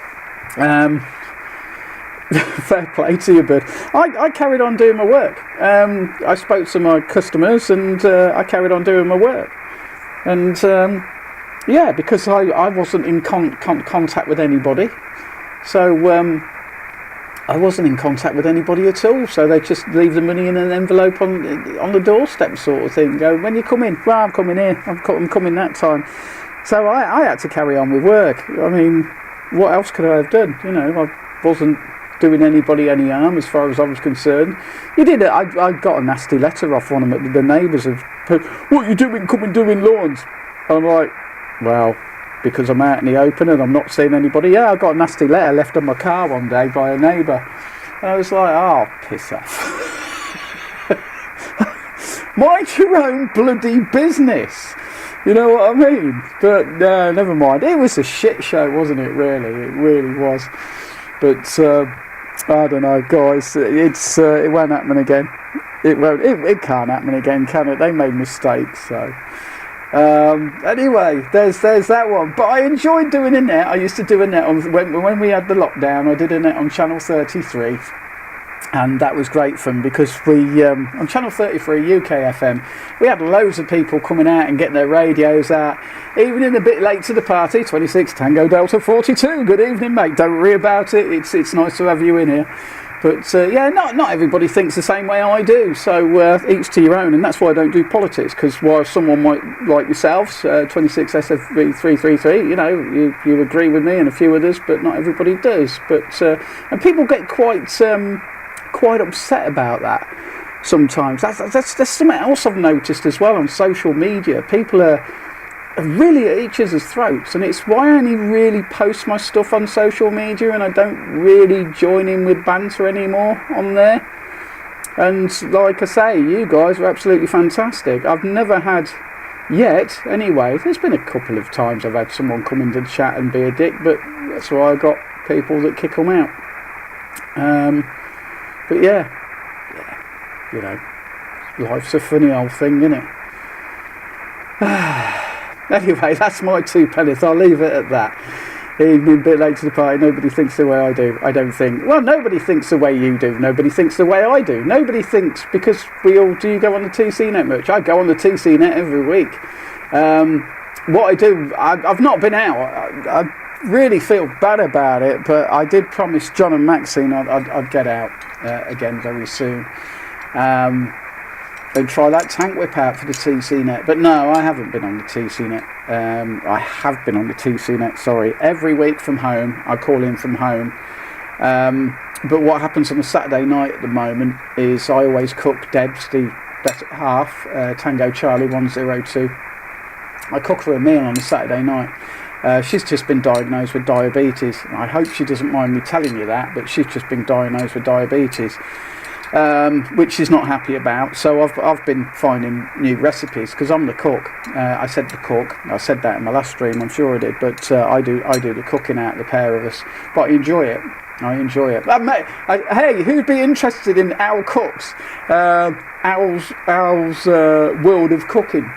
Fair play to you, bud. I carried on doing my work. I spoke to my customers, and I carried on doing my work. And yeah, because I wasn't in contact with anybody, so I wasn't in contact with anybody at all. So they just leave the money in an envelope on the doorstep, sort of thing. Go, when you come in? Well, I'm coming here. I'm coming that time. So I had to carry on with work. I mean, what else could I have done? You know, I wasn't doing anybody any harm as far as I was concerned. You did it. I got a nasty letter off one of the neighbours of, what are you doing coming doing lawns? And I'm like, well, because I'm out in the open and I'm not seeing anybody. Yeah, I got a nasty letter left on my car one day by a neighbour. And I was like, oh, piss off. Mind your own bloody business. You know what I mean? But no, never mind. It was a shit show, wasn't it, really? It really was. But I don't know, guys. It won't happen again. It won't. It can't happen again, can it? They made mistakes. So anyway, there's that one. But I enjoyed doing a net. I used to do a net on when we had the lockdown. I did a net on Channel 33, and that was great fun because we on Channel 33 UK FM, we had loads of people coming out and getting their radios out. Even in a bit late to the party, 26 Tango Delta 42. Good evening, mate. Don't worry about it. It's nice to have you in here. But yeah, not everybody thinks the same way I do. So each to your own, and that's why I don't do politics. Because while someone might like yourselves, 26 SFV 333, you know, you agree with me and a few others, but not everybody does. But and people get quite upset about that sometimes. That's something else I've noticed as well on social media. People are really at each other's throats, and it's why I only really post my stuff on social media, and I don't really join in with banter anymore on there. And like I say, you guys are absolutely fantastic. I've never had Yet, anyway, there's been a couple of times I've had someone come into the chat and be a dick, but that's why I got people that kick them out. But yeah, you know, life's a funny old thing, isn't it? Anyway, that's my 2 pennies. I'll leave it at that. Evening, bit late to the party. Nobody thinks the way I do. I don't think. Well, nobody thinks the way you do. Nobody thinks the way I do. Nobody thinks, because we all do. You go on the TC Net much? I go on the TC Net every week. What I do, I've not been out. I really feel bad about it, but I did promise John and Maxine I'd get out again very soon. And try that tank whip out for the TC Net. But no, I haven't been on the TC Net. I have been on the TC Net, sorry. Every week from home. I call in from home. But what happens on a Saturday night at the moment is I always cook Debs, the better half, Tango Charlie 102. I cook her a meal on a Saturday night. She's just been diagnosed with diabetes. I hope she doesn't mind me telling you that, but she's just been diagnosed with diabetes. Which she's not happy about, so I've been finding new recipes because I'm the cook. I said the cook. I said that in my last stream, I'm sure I did. But I do the cooking out of the pair of us. But I enjoy it. Hey, who'd be interested in Owl Cooks? Owl's world of cooking.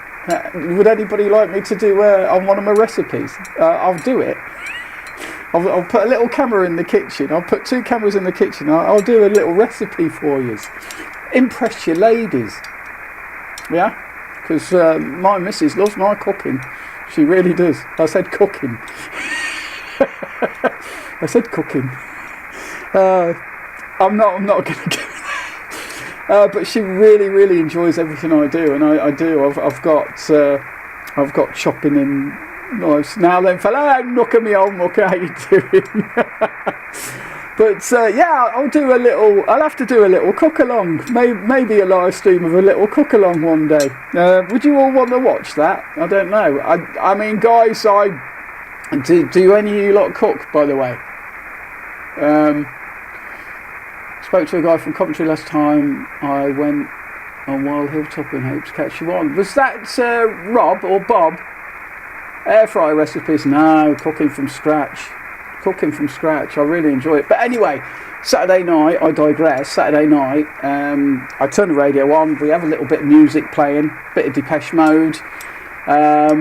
Would anybody like me to do on one of my recipes? I'll do it. I'll put a little camera in the kitchen. I'll put 2 cameras in the kitchen. I'll do a little recipe for you. Impress your ladies. Yeah? Because my missus loves my cooking. She really does. I said cooking. I said cooking. I'm not going to go there. But she really enjoys everything I do. And I do. I've got chopping in... Nice. Now then, fella, look at me old mucker, how you doing? But yeah, I'll have to do a little cook along. Maybe a live stream of a little cook along one day. Would you all want to watch that? I don't know. I mean, guys, do any of you lot cook, by the way? Spoke to a guy from Coventry last time. I went on Wild Hilltop in hopes to catch you on. Was that Rob or Bob? Air fry recipes? No, cooking from scratch. I really enjoy it. But anyway, Saturday night, I digress. Saturday night, I turn the radio on. We have a little bit of music playing, bit of Depeche Mode, a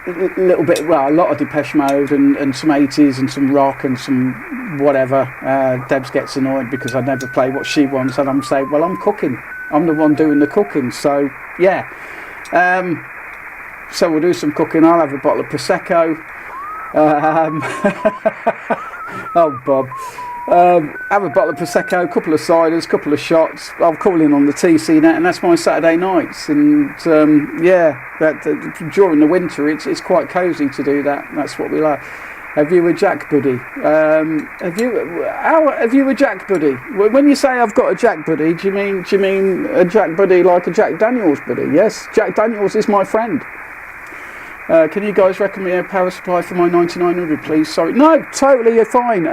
lot of Depeche Mode and some 80s and some rock and some whatever. Debs gets annoyed because I never play what she wants, and I'm saying, well, I'm cooking. I'm the one doing the cooking, so yeah. So we'll do some cooking. I'll have a bottle of Prosecco. Oh, Bob. Have a bottle of Prosecco, a couple of ciders, couple of shots. I'll call in on the TC Net, and that's my Saturday nights. And yeah, during the winter, it's quite cosy to do that. That's what we like. Have you a Jack Buddy? Have you a Jack Buddy? When you say I've got a Jack Buddy, do you mean a Jack Buddy like a Jack Daniels buddy? Yes, Jack Daniels is my friend. Can you guys recommend a power supply for my 9900, please? Sorry. No, totally, you're fine.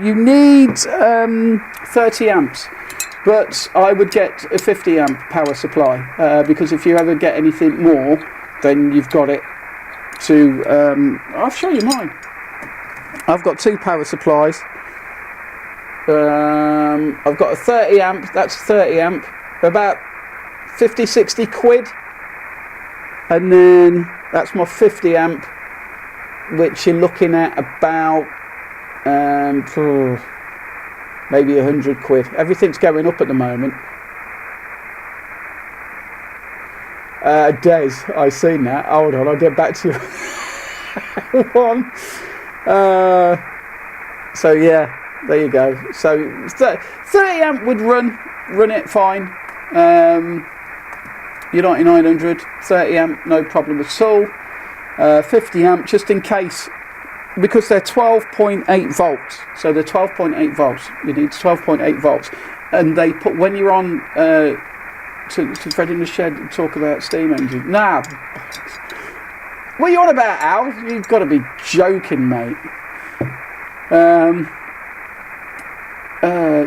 You need 30 amps, but I would get a 50 amp power supply because if you ever get anything more, then you've got it to... I'll show you mine. I've got 2 power supplies. I've got a 30 amp, that's 30 amp, about 50-60 quid. And then that's my 50 amp, which you're looking at about maybe 100 quid. Everything's going up at the moment. Des, I've seen that. Hold on, I'll get back to you. One. So yeah, there you go. So 30 amp would run it fine. Your 9900, 30 amp, no problem at all. 50 amp, just in case, because they're 12.8 volts. So they're 12.8 volts. You need 12.8 volts, and they put when you're on to Fred in the Shed and talk about steam engine. Nah, what are you on about, Al? You've got to be joking, mate.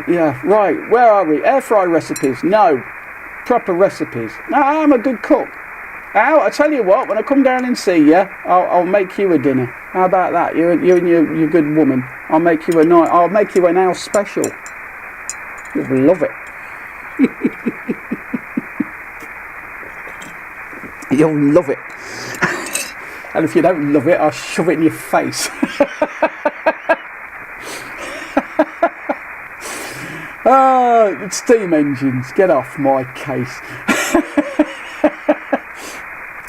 Yeah, right. Where are we? Air fry recipes? No. Proper recipes. No, I'm a good cook. Al, I tell you what, when I come down and see you, I'll make you a dinner. How about that? You and your good woman. I'll make you I'll make you an Al special. You'll love it. You'll love it. And if you don't love it, I'll shove it in your face. Oh, steam engines, get off my case.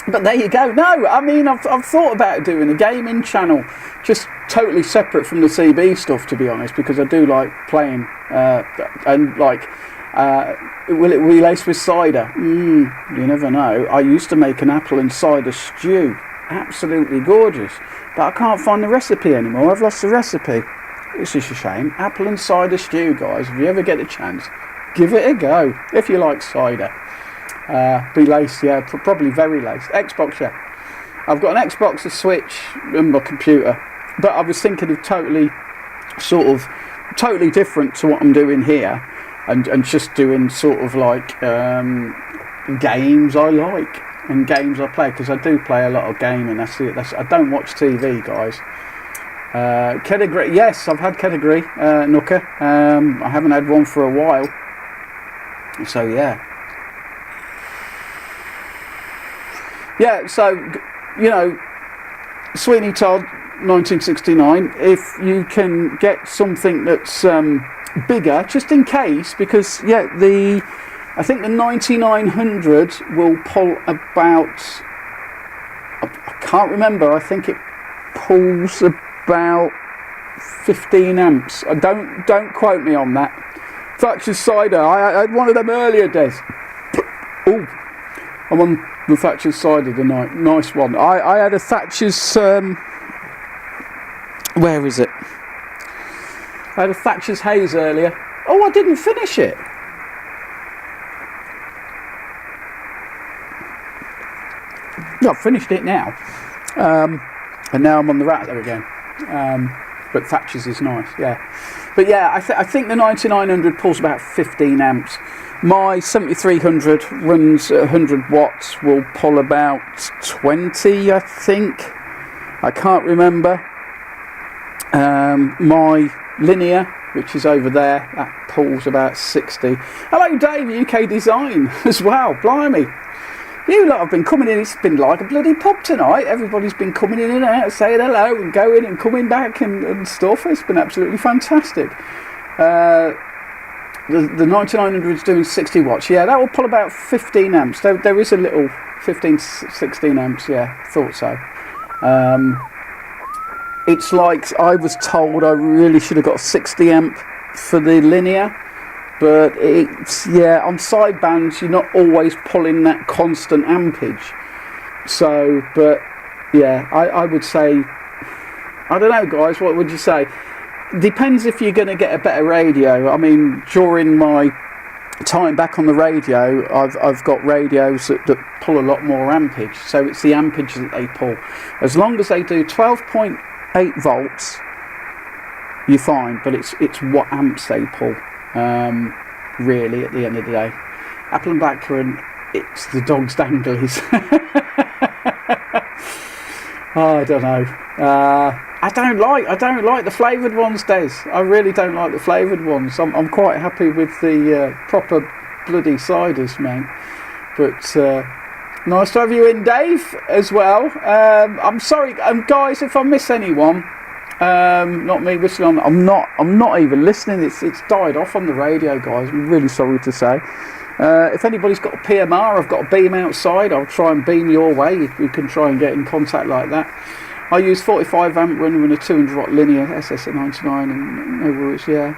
But there you go. No, I mean, I've thought about doing a gaming channel, just totally separate from the CB stuff, to be honest, because I do like playing, and like, will it be laced with cider? You never know. I used to make an apple and cider stew, absolutely gorgeous, but I can't find the recipe anymore. I've lost the recipe. It's just a shame. Apple and cider stew, guys, if you ever get a chance, give it a go, if you like cider. Be laced, yeah, probably very laced. Xbox, yeah. I've got an Xbox, a Switch, and my computer. But I was thinking of totally different to what I'm doing here. And just doing sort of like games I like and games I play, because I do play a lot of gaming. I don't watch TV, guys. Category, yes, I've had category, Nooker. I haven't had one for a while. So yeah. Yeah, so, you know, Sweeney Todd, 1969, if you can get something that's bigger, just in case, because, yeah, I think the 9900 will pull about, I can't remember, I think it pulls about 15 amps. Don't quote me on that. Thatcher's cider, I had one of them earlier days. Oh, I'm on the Thatcher's cider tonight. Nice one. I had a Thatcher's. Where is it? I had a Thatcher's Haze earlier. Oh, I didn't finish it. No, I've finished it now. And now I'm on the Rattler again. But Thatcher's is nice, yeah. But yeah, I think the 9900 pulls about 15 amps. My 7300 runs 100 watts, will pull about 20, I think. I can't remember. My linear, which is over there, that pulls about 60. Hello Dave, UK Design as well, blimey. You lot have been coming in, it's been like a bloody pub tonight. Everybody's been coming in and out, saying hello and going and coming back and stuff. It's been absolutely fantastic. The 9900 is doing 60 watts. Yeah, that will pull about 15 amps. There is a little 15, 16 amps. Yeah, thought so. It's like I was told I really should have got 60 amp for the linear. But it's, yeah, on sidebands, you're not always pulling that constant ampage. So, but yeah, I would say, I don't know, guys, what would you say? Depends if you're going to get a better radio. I mean, during my time back on the radio, I've got radios that pull a lot more ampage. So it's the ampage that they pull. As long as they do 12.8 volts, you're fine. But it's what amps they pull. Really, at the end of the day, apple and blackcurrant, it's the dog's danglies. Oh, I don't know. I don't like the flavoured ones, Des. I really don't like the flavoured ones. I'm quite happy with the proper bloody ciders, mate. But nice to have you in, Dave, as well. I'm sorry, guys, if I miss anyone. Not me whistling on. I'm not even listening. It's died off on the radio, guys. I'm really sorry to say. If anybody's got a PMR, I've got a beam outside. I'll try and beam your way if we can try and get in contact like that. I use 45 amp run with a 200 watt linear SS at 99 and no worries. Yeah.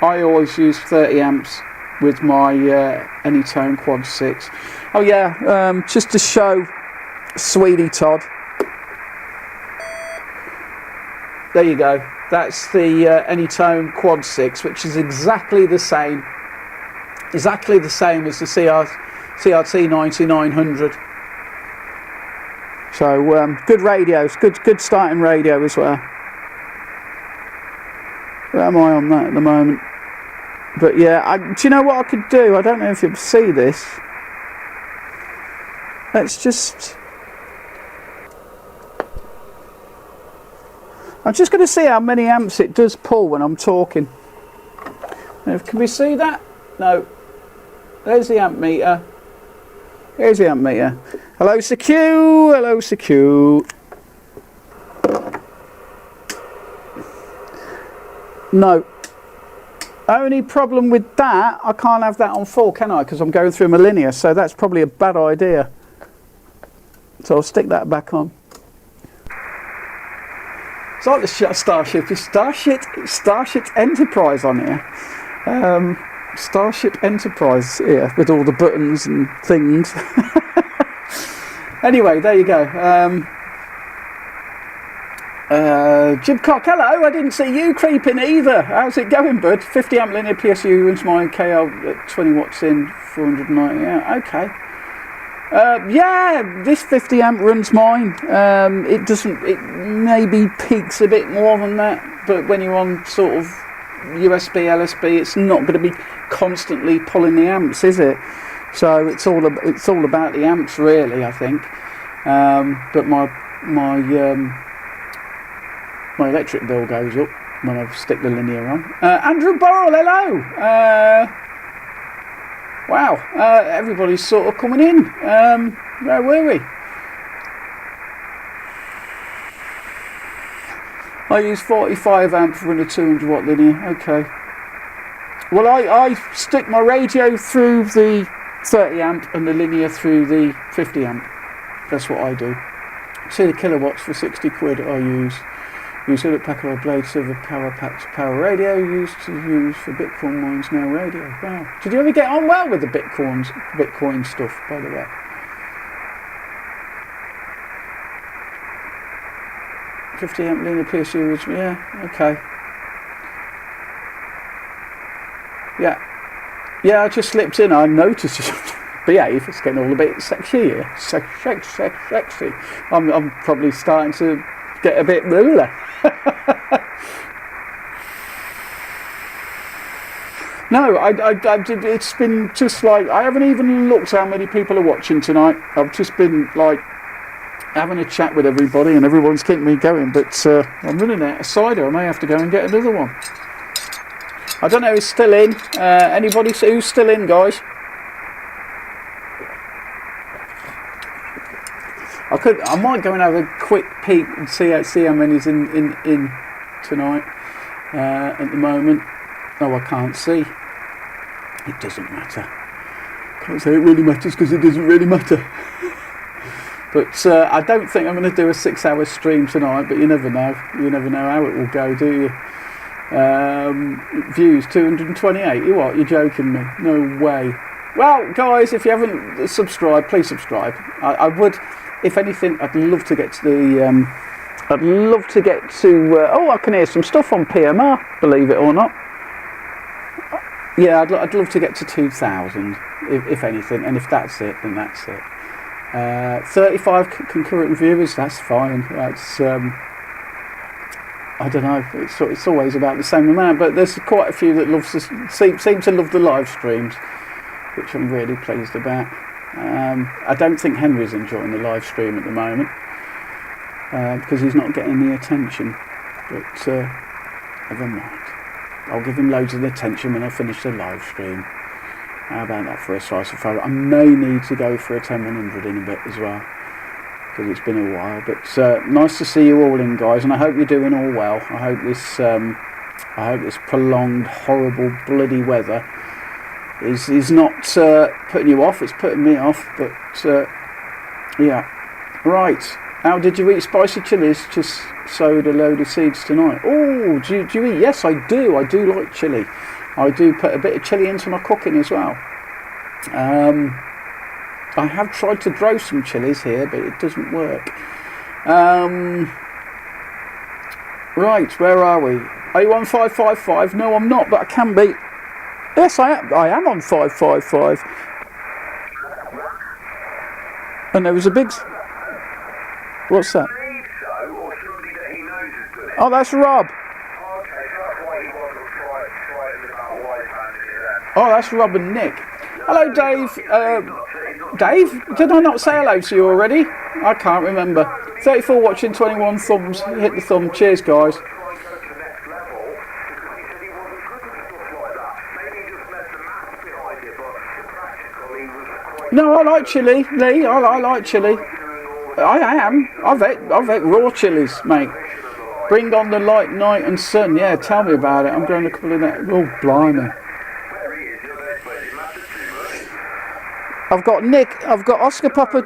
I always use 30 amps with my Anytone Quad 6. Oh yeah, just to show Sweetie Todd. There you go. That's the Anytone Quad 6, which is exactly the same as the CRT 9900. So good radios, good starting radio as well. Where am I on that at the moment? But yeah, do you know what I could do? I don't know if you'll see this. Let's just... I'm just going to see how many amps it does pull when I'm talking. Can we see that? No. There's the amp meter. Here's the amp meter. Hello, Secure. Hello, Secure. No. Only problem with that, I can't have that on full, can I? Because I'm going through my linear, so that's probably a bad idea. So I'll stick that back on. It's like the Starship. It's Starship Enterprise on here. Starship Enterprise here with all the buttons and things. Anyway, there you go. Jib Cock, hello. I didn't see you creeping either. How's it going, bud? 50 amp linear PSU runs mine. KL at 20 watts in, 490. Yeah, okay. Yeah, this 50 amp runs mine. It doesn't. It maybe peaks a bit more than that, but when you're on sort of USB, LSB, it's not going to be constantly pulling the amps, is it? So it's all about the amps, really, I think. But my electric bill goes up when I stick the linear on. Andrew Burrell, hello. Wow, everybody's sort of coming in. Where were we? I use 45 amp for a 200 watt linear. Okay. Well, I stick my radio through the 30 amp and the linear through the 50 amp. That's what I do. See the kilowatts for 60 quid I use. Use it at Packard Blade Silver Power Pack to power radio. Used to use for Bitcoin mines now radio. Wow. Did you ever get on well with the Bitcoin stuff, by the way? $50 amp linear PSU was, yeah, okay. Yeah, I just slipped in. I noticed it. Behave. It's getting all a bit sexy here. Sexy. I'm probably starting to get a bit ruler. No, it's been just like, I haven't even looked how many people are watching tonight. I've just been like having a chat with everybody and everyone's keeping me going, but I'm running out of cider. I may have to go and get another one. I don't know who's still in. Anybody who's still in, guys? I might go and have a quick peek and see how many's in tonight. At the moment, oh, I can't see. It doesn't matter. Can't say it really matters because it doesn't really matter. But I don't think I'm going to do a 6-hour stream tonight. But you never know. You never know how it will go, do you? Views 228. You what? You're joking me? No way. Well, guys, if you haven't subscribed, please subscribe. I would. If anything, I'd love to get to the. Oh, I can hear some stuff on PMR. Believe it or not. Yeah, I'd love to get to 2,000, if anything, and if that's it, then that's it. 35 concurrent viewers. That's fine. That's. I don't know. It's always about the same amount, but there's quite a few that seem to love the live streams, which I'm really pleased about. I don't think Henry's enjoying the live stream at the moment because he's not getting the attention, but never mind. I'll give him loads of attention when I finish the live stream. How about that for a slice of photo? I may need to go for a 10-100 in a bit as well because it's been a while, but nice to see you all in, guys, and I hope you're doing all well. I hope this prolonged horrible bloody weather is not putting you off. It's putting me off, but yeah. Right, how did you eat spicy chilies? Just sowed a load of seeds tonight. Oh, do you eat? Yes, I do like chili. I do put a bit of chili into my cooking as well. I have tried to grow some chilies here, but it doesn't work. Right, where are we? Are you on 555? No, I'm not, but I can be. Yes, I am on 555. And there was a big... What's that? Oh, that's Rob. Oh, that's Rob and Nick. Hello, Dave. Dave? Did I not say hello to you already? I can't remember. 34 watching, 21 thumbs. Hit the thumb. Cheers, guys. No, I like chili, Lee. I like chili. I am. I've ate raw chilies, mate. Bring on the light, night and sun. Yeah, tell me about it. I'm going a couple of that. Oh, blimey. I've got Nick. I've got Oscar Papa.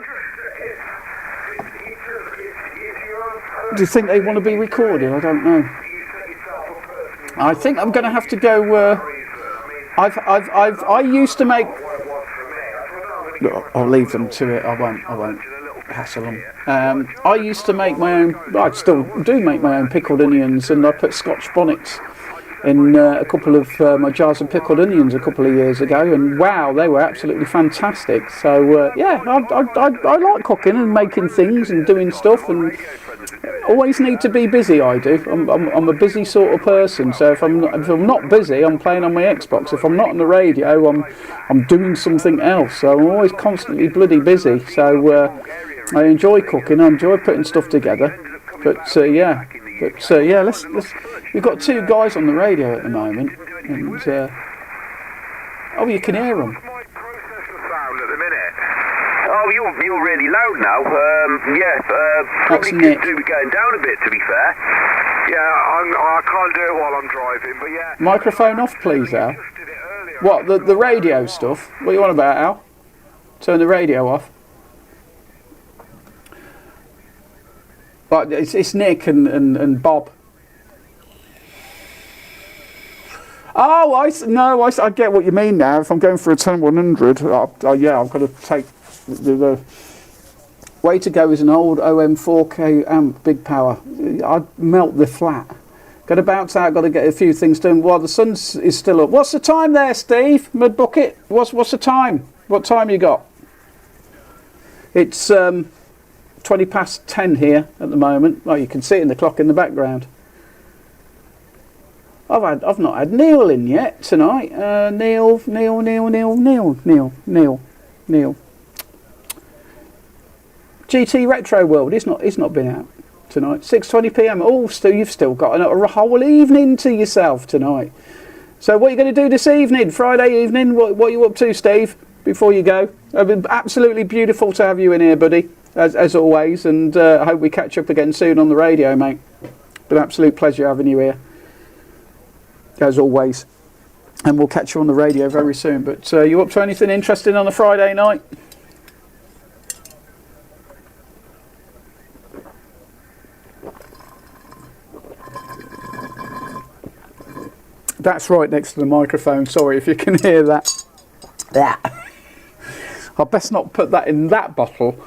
Do you think they want to be recorded? I don't know. I think I'm going to have to go. I used to make. I'll leave them to it. I won't hassle them. I used to make my own. I still do make my own pickled onions, and I put Scotch bonnets in a couple of my jars of pickled onions a couple of years ago, and wow, they were absolutely fantastic. So yeah, I like cooking and making things and doing stuff, and always need to be busy. I do. I'm a busy sort of person. So if I'm not busy, I'm playing on my Xbox. If I'm not on the radio, I'm doing something else. So I'm always constantly bloody busy. So I enjoy cooking. I enjoy putting stuff together. But yeah. Let's. We've got two guys on the radio at the moment, and oh, you can hear them. Oh, you're really loud now. That's probably Nick. do be going down a bit, to be fair. Yeah, I can't do it while I'm driving, but yeah. Microphone off, please, Al. What, the radio stuff? What are you on about, Al? Turn the radio off. But it's Nick and Bob. Oh, I get what you mean now. If I'm going for a 10100, yeah, I've got to take the way to go is an old OM 4K amp, big power. I'd melt the flat. Got to bounce out, got to get a few things done while the sun is still up. What's the time there, Steve? Mud Bucket? What's the time? What time you got? It's 20 past 10 here at the moment. Oh, you can see it in the clock in the background. I've not had Neil in yet tonight. Neil. GT Retro World. He's not been out tonight. 6:20 p.m. Oh, you've still got a whole evening to yourself tonight. So what are you going to do this evening? Friday evening? What are you up to, Steve? Before you go, it's been absolutely beautiful to have you in here, buddy, as always. And I hope we catch up again soon on the radio, mate. Been an absolute pleasure having you here, as always. And we'll catch you on the radio very soon. But you up to anything interesting on a Friday night? That's right next to the microphone. Sorry if you can hear that. Yeah. I best not put that in that bottle.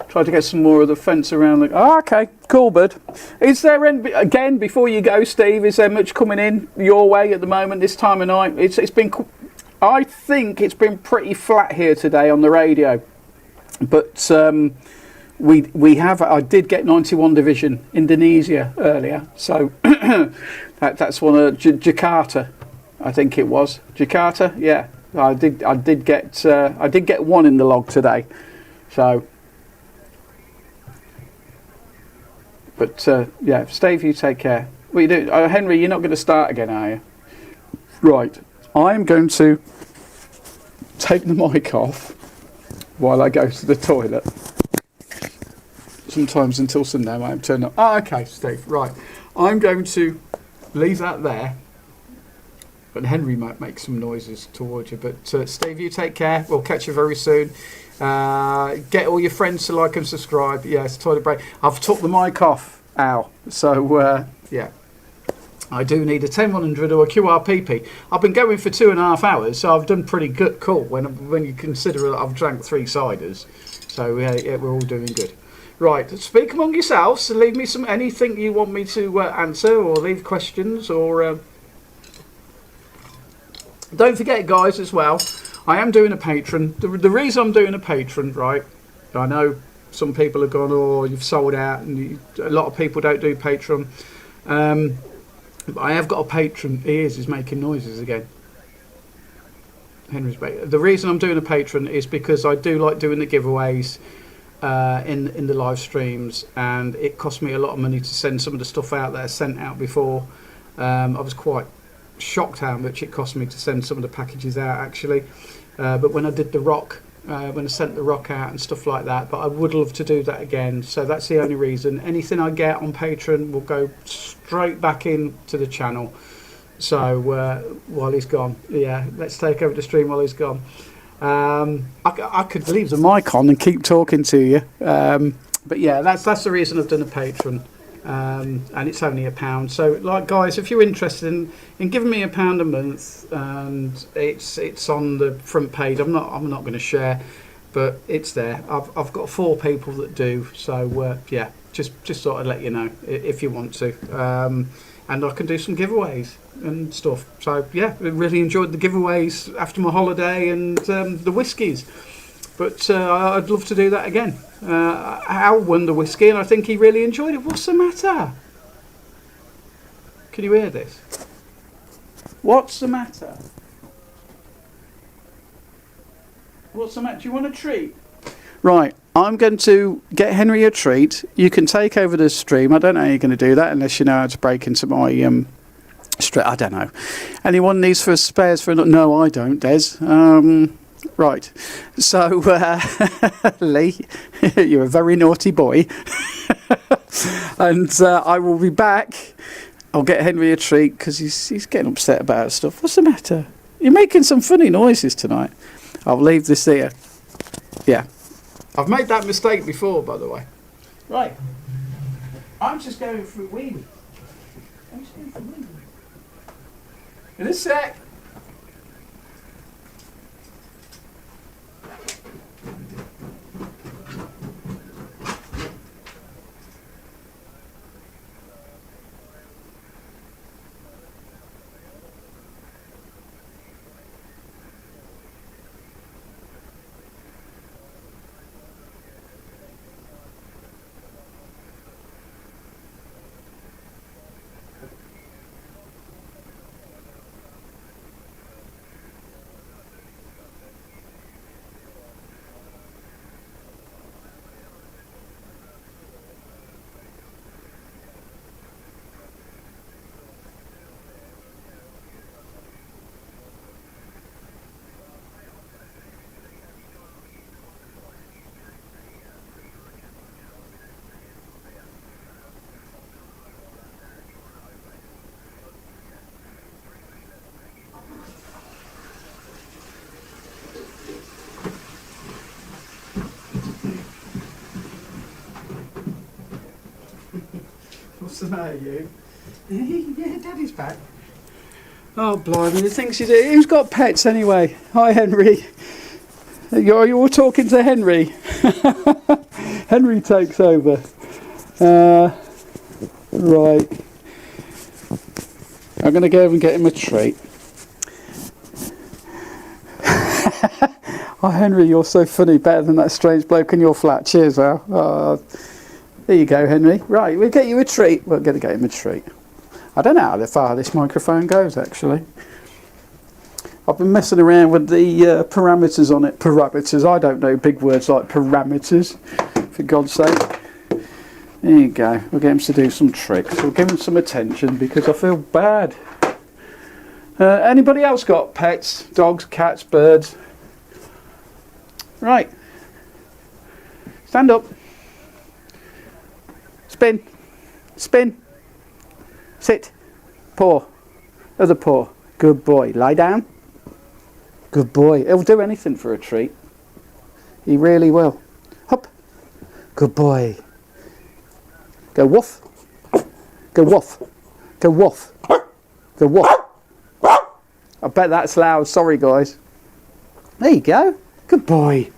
Try to get some more of the fence around. Okay, cool, bud. Is there again before you go, Steve? Is there much coming in your way at the moment this time of night? It's been. I think it's been pretty flat here today on the radio, but we have. I did get 91 Division Indonesia earlier, so that's one of Jakarta. I think it was Jakarta. Yeah, I did get one in the log today, so. But yeah, Steve, you take care. What are you doing? Henry, you're not going to start again, are you? Right. I'm going to take the mic off while I go to the toilet. Sometimes until Sunday I might turn up. Oh, okay, Steve. Right. I'm going to leave that there. But Henry might make some noises towards you. But Steve, you take care. We'll catch you very soon. Get all your friends to like and subscribe. Yes, toilet break. I've took the mic off, Al. So, yeah. I do need a 10100 or a QRPP. I've been going for 2.5 hours, so I've done pretty good. Cool when you consider that I've drank 3 ciders. So, yeah, we're all doing good. Right, speak among yourselves. Leave me anything you want me to answer, or leave questions, or... Don't forget, guys, as well, I am doing a Patreon. The reason I'm doing a Patreon, right, I know some people have gone, oh, you've sold out, and a lot of people don't do Patreon. But I have got a Patreon. He's making noises again. Henry's back. The reason I'm doing a Patreon is because I do like doing the giveaways in the live streams, and it cost me a lot of money to send some of the stuff out that I sent out before. I was quite shocked how much it cost me to send some of the packages out, actually. But when I did the rock, when I sent the rock out and stuff like that, but I would love to do that again. So that's the only reason. Anything I get on Patreon will go straight back into the channel. So while he's gone, yeah, let's take over the stream while he's gone. I could leave the mic on and keep talking to you, but yeah, that's the reason I've done a Patreon, and it's only £1. So, like, guys, if you're interested in giving me £1 a month, and it's on the front page. I'm not going to share, but it's there. I've got 4 people that do. So yeah, just thought I'd let you know if you want to, and I can do some giveaways and stuff. So yeah, I really enjoyed the giveaways after my holiday and the whiskies, but I'd love to do that again. Al won the whiskey and I think he really enjoyed it. What's the matter? Can you hear this? What's the matter? What's the matter? Do you want a treat? Right, I'm going to get Henry a treat. You can take over the stream. I don't know how you're going to do that unless you know how to break into my I don't know. Anyone needs for spares for no, I don't, Des. Right. So Lee, you're a very naughty boy. And I will be back. I'll get Henry a treat because he's getting upset about stuff. What's the matter? You're making some funny noises tonight. I'll leave this here. Yeah. I've made that mistake before, by the way. Right. I'm just going through wheelie. In a sec. What's the matter, you? Yeah, Daddy's back. Oh, blimey, the things you do. Who's got pets anyway? Hi, Henry. You're all talking to Henry. Henry takes over. Right. I'm going to go over and get him a treat. Oh, Henry, you're so funny. Better than that strange bloke in your flat. Cheers, Al. Oh, there you go, Henry. Right, we'll get you a treat. We're going to get him a treat. I don't know how far this microphone goes, actually. I've been messing around with the parameters on it. Parameters. I don't know big words like parameters, for God's sake. There you go. We'll get him to do some tricks. We'll give him some attention because I feel bad. Anybody else got pets? Dogs, cats, birds? Right. Stand up. Spin. Spin. Sit. Paw. Other paw. Good boy. Lie down. Good boy. He'll do anything for a treat. He really will. Hop. Good boy. Go woof. Go woof. Go woof. Go woof. I bet that's loud. Sorry, guys. There you go. Good boy.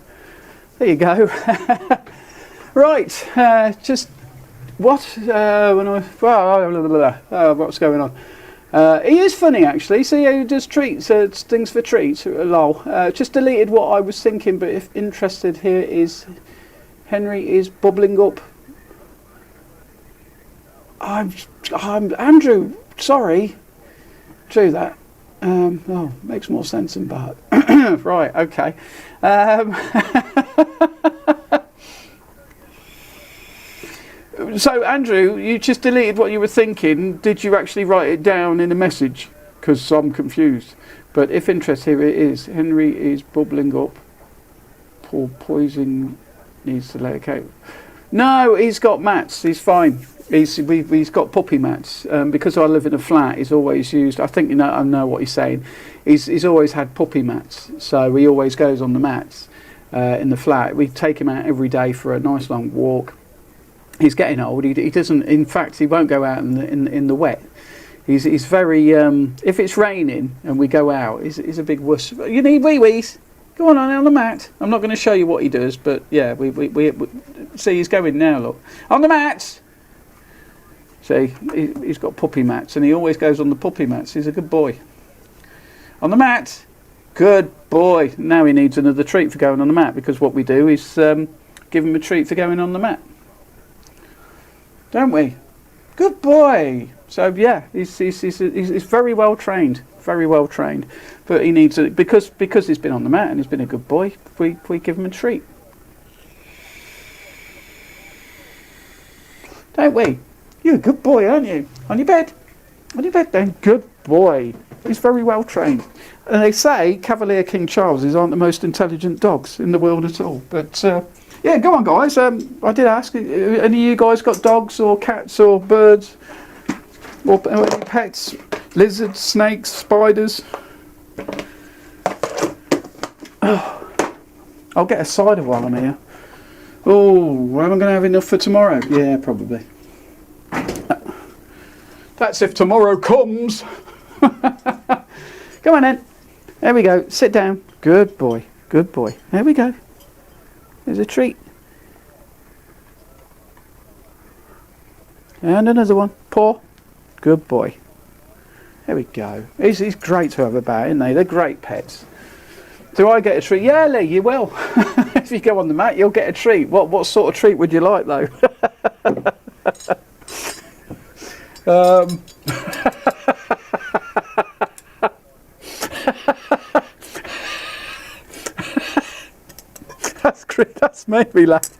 There you go. Right. Just what? What's going on? He is funny, actually. See how he does treats, things for treats. Lol. Just deleted what I was thinking, but if interested, here is Henry is bubbling up. I'm Andrew. Sorry. True that. Oh, makes more sense than Bart. Right, okay. So, Andrew, you just deleted what you were thinking. Did you actually write it down in a message? Because I'm confused. But if interest, here it is. Henry is bubbling up. Poor poison needs to let it go. No, he's got mats. He's fine. He's got puppy mats. Because I live in a flat, he's always used. I think I know what he's saying. He's always had puppy mats, so he always goes on the mats in the flat. We take him out every day for a nice long walk. He's getting old. He doesn't. In fact, he won't go out in the wet. He's very. If it's raining and we go out, he's a big wuss. You need wee wees. Go on the mat. I'm not going to show you what he does, but yeah, we see he's going now. Look on the mats. See, he's got puppy mats, and he always goes on the puppy mats. He's a good boy. On the mat, good boy. Now he needs another treat for going on the mat, because what we do is give him a treat for going on the mat. Don't we? Good boy. So yeah, he's very well trained, But he needs because he's been on the mat and he's been a good boy. We give him a treat, don't we? You're a good boy, aren't you? On your bed then. Good boy. He's very well trained. And they say Cavalier King Charleses aren't the most intelligent dogs in the world at all. But yeah, go on, guys. I did ask, any of you guys got dogs or cats or birds or any pets? Lizards, snakes, spiders? Oh, I'll get a cider while I'm here. Oh, am I going to have enough for tomorrow? Yeah, probably. That's if tomorrow comes. Come on then. There we go. Sit down. Good boy. Good boy. There we go. There's a treat. And another one. Paw. Good boy. There we go. He's great to have about, isn't they? They're great pets. Do I get a treat? Yeah, Lee, you will. If you go on the mat, you'll get a treat. What sort of treat would you like, though? That's great. That's made me laugh.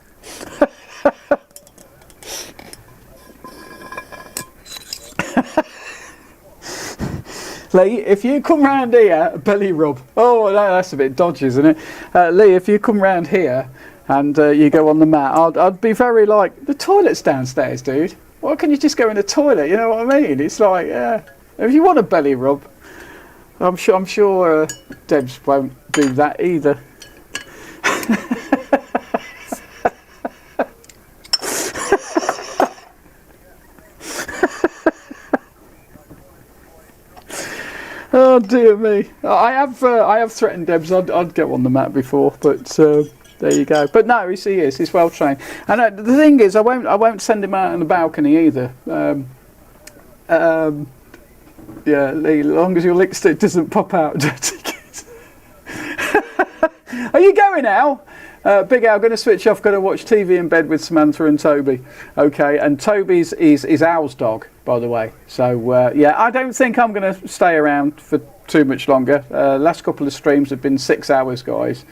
Lee, if you come round here, belly rub. Oh, that's a bit dodgy, isn't it? Lee, if you come round here and you go on the mat, I'd be very like, the toilet's downstairs, dude. Why can't you just go in the toilet? You know what I mean? It's like, if you want a belly rub, I'm sure Debs won't do that either. Oh dear me! I have threatened Debs. I'd get on the mat before, but there you go. But no, he is. He's well trained. And the thing is, I won't send him out on the balcony either. Yeah, Lee, as long as your lick stick doesn't pop out. Dirty kid. Are you going now? Big Al, going to switch off, going to watch TV in bed with Samantha and Toby. Okay, and Toby's is Al's dog, by the way. So, yeah, I don't think I'm going to stay around for too much longer. Last couple of streams have been 6 hours, guys.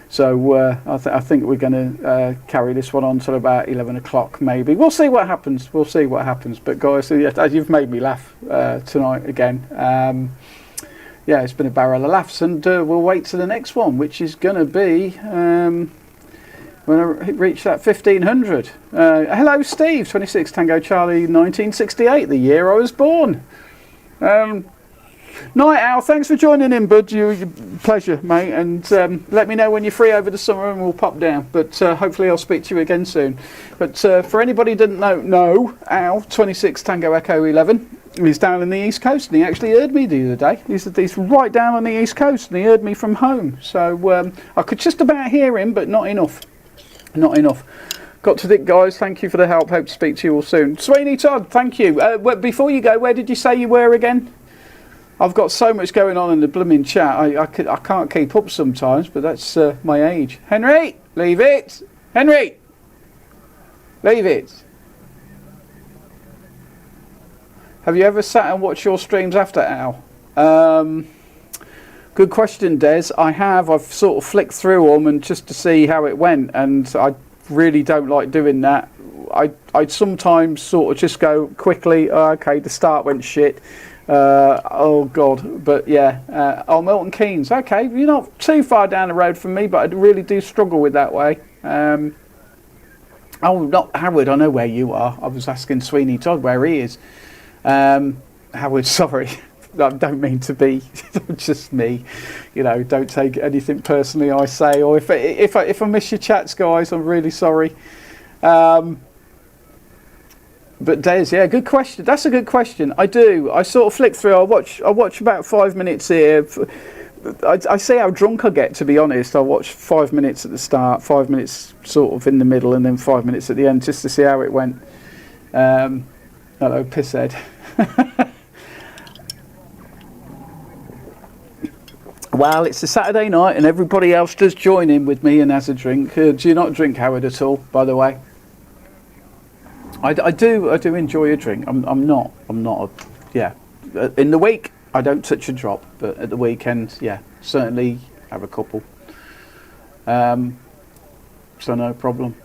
So I think we're going to carry this one on till about 11 o'clock, maybe. We'll see what happens. But, guys, you've made me laugh tonight again. Yeah, it's been a barrel of laughs, and we'll wait to the next one, which is going to be when I reach that 1500. Hello, Steve, 26 Tango Charlie, 1968, the year I was born. Night Owl, thanks for joining in, bud. Pleasure, mate. And let me know when you're free over the summer, and we'll pop down. But hopefully, I'll speak to you again soon. But for anybody who didn't know, Al, 26 Tango Echo 11. He's down in the East Coast, and he actually heard me the other day. He's right down on the East Coast, and he heard me from home. So I could just about hear him, but not enough. Not enough. Got to think, guys. Thank you for the help. Hope to speak to you all soon. Sweeney Todd, thank you. Before you go, where did you say you were again? I've got so much going on in the blooming chat. I can't keep up sometimes, but that's my age. Henry, leave it. Henry, leave it. Have you ever sat and watched your streams after Al? Good question, Des. I've sort of flicked through them and just to see how it went, and I really don't like doing that. I'd sometimes sort of just go quickly, okay, the start went shit, oh god, but yeah, Milton Keynes, okay, you're not too far down the road from me, but I really do struggle with that way. Oh, not Howard, I know where you are. I was asking Sweeney Todd where he is. Howard, sorry. I don't mean to be just me, don't take anything personally I say, or if I miss your chats, guys, I'm really sorry. But Des, yeah, good question. That's a good question. I sort of flick through. I watch about 5 minutes here. I see how drunk I get, to be honest. I watch 5 minutes at the start, 5 minutes sort of in the middle, and then 5 minutes at the end, just to see how it went. Hello, Pisshead. Well, it's a Saturday night and everybody else does join in with me and has a drink. Do you not drink, Howard, at all, by the way? I do enjoy a drink. I'm not yeah. In the week, I don't touch a drop, but at the weekend, yeah, certainly have a couple. So no problem.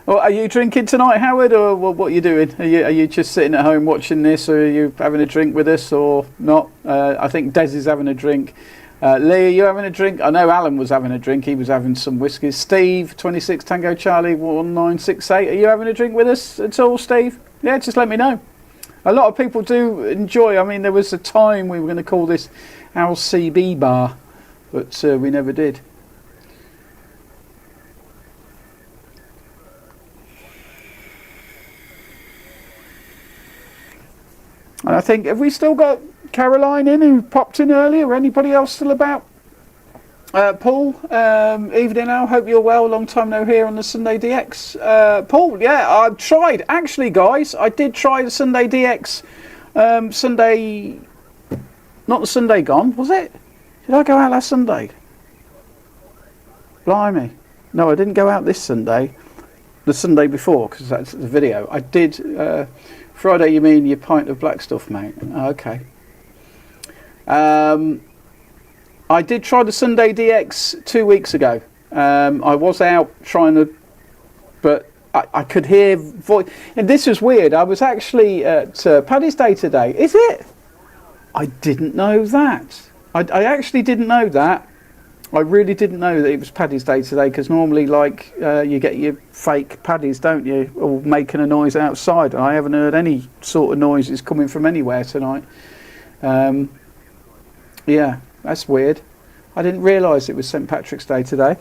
Well, are you drinking tonight, Howard, or what are you doing? Are you just sitting at home watching this, or are you having a drink with us, or not? I think Des is having a drink. Lee, are you having a drink? I know Alan was having a drink. He was having some whiskies. Steve, 26 Tango Charlie 1968. Are you having a drink with us at all, Steve? Yeah, just let me know. A lot of people do enjoy. I mean, there was a time we were going to call this our CB bar, but we never did. And I think, have we still got Caroline in, who popped in earlier? Anybody else still about? Paul, evening now, hope you're well. Long time no hear on the Sunday DX. Paul, yeah, I tried. Actually, guys, I did try the Sunday DX. Sunday, not the Sunday gone, was it? Did I go out last Sunday? Blimey. No, I didn't go out this Sunday. The Sunday before, because that's the video. I did... Friday, you mean your pint of black stuff, mate? Oh, okay. I did try the Sunday DX 2 weeks ago. I was out trying to, but I could hear voice. And this was weird. I was actually at Paddy's Day today. Is it? I didn't know that. I actually didn't know that. I really didn't know that it was Paddy's Day today, because normally, like, you get your fake paddies, don't you, all making a noise outside. I haven't heard any sort of noises coming from anywhere tonight. Yeah, that's weird. I didn't realise it was St Patrick's Day today.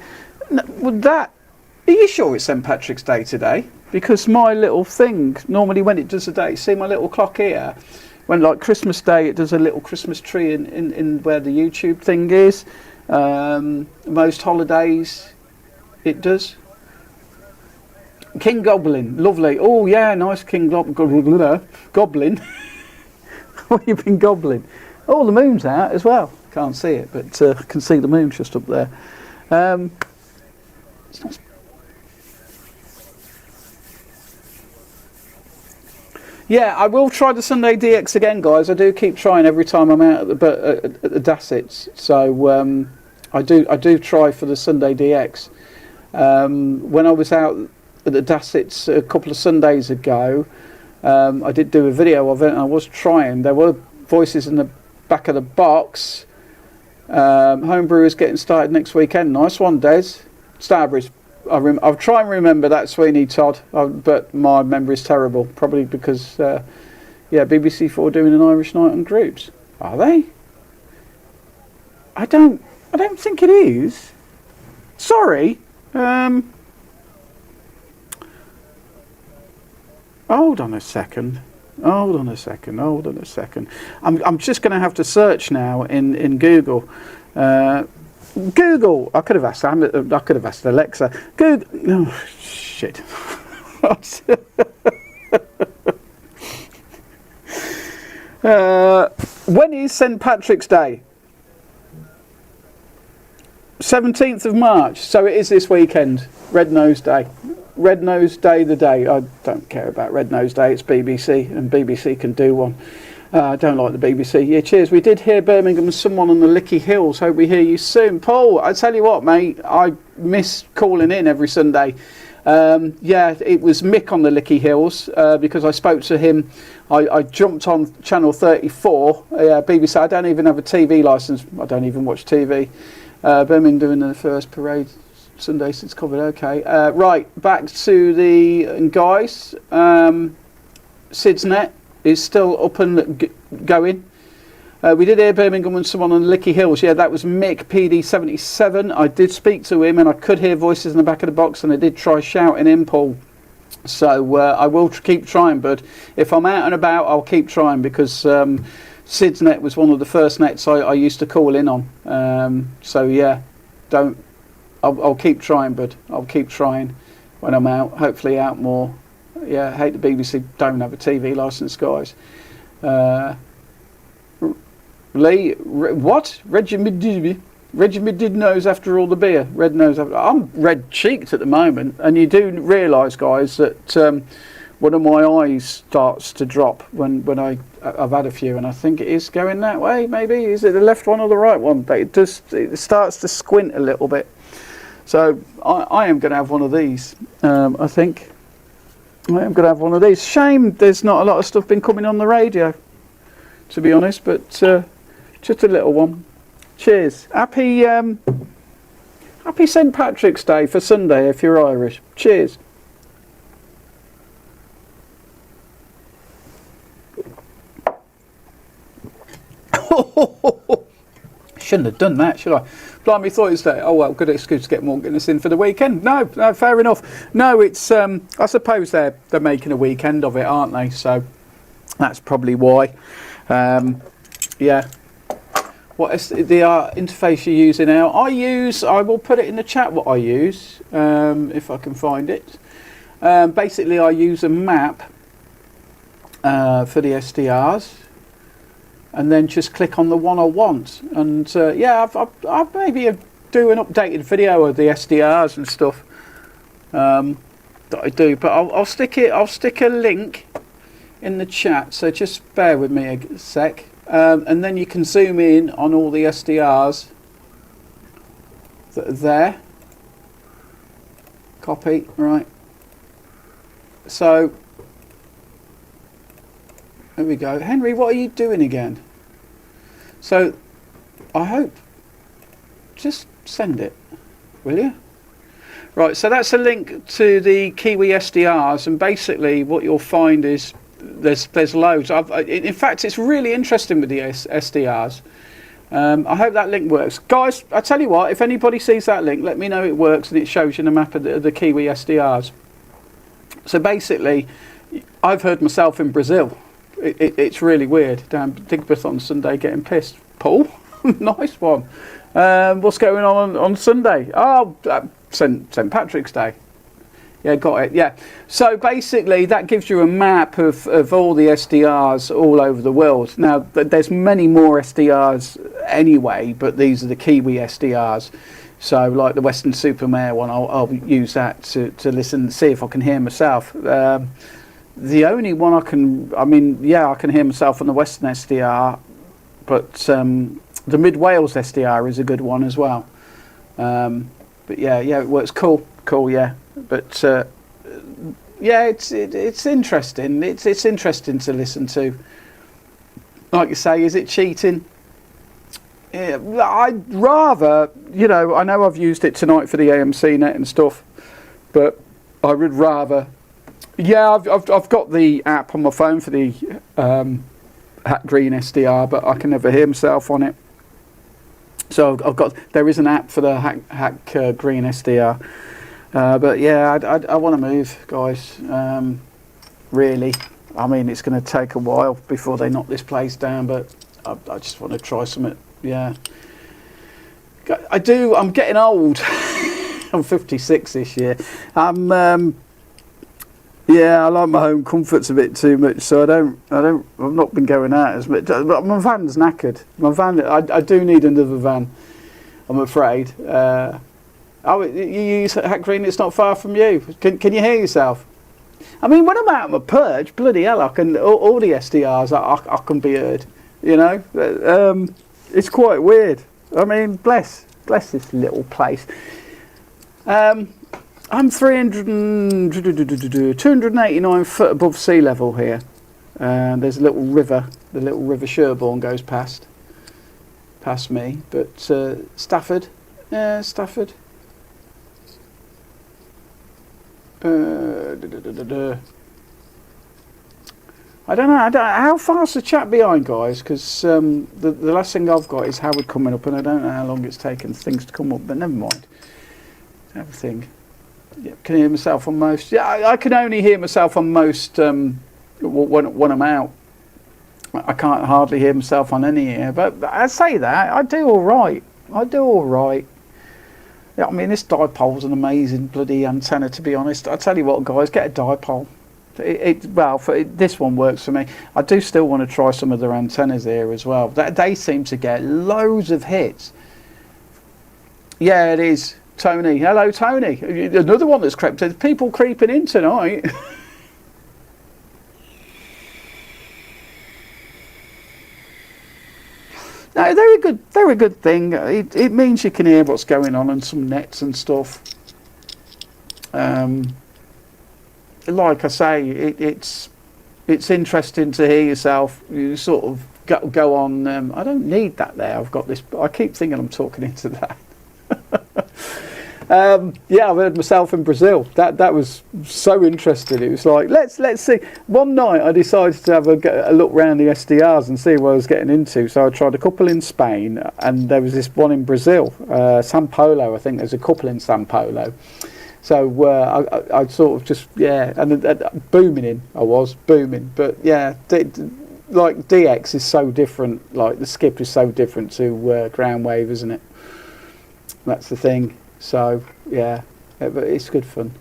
Are you sure it's St Patrick's Day today? Because my little thing, normally when it does a date, see my little clock here, when like Christmas Day, it does a little Christmas tree in where the YouTube thing is. Most holidays it does. King Goblin, lovely. Oh yeah, nice King Goblin. What have you been gobbling? Oh, the moon's out as well. Can't see it, but I can see the moon just up there. It's not. Yeah, I will try the Sunday DX again, guys. I do keep trying every time I'm out at the Dassets. So I do try for the Sunday DX. When I was out at the Dassets a couple of Sundays ago, I did do a video of it, and I was trying. There were voices in the back of the box. Homebrew is getting started next weekend. Nice one, Des. Starbreeze. I'll try and remember that, Sweeney Todd, but my memory is terrible. Probably because, yeah, BBC4 doing an Irish night on groups. Are they? I don't think it is. Sorry. Hold on a second. I'm just going to have to search now in Google. Google. I could have asked Alexa. Google. Oh shit. When is St Patrick's Day? 17th of March. So it is this weekend. Red Nose Day. Red Nose Day the day. I don't care about Red Nose Day. It's BBC, and BBC can do one. I don't like the BBC. Yeah, cheers. We did hear Birmingham and someone on the Licky Hills. Hope we hear you soon. Paul, I tell you what, mate, I miss calling in every Sunday. Yeah, it was Mick on the Licky Hills because I spoke to him. I jumped on channel 34. BBC. I don't even have a TV licence. I don't even watch TV. Birmingham doing the first parade Sunday since COVID. Okay. Right, back to the guys. Sid's Net is still up and going. We did hear Birmingham and someone on the Licky Hills. Yeah, that was Mick, PD77. I did speak to him and I could hear voices in the back of the box and I did try shouting in, Paul. So I will keep trying, bud. If I'm out and about, I'll keep trying because Sid's Net was one of the first nets I used to call in on. So yeah, I'll keep trying, bud. I'll keep trying when I'm out. Hopefully out more. Yeah, I hate the BBC don't have a TV licence, guys. Lee, what? Regiment did nose after all the beer. Red nose after. I'm red cheeked at the moment, and you do realise, guys, that one of my eyes starts to drop when I've had a few, and I think it is going that way. Maybe is it the left one or the right one? But it starts to squint a little bit. So I am going to have one of these. I think I am going to have one of these. Shame there's not a lot of stuff been coming on the radio, to be honest. But just a little one. Cheers. Happy St. Patrick's Day for Sunday if you're Irish. Cheers. Shouldn't have done that, should I? Blimey, thought it was that. Oh well, good excuse to get more Guinness in for the weekend. No, fair enough. No, it's I suppose they're making a weekend of it, aren't they? So that's probably why. Yeah. What is the interface you're using now? I will put it in the chat what I use, if I can find it. Basically, I use a map for the SDRs, and then just click on the one I want. And yeah, I'll maybe do an updated video of the SDRs and stuff that I do. But I'll stick a link in the chat. So just bear with me a sec. And then you can zoom in on all the SDRs that are there. Copy, right. So, there we go. Henry, what are you doing again? So, I hope, just send it, will you? Right, so that's a link to the Kiwi SDRs, and basically what you'll find is there's loads. In fact, it's really interesting with the SDRs. I hope that link works, guys. I tell you what, if anybody sees that link, let me know it works and it shows you the map of the Kiwi SDRs. So basically, I've heard myself in Brazil. It's really weird. Down Digbeth on Sunday, getting pissed. Paul, nice one. What's going on Sunday? Oh, St. Patrick's Day. Yeah, got it. Yeah. So basically, that gives you a map of all the SDRs all over the world. Now, there's many more SDRs anyway, but these are the Kiwi SDRs. So, like the Western Supermare one, I'll use that to listen, see if I can hear myself. The only one I can hear myself on the Western SDR, but the Mid Wales SDR is a good one as well. But yeah, it works. Cool, yeah. But yeah, it's interesting. It's interesting to listen to. Like you say, is it cheating? Yeah, I'd rather, I know I've used it tonight for the AMC net and stuff, but I would rather. Yeah, I've got the app on my phone for the Hack Green SDR, but I can never hear myself on it. So there is an app for the Hack Green SDR. But yeah, I want to move, guys. Really, I mean, it's going to take a while before they knock this place down, but I just want to try something. Yeah, I do. I'm getting old. I'm 56 this year. Yeah, I like my home comforts a bit too much, so I've not been going out as much. But my van's knackered. My van, I do need another van, I'm afraid. Oh, you use Hack Green, it's not far from you. Can you hear yourself? I mean, when I'm out on my perch, bloody hell, I can all the SDRs I can be heard. You know, it's quite weird. I mean, bless this little place. I'm 289 foot above sea level here. There's a little river. The little river Sherborne goes past me. But Stafford. I don't know. How far's the chat behind, guys? Because the last thing I've got is Howard coming up, and I don't know how long it's taken things to come up. But never mind. Everything. Yeah, can hear myself on most. Yeah, I can only hear myself on most when I'm out. I can't hardly hear myself on any ear. But I say that I do all right. Yeah, I mean, this dipole's an amazing bloody antenna, to be honest. I tell you what, guys, get a dipole. This one works for me. I do still want to try some of their antennas here as well. They seem to get loads of hits. Yeah, it is. Tony. Hello, Tony. Another one that's crept in. People creeping in tonight. No, they're a good thing. It means you can hear what's going on some nets and stuff. Like I say, it's interesting to hear yourself. You sort of go on. I don't need that there. I've got this. I keep thinking I'm talking into that. Yeah, I've heard myself in Brazil. That was so interesting. It was like let's see. One night I decided to have a look round the SDRs and see what I was getting into. So I tried a couple in Spain, and there was this one in Brazil, Sao Paulo. I think there's a couple in Sao Paulo. So I sort of just and booming. But yeah, like DX is so different. Like the skip is so different to ground wave, isn't it? That's the thing. So yeah, but it's good fun.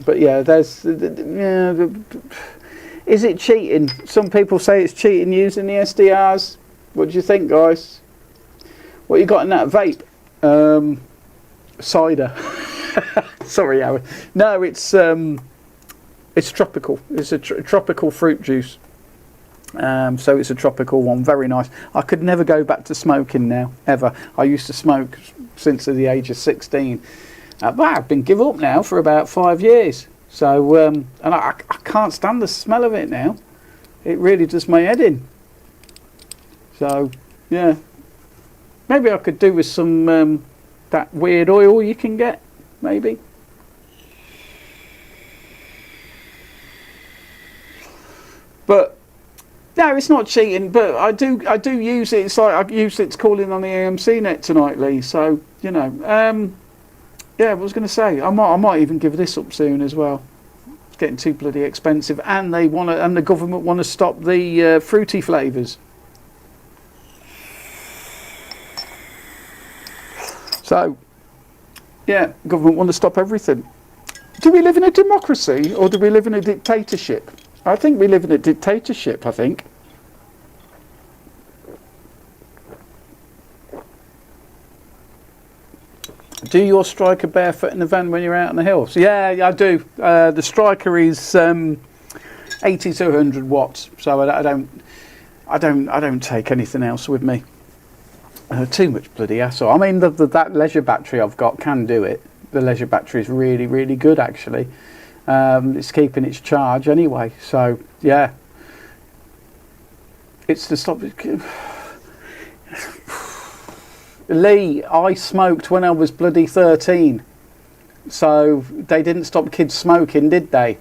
But yeah, is it cheating? Some people say it's cheating using the SDRs. What do you think, guys? What you got in that vape? Cider. Sorry, Howard. No, it's tropical. It's a tropical fruit juice. So it's a tropical one. Very nice. I could never go back to smoking now, ever. I used to smoke since the age of 16. But I've been give up now for about 5 years. So and I can't stand the smell of it now. It really does my head in. So yeah, maybe I could do with some that weird oil you can get, maybe. But no, it's not cheating. But I do use it. It's like I use it to call in on the AMC net tonight, Lee. So you know, yeah. What I was going to say, I might even give this up soon as well. It's getting too bloody expensive, and the government want to stop the fruity flavours. So, yeah, government want to stop everything. Do we live in a democracy or do we live in a dictatorship? I think we live in a dictatorship, I think. Do your Striker barefoot in the van when you're out on the hills? Yeah, I do. The Striker is 80 to 100 watts, so I don't take anything else with me. Too much bloody hassle. I mean, that leisure battery I've got can do it. The leisure battery is really, really good, actually. It's keeping its charge anyway. So, yeah. It's to stop... Lee, I smoked when I was bloody 13. So, they didn't stop kids smoking, did they?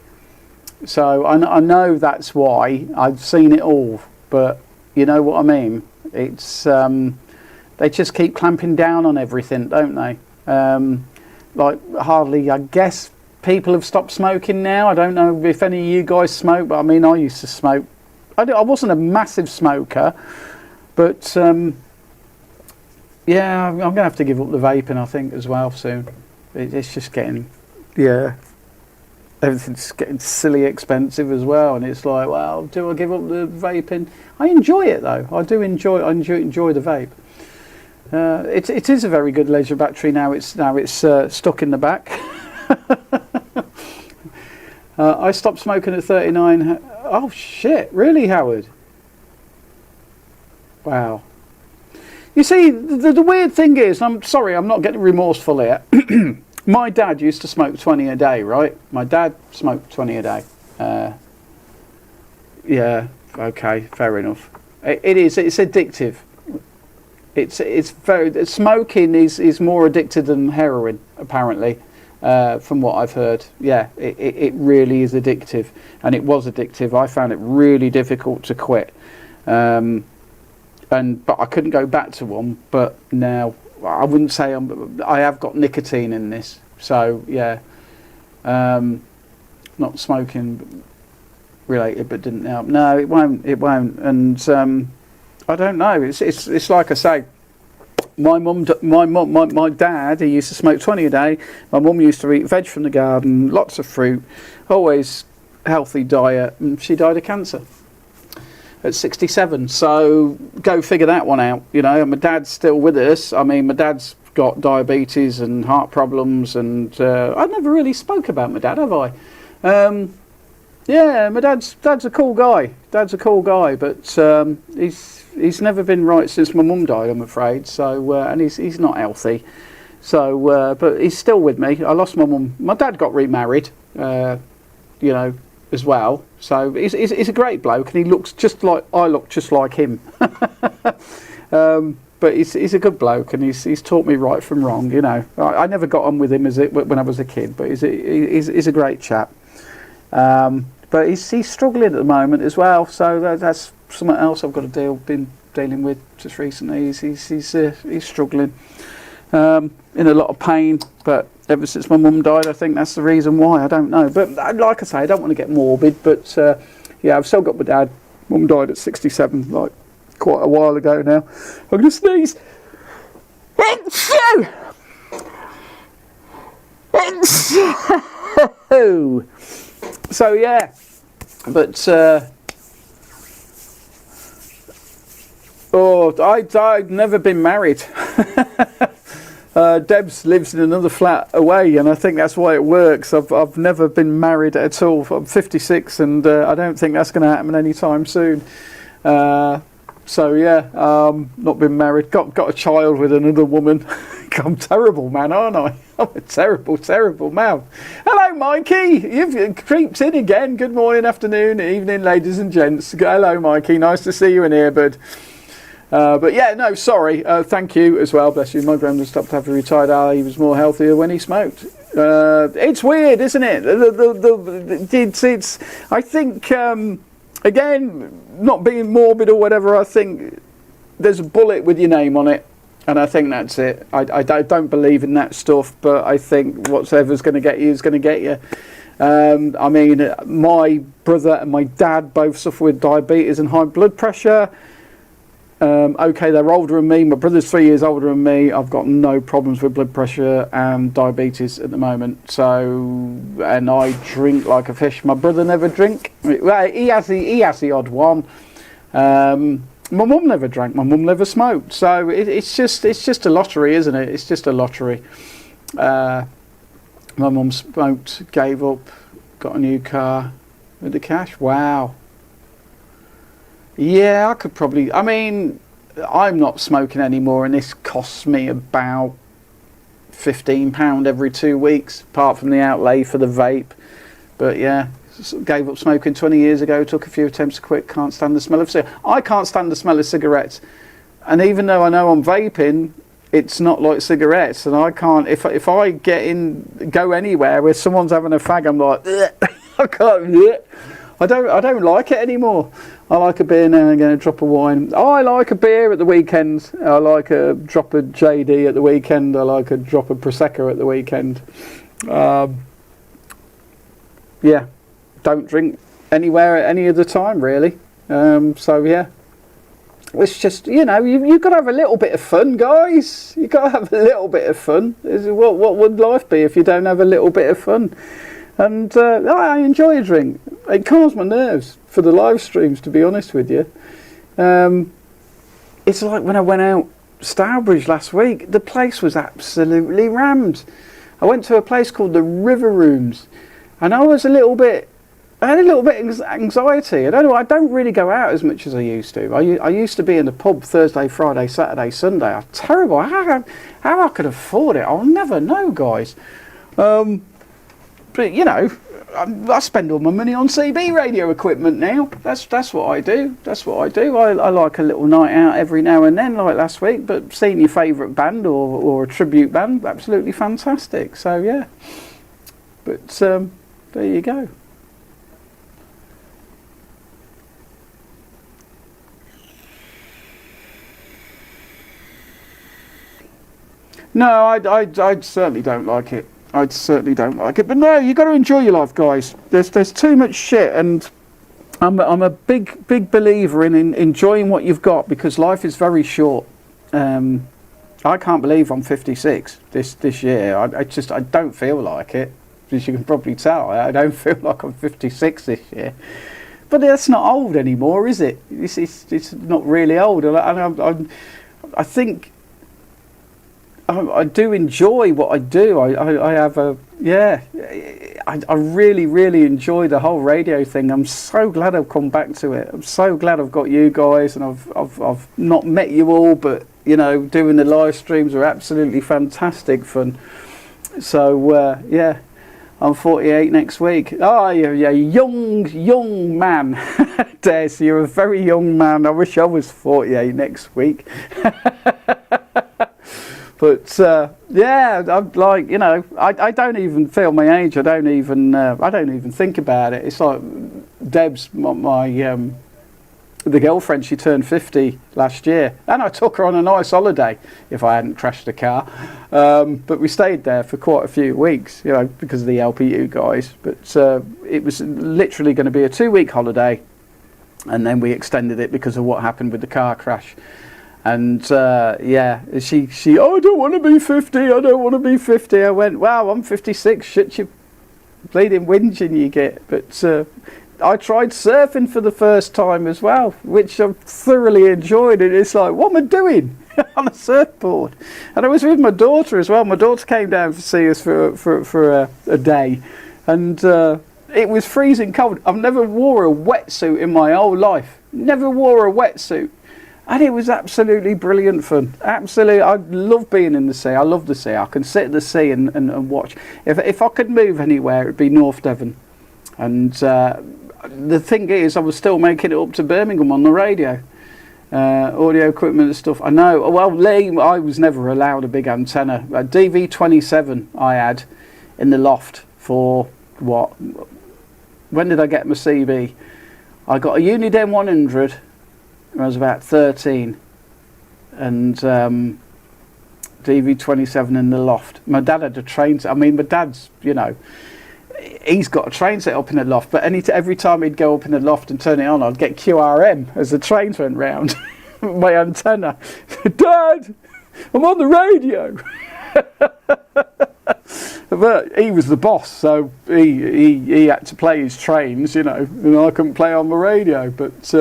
So, I know that's why. I've seen it all. But, you know what I mean? It's... they just keep clamping down on everything, don't they? Like, hardly, I guess, people have stopped smoking now. I don't know if any of you guys smoke, but I mean, I used to smoke. I wasn't a massive smoker, but, yeah, I'm going to have to give up the vaping, I think, as well, soon. It's just getting, yeah, everything's getting silly expensive as well, and it's like, well, do I give up the vaping? I enjoy it, though. I enjoy the vape. It is a very good leisure battery now. It's stuck in the back. I stopped smoking at 39. Oh shit, really, Howard? Wow. You see, the weird thing is, I'm sorry, I'm not getting remorseful here. My dad used to smoke 20 a day, right? My dad smoked 20 a day. Yeah, okay, fair enough. It's addictive. It's very, smoking is more addicted than heroin, apparently, from what I've heard. Yeah, it really is addictive, and it was addictive. I found it really difficult to quit, but I couldn't go back to one. But now I wouldn't say I have got nicotine in this, so yeah, not smoking related, but didn't help. No, it won't, and I don't know. It's like I say. My dad, he used to smoke 20 a day. My mum used to eat veg from the garden, lots of fruit, always healthy diet, and she died of cancer at 67. So go figure that one out. You know, my dad's still with us. I mean, my dad's got diabetes and heart problems, and I never really spoke about my dad, have I? Yeah, my dad's a cool guy. Dad's a cool guy, but he's never been right since my mum died, I'm afraid. So and he's not healthy. So but he's still with me. I lost my mum. My dad got remarried, you know, as well. So he's a great bloke, and he looks just like I look just like him. But he's a good bloke, and he's taught me right from wrong. You know, I never got on with him when I was a kid, but he's a great chap. But he's struggling at the moment as well, so that's something else I've got to been dealing with just recently. He's struggling, in a lot of pain. But ever since my mum died, I think that's the reason why. I don't know, but like I say, I don't want to get morbid. But yeah, I've still got my dad. Mum died at 67, like quite a while ago now. I'm gonna sneeze. So yeah, but I've never been married. Debs lives in another flat away, and I think that's why it works. I've never been married at all. I'm 56, and I don't think that's going to happen anytime soon. So yeah, not been married. Got a child with another woman. I'm terrible, man, aren't I? I'm a terrible, terrible man. Hello, Mikey. You've creeped in again. Good morning, afternoon, evening, ladies and gents. Hello, Mikey. Nice to see you in here, bud. But yeah, no, sorry. Thank you as well. Bless you. My granddad stopped after he retired. He was more healthier when he smoked. It's weird, isn't it? It's. I think again, not being morbid or whatever. I think there's a bullet with your name on it. And I think that's it. I don't believe in that stuff, but I think whatever's going to get you is going to get you. I mean, my brother and my dad both suffer with diabetes and high blood pressure. Okay, they're older than me. My brother's 3 years older than me. I've got no problems with blood pressure and diabetes at the moment. So, and I drink like a fish. My brother never drink. Well, he has the odd one. My mum never drank. My mum never smoked. So it's just a lottery, isn't it? It's just a lottery. My mum smoked, gave up, got a new car with the cash. Wow. Yeah, I could probably. I mean, I'm not smoking anymore, and this costs me about £15 every 2 weeks, apart from the outlay for the vape. But yeah. Gave up smoking 20 years ago, took a few attempts to quit, can't stand the smell of cigarettes. I can't stand the smell of cigarettes. And even though I know I'm vaping, it's not like cigarettes. And I can't, if I go anywhere where someone's having a fag, I'm like, I can't, I don't like it anymore. I like a beer now and again, a drop of wine. I like a beer at the weekend. I like a drop of JD at the weekend. I like a drop of Prosecco at the weekend. Yeah. Don't drink anywhere at any other time, really. So yeah, it's just, you know, you've got to have a little bit of fun, guys. You've got to have a little bit of fun. What would life be if you don't have a little bit of fun? And I enjoy a drink. It calms my nerves for the live streams, to be honest with you. It's like when I went out Stourbridge last week, the place was absolutely rammed. I went to a place called the River Rooms. and I had a little bit of anxiety. I don't know. I don't really go out as much as I used to. I used to be in the pub Thursday, Friday, Saturday, Sunday. I'm terrible. How I could afford it, I'll never know, guys. But you know, I spend all my money on CB radio equipment now. That's what I do. That's what I do. I like a little night out every now and then, like last week. But seeing your favourite band or a tribute band, absolutely fantastic. So yeah. But there you go. No, I certainly don't like it. I certainly don't like it. But no, you got to enjoy your life, guys. There's too much shit, and I'm a big believer in enjoying what you've got, because life is very short. I can't believe I'm 56 this year. I don't feel like it, as you can probably tell. I don't feel like I'm 56 this year. But that's not old anymore, is it? It's not really old, and I think. I do enjoy what I do. I have a I really enjoy the whole radio thing. I'm so glad I've come back to it. I'm so glad I've got you guys, and I've not met you all, but you know, doing the live streams are absolutely fantastic fun. So yeah, I'm 48 next week. Oh, you're a young man. Des, you're a very young man. I wish I was 48 next week. But yeah, I'm like, you know, I don't even feel my age. I don't even think about it. It's like Deb's the girlfriend. She turned 50 last year, and I took her on a nice holiday. If I hadn't crashed the car, but we stayed there for quite a few weeks, you know, because of the LPU guys. But it was literally going to be a 2-week holiday, and then we extended it because of what happened with the car crash. And yeah, she oh, I don't want to be 50, I don't want to be 50. I went, wow, I'm 56, shit you bleeding whinging you get. But I tried surfing for the first time as well, which I've thoroughly enjoyed. And it's like, what am I doing on a surfboard? And I was with my daughter as well. My daughter came down to see us for a day, and it was freezing cold. I've never wore a wetsuit in my whole life. Never wore a wetsuit. And it was absolutely brilliant fun. Absolutely, I love being in the sea. I love the sea. I can sit at the sea and watch. If I could move anywhere, it'd be North Devon. And the thing is, I was still making it up to Birmingham on the radio. Audio equipment and stuff. I know. Well, Lee, I was never allowed a big antenna. A DV27 I had in the loft for what? When did I get my CB? I got a Uniden 100. I was about 13, and DV27 in the loft. My dad had a train set. I mean, my dad's, you know, he's got a train set up in the loft, but every time he'd go up in the loft and turn it on, I'd get QRM as the trains went round. My antenna. Dad, I'm on the radio. But he was the boss, so he had to play his trains, you know, and I couldn't play on the radio. But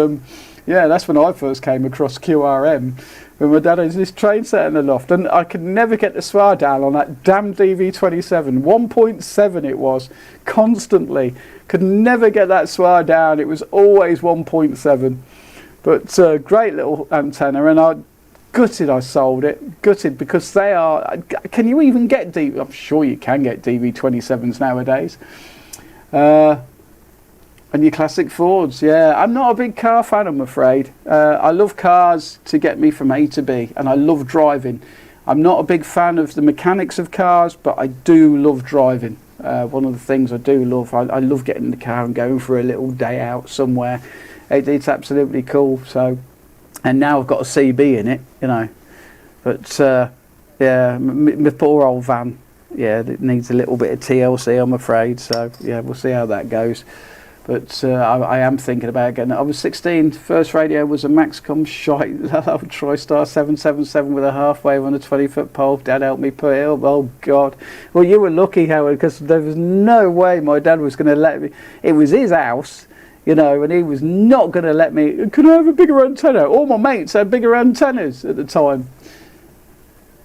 yeah, that's when I first came across QRM, when my dad had this train set in the loft, and I could never get the SWR down on that damn DV27. 1.7 it was, constantly. Could never get that SWR down. It was always 1.7. But great little antenna, and I gutted I sold it. Gutted, because they are... Can you even get DV... I'm sure you can get DV27s nowadays. And your classic Fords, yeah. I'm not a big car fan, I'm afraid. I love cars to get me from A to B, and I love driving. I'm not a big fan of the mechanics of cars, but I do love driving. One of the things I do love, I love getting in the car and going for a little day out somewhere. It's absolutely cool. So, and now I've got a CB in it, you know. But yeah, my poor old van, yeah, it needs a little bit of TLC, I'm afraid. So yeah, we'll see how that goes. But I am thinking about getting it. I was 16, first radio was a Maxcom shite, TriStar 777 with a half wave on a 20-foot pole. Dad helped me put it up, oh God. Well, you were lucky, Howard, because there was no way my dad was going to let me. It was his house, you know, and he was not going to let me. Can I have a bigger antenna? All my mates had bigger antennas at the time.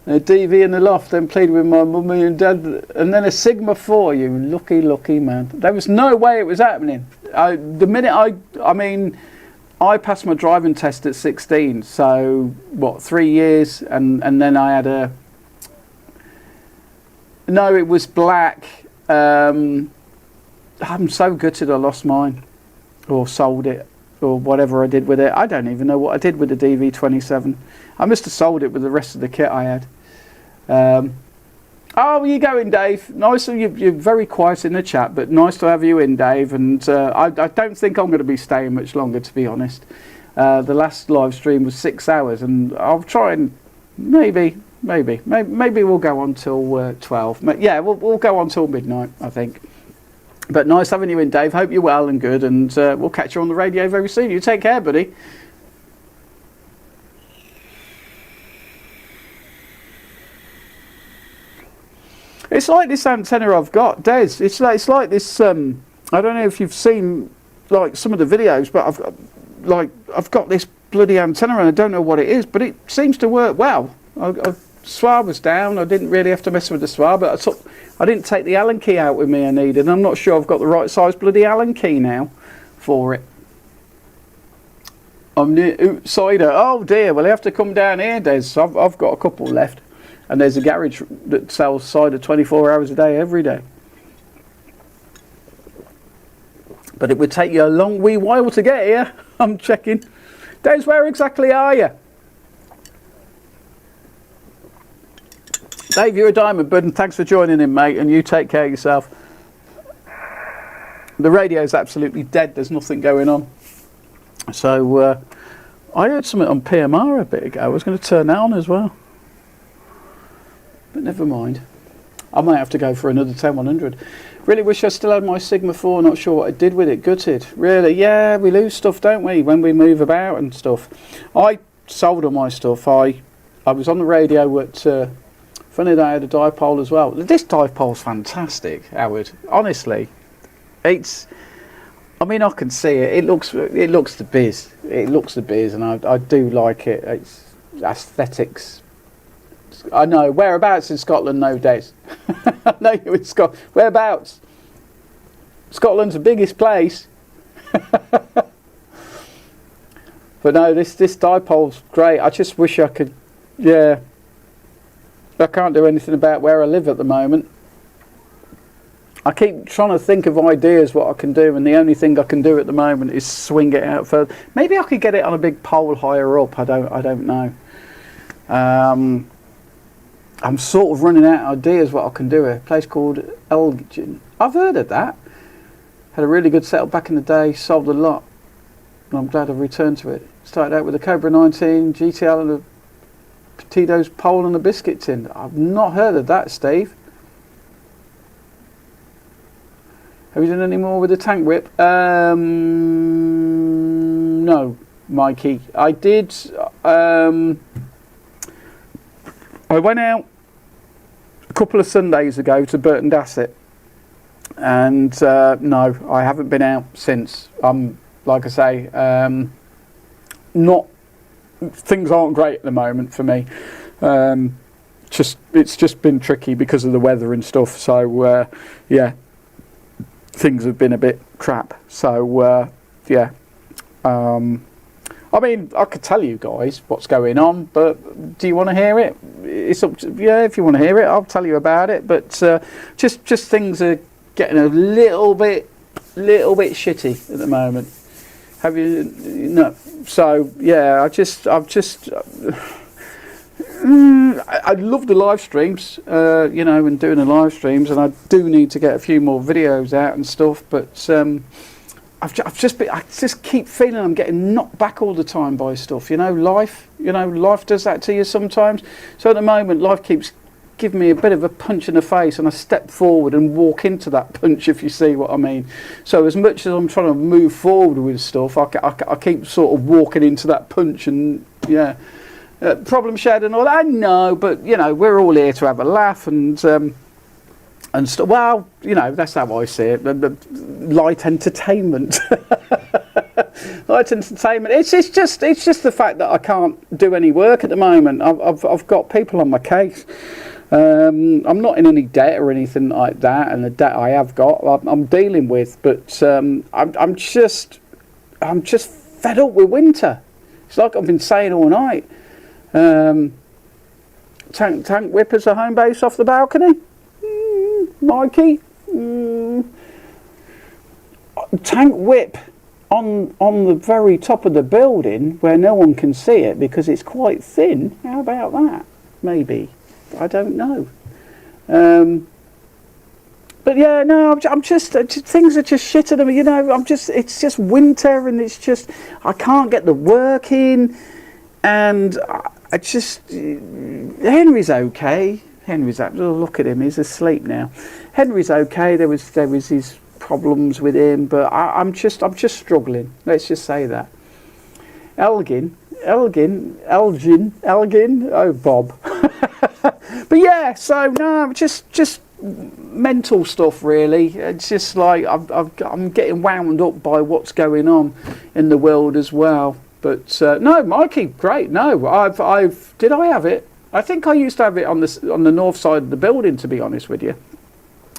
and a DV in the loft, then played with my mummy and dad, and then a Sigma 4. You lucky man. There was no way it was happening. The minute I mean, I passed my driving test at 16, so what, 3 years, and then I had a, no, it was black. I'm so gutted I lost mine, or sold it, or whatever I did with it. I don't even know what I did with the DV27. I must have sold it with the rest of the kit I had. Oh, you going, Dave? Nice, you're very quiet in the chat, but nice to have you in, Dave. And I don't think I'm going to be staying much longer, to be honest. The last live stream was 6 hours, and I'll try and maybe we'll go on till 12. Yeah, we'll go on till midnight, I think. But nice having you in, Dave. Hope you're well and good, and we'll catch you on the radio very soon. You take care, buddy. It's like this antenna I've got, Des. It's like this. I don't know if you've seen like some of the videos, but I've got this bloody antenna, and I don't know what it is, but it seems to work well. Swab was down. I didn't really have to mess with the swab, but I didn't take the Allen key out with me. I needed. I'm not sure I've got the right size bloody Allen key now for it. I'm near cider. Oh dear. Well, I have to come down here, Des. I've got a couple left. And there's a garage that sells cider 24 hours a day, every day. But it would take you a long wee while to get here. I'm checking. Des, where exactly are you? Dave, you're a diamond, bud, and thanks for joining in, mate. And you take care of yourself. The radio's absolutely dead. There's nothing going on. So I heard something on PMR a bit ago. I was going to turn that on as well. But never mind. I might have to go for another 10100. Really wish I still had my Sigma 4. Not sure what I did with it. Gutted. Really? Yeah, we lose stuff, don't we, when we move about and stuff. I sold all my stuff. I was on the radio at... funny that I had a dipole as well. This dipole's fantastic, Howard. Honestly. It's... I mean, I can see it. It looks the biz. It looks the biz, and I do like it. It's aesthetics. I know. Whereabouts in Scotland nowadays? I know you're in Scotland. Whereabouts? Scotland's the biggest place. But no, this dipole's great. I just wish I could. Yeah. I can't do anything about where I live at the moment. I keep trying to think of ideas what I can do, and the only thing I can do at the moment is swing it out further. Maybe I could get it on a big pole higher up. I don't know. I'm sort of running out of ideas what I can do. A place called Elgin. I've heard of that. Had a really good setup back in the day. Sold a lot. And I'm glad I've returned to it. Started out with a Cobra 19, GTL and a Tito's pole and a biscuit tin. I've not heard of that, Steve. Have you done any more with the tank whip? No, Mikey. I did. I went out a couple of Sundays ago to Burton Dassett, and no, I haven't been out since. Like I say, not. Things aren't great at the moment for me. It's just been tricky because of the weather and stuff. So yeah, things have been a bit crap. So yeah. I mean, I could tell you guys what's going on, but do you want to hear it? It's up to, yeah, if you want to hear it, I'll tell you about it. But just things are getting a little bit shitty at the moment. Have you? No. So yeah, I love the live streams, you know, and doing the live streams, and I do need to get a few more videos out and stuff. But I just keep feeling I'm getting knocked back all the time by stuff. You know, life does that to you sometimes. So at the moment, life keeps giving me a bit of a punch in the face, and I step forward and walk into that punch, if you see what I mean. So as much as I'm trying to move forward with stuff, I keep sort of walking into that punch, and yeah, problem shared and all that. I know, but you know, we're all here to have a laugh and well, you know, that's how I see it. Light entertainment. light entertainment. It's just the fact that I can't do any work at the moment. I've got people on my case. I'm not in any debt or anything like that, and the debt I have got, I'm dealing with. But I'm just fed up with winter. It's like I've been saying all night. Tank whip as a home base off the balcony, Mikey. Tank whip on the very top of the building where no one can see it because it's quite thin. How about that? Maybe. I don't know. But yeah, no, I'm just things are just shit at me. You know, it's just winter, and it's just I can't get the work in, and I just Henry's okay. Look at him, he's asleep now. Henry's okay. There was his problems with him, but I'm just struggling. Let's just say that. Elgin. Oh, Bob. But yeah, so no, just mental stuff really. It's just like I'm getting wound up by what's going on in the world as well. But no, Mikey, great. No, did I have it? I think I used to have it on the north side of the building, to be honest with you.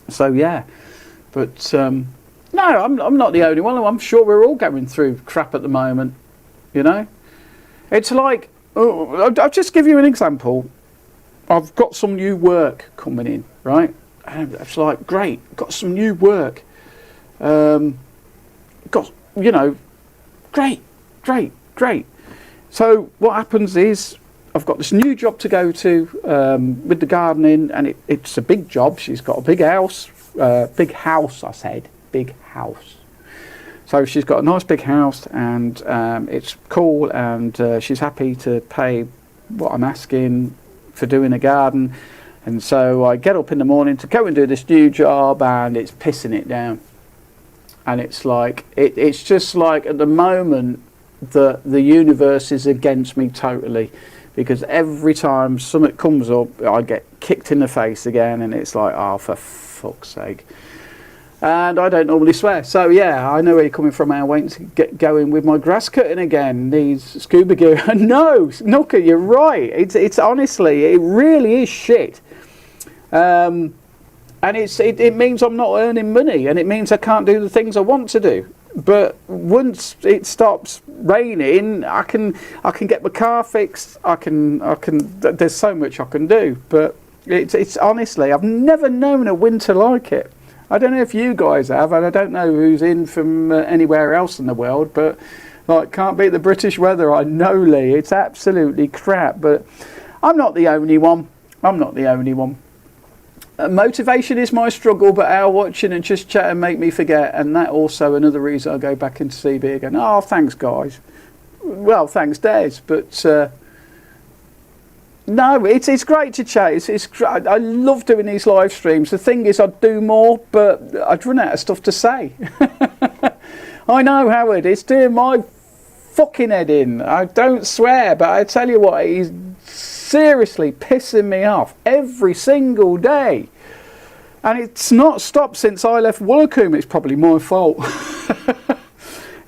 So yeah, but no, I'm not the only one. I'm sure we're all going through crap at the moment. You know, it's like I'll just give you an example. I've got some new work coming in, right? And it's like, great, got some new work. Got, you know, great. So what happens is I've got this new job to go to with the gardening, and it's a big job. She's got a big house, big house. So she's got a nice big house, and it's cool, and she's happy to pay what I'm asking for doing a garden. And so I get up in the morning to go and do this new job, and it's pissing it down. And it's like it's just like at the moment that the universe is against me totally, because every time something comes up I get kicked in the face again, and it's like, oh, for fuck's sake. And I don't normally swear, so yeah, I know where you're coming from. I'm waiting to get going with my grass cutting again. Needs scuba gear. No, Nooker, you're right. It's honestly, it really is shit. And it means I'm not earning money, and it means I can't do the things I want to do. But once it stops raining, I can get my car fixed. I can. There's so much I can do. But it's honestly, I've never known a winter like it. I don't know if you guys have, and I don't know who's in from anywhere else in the world, but like, can't beat the British weather. I know, Lee, it's absolutely crap, but I'm not the only one. Motivation is my struggle, but our watching and just chatting make me forget, and that also another reason I go back into CB again. Oh, thanks, guys. Well, thanks, Des, but no, it's great to chat. I love doing these live streams. The thing is, I'd do more, but I'd run out of stuff to say. I know, Howard, it's doing my fucking head in. I don't swear, but I tell you what, he's seriously pissing me off every single day. And it's not stopped since I left Woolacombe. It's probably my fault.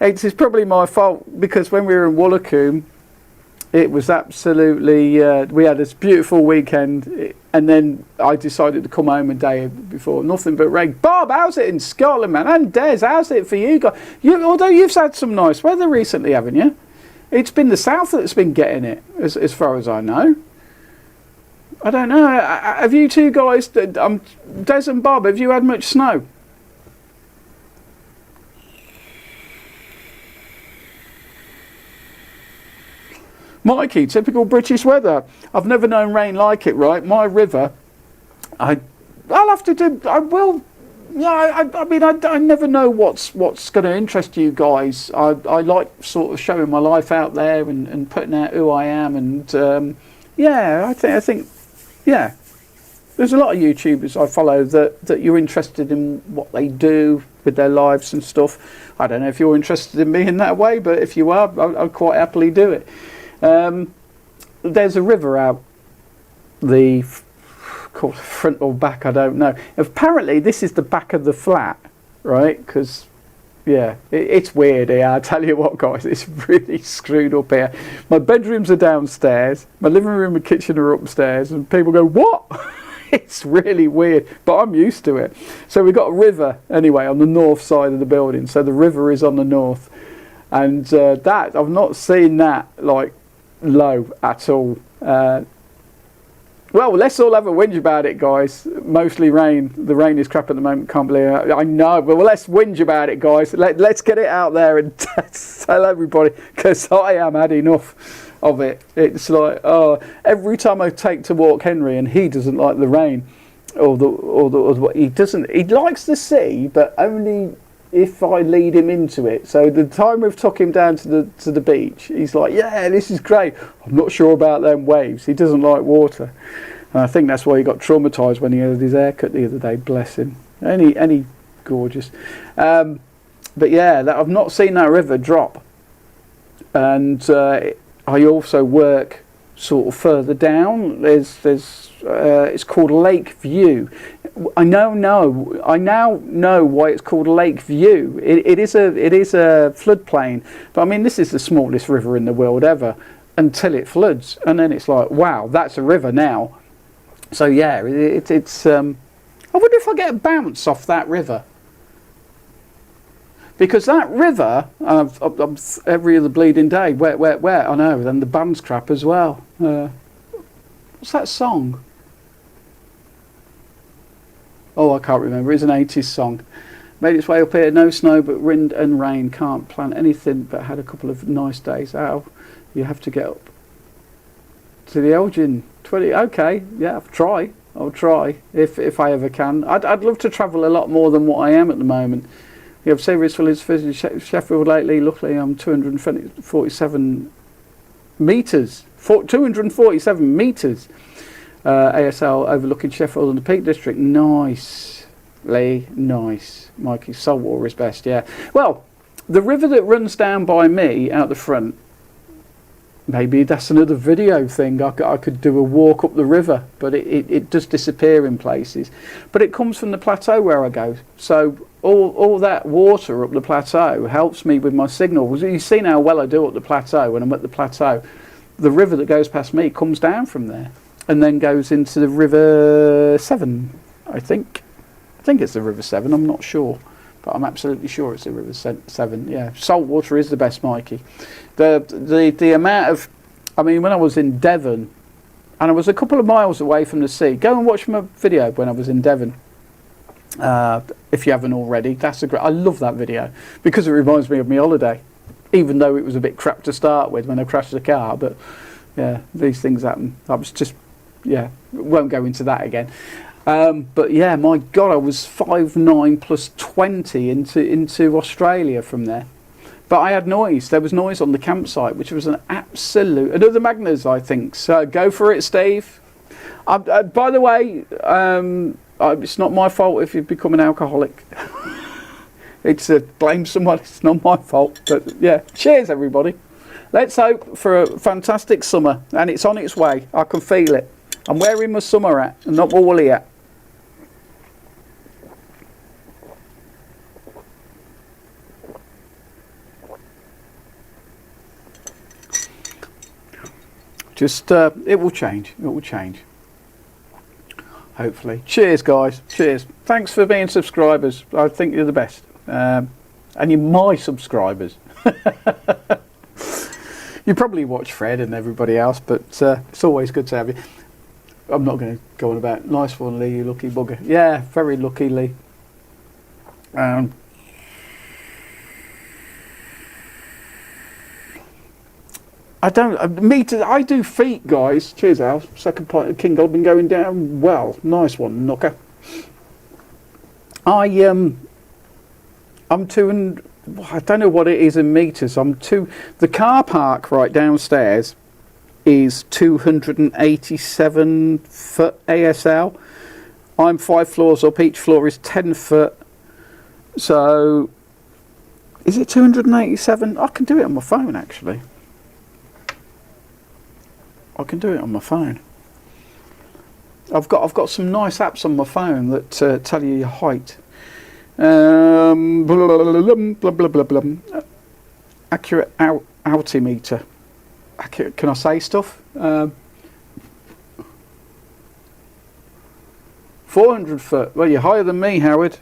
It's probably my fault, because when we were in Woolacombe, it was absolutely, we had this beautiful weekend, and then I decided to come home a day before, nothing but rain. Bob, how's it in Scotland, man? And Des, how's it for you guys? Although you've had some nice weather recently, haven't you? It's been the south that's been getting it, as far as I know. I don't know. Have you two guys, Des and Bob, have you had much snow? Mikey, typical British weather. I've never known rain like it, right? My river, I'll have to do, I will, yeah, I mean, I never know what's going to interest you guys. I like sort of showing my life out there and putting out who I am, and yeah, I think, yeah. There's a lot of YouTubers I follow that you're interested in what they do with their lives and stuff. I don't know if you're interested in me in that way, but if you are, I'll quite happily do it. There's a river out the called front or back, I don't know. Apparently this is the back of the flat, right? Because Yeah, it's weird here. I tell you what, guys, it's really screwed up here. My bedrooms are downstairs, my living room and kitchen are upstairs, and people go, "What?" It's really weird, but I'm used to it. So we've got a river anyway on the north side of the building. So the river is on the north, and that I've not seen that like low at all. Well, let's all have a whinge about it, guys. Mostly rain. The rain is crap at the moment. Can't believe it. I know, but well, let's whinge about it, guys. Let's get it out there and tell everybody, because I am had enough of it. It's like, oh, every time I take to walk Henry, and he doesn't like the rain, or he doesn't. He likes the sea, but only if I lead him into it. So the time we've took him down to the beach, he's like, yeah, this is great. I'm not sure about them waves. He doesn't like water. And I think that's why he got traumatised when he had his haircut the other day, bless him. Any gorgeous. But yeah, I've not seen that river drop. And I also work sort of further down. It's called Lake View. I now know why it's called Lake View. It is a floodplain, but I mean, this is the smallest river in the world ever until it floods, and then it's like, wow, that's a river now. So yeah, it's. I wonder if I get a bounce off that river, because that river, I'm every other bleeding day, wet. I know. Then the band's crap as well. What's that song? Oh, I can't remember. It's an 80s song. Made its way up here. No snow, but wind and rain. Can't plant anything, but had a couple of nice days. How you have to get up to the Elgin 20. Okay, yeah, I'll try if I ever can. I'd love to travel a lot more than what I am at the moment. We have serious for visiting Sheffield lately. Luckily, I'm 247 metres. 247 metres. ASL overlooking Sheffield and the Peak District. Nice, Lee, nice. Mikey, saltwater is best, yeah. Well, the river that runs down by me out the front, maybe that's another video thing. I could do a walk up the river, but it does disappear in places. But it comes from the plateau where I go. So all that water up the plateau helps me with my signal. You've seen how well I do at the plateau when I'm at the plateau. The river that goes past me comes down from there, and then goes into the River Severn, I think. I think it's the River Severn, I'm not sure. But I'm absolutely sure it's the River Severn, yeah. Salt water is the best, Mikey. The amount of... I mean, when I was in Devon, and I was a couple of miles away from the sea. Go and watch my video when I was in Devon. If you haven't already. I love that video, because it reminds me of my holiday. Even though it was a bit crap to start with when I crashed the car. But, yeah, these things happen. I was just... Yeah, won't go into that again. But yeah, my God, I was 5'9" plus 20 into Australia from there. But I had noise. There was noise on the campsite, which was an absolute... Another Magnus, I think. So go for it, Steve. By the way, it's not my fault if you become an alcoholic. It's blame someone. It's not my fault. But yeah, cheers, everybody. Let's hope for a fantastic summer. And it's on its way. I can feel it. I'm wearing my summer hat and not my woolly hat. Just, it will change. It will change. Hopefully. Cheers, guys. Cheers. Thanks for being subscribers. I think you're the best. And you're my subscribers. You probably watch Fred and everybody else, but it's always good to have you. I'm not going to go on about nice one, Lee, you lucky bugger. Yeah, very lucky, Lee. I do feet, guys. Cheers, Al. Second pint of King. I've been going down well. Nice one, knocker. I'm two and I don't know what it is in meters. The car park right downstairs is 287 foot ASL. I'm 5 floors up. Each floor is 10 foot. So, is it 287? I can do it on my phone, actually. I can do it on my phone. I've got some nice apps on my phone that tell you your height. Blah, blah, blah, blah, blah. Accurate altimeter. Accurate, can I say stuff? 400 foot. Well, you're higher than me, Howard.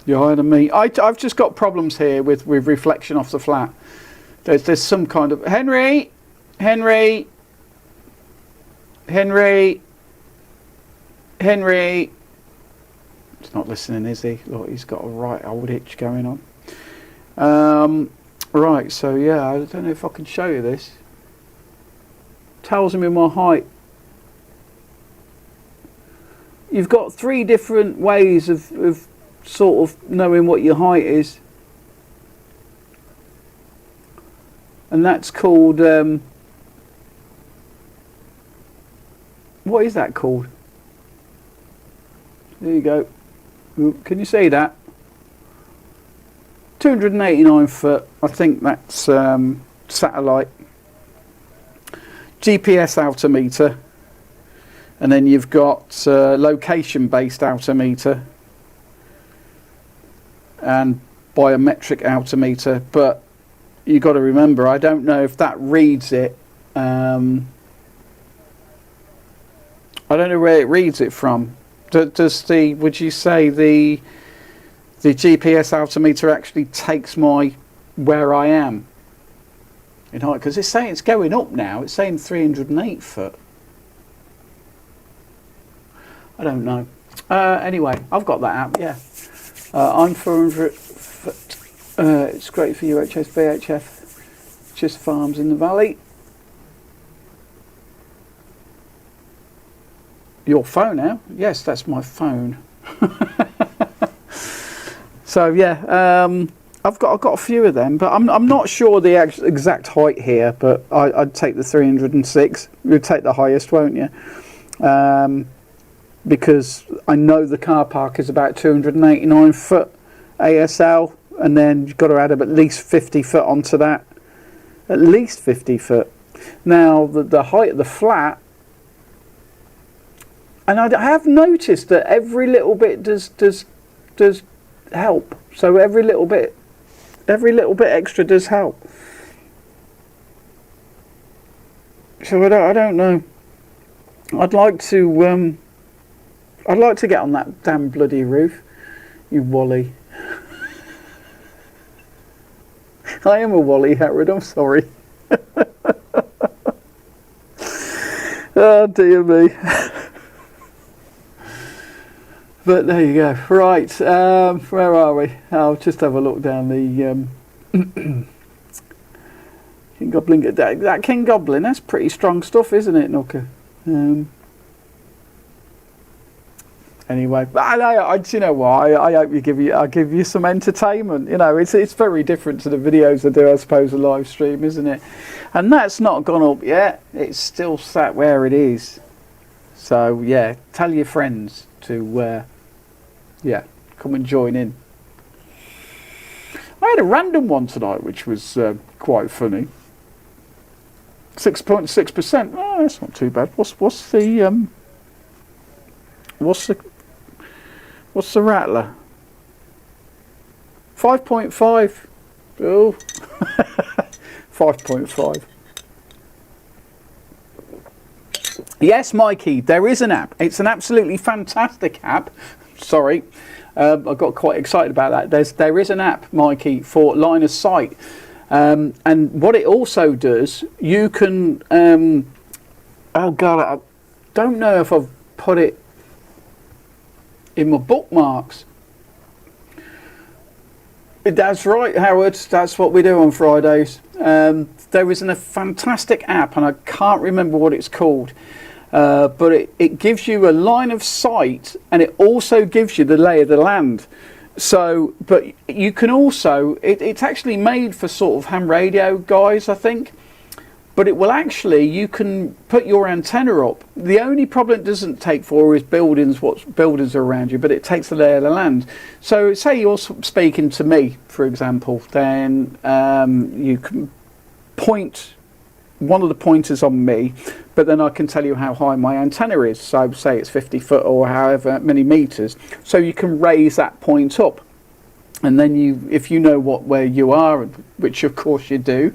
You're higher than me. I've just got problems here with reflection off the flat. There's some kind of... Henry! Henry! Henry! Henry! He's not listening, is he? Look, he's got a right old itch going on. Right, so yeah, I don't know if I can show you this. Tells me my height. You've got 3 different ways of sort of knowing what your height is. And that's called... what is that called? There you go. Can you see that? 289 foot. I think that's satellite. GPS altimeter. And then you've got location based altimeter. And biometric altimeter. But you've got to remember, I don't know if that reads it. I don't know where it reads it from. Would you say the GPS altimeter actually takes where I am in height? Because it's saying it's going up now. It's saying 308 foot. I don't know. Anyway, I've got that app. Yeah, I'm 400 foot. It's great for UHS, VHF, just farms in the valley. Your phone now? Yes, that's my phone. So yeah, I've got a few of them, but I'm not sure the exact height here. But I'd take the 306. You'd take the highest, won't you? Because I know the car park is about 289 foot ASL, and then you've got to add up at least 50 foot onto that. At least 50 foot. Now the height of the flat. And I have noticed that every little bit does help. So every little bit extra does help. So I don't know. I'd like to get on that damn bloody roof, you Wally. I am a Wally, Howard. I'm sorry. Oh dear me. But there you go. Right, where are we? I'll just have a look down the King Goblin. That King Goblin, that's pretty strong stuff, isn't it, Nooker? Anyway, you know what? I hope I give you some entertainment. You know, it's very different to the videos I do, I suppose, a live stream, isn't it? And that's not gone up yet. It's still sat where it is. So yeah, tell your friends to yeah, come and join in. I had a random one tonight, which was quite funny. 6.6%. Oh, that's not too bad. What's the rattler? 5.5. Oh, 5.5. Yes, Mikey, there is an app. It's an absolutely fantastic app. Sorry, I got quite excited about that. There is an app, Mikey, for line of sight. And what it also does, you can... oh, God, I don't know if I've put it in my bookmarks. That's right, Howard. That's what we do on Fridays. There is a fantastic app, and I can't remember what it's called. But it gives you a line of sight, and it also gives you the lay of the land. So, but you can also, it's actually made for sort of ham radio guys, I think. But it will actually, you can put your antenna up. The only problem it doesn't take for is what buildings are around you, but it takes the lay of the land. So say you're speaking to me, for example, then you can point one of the pointers on me, but then I can tell you how high my antenna is. So say it's 50 foot or however many meters. So you can raise that point up. And then if you know where you are, which of course you do,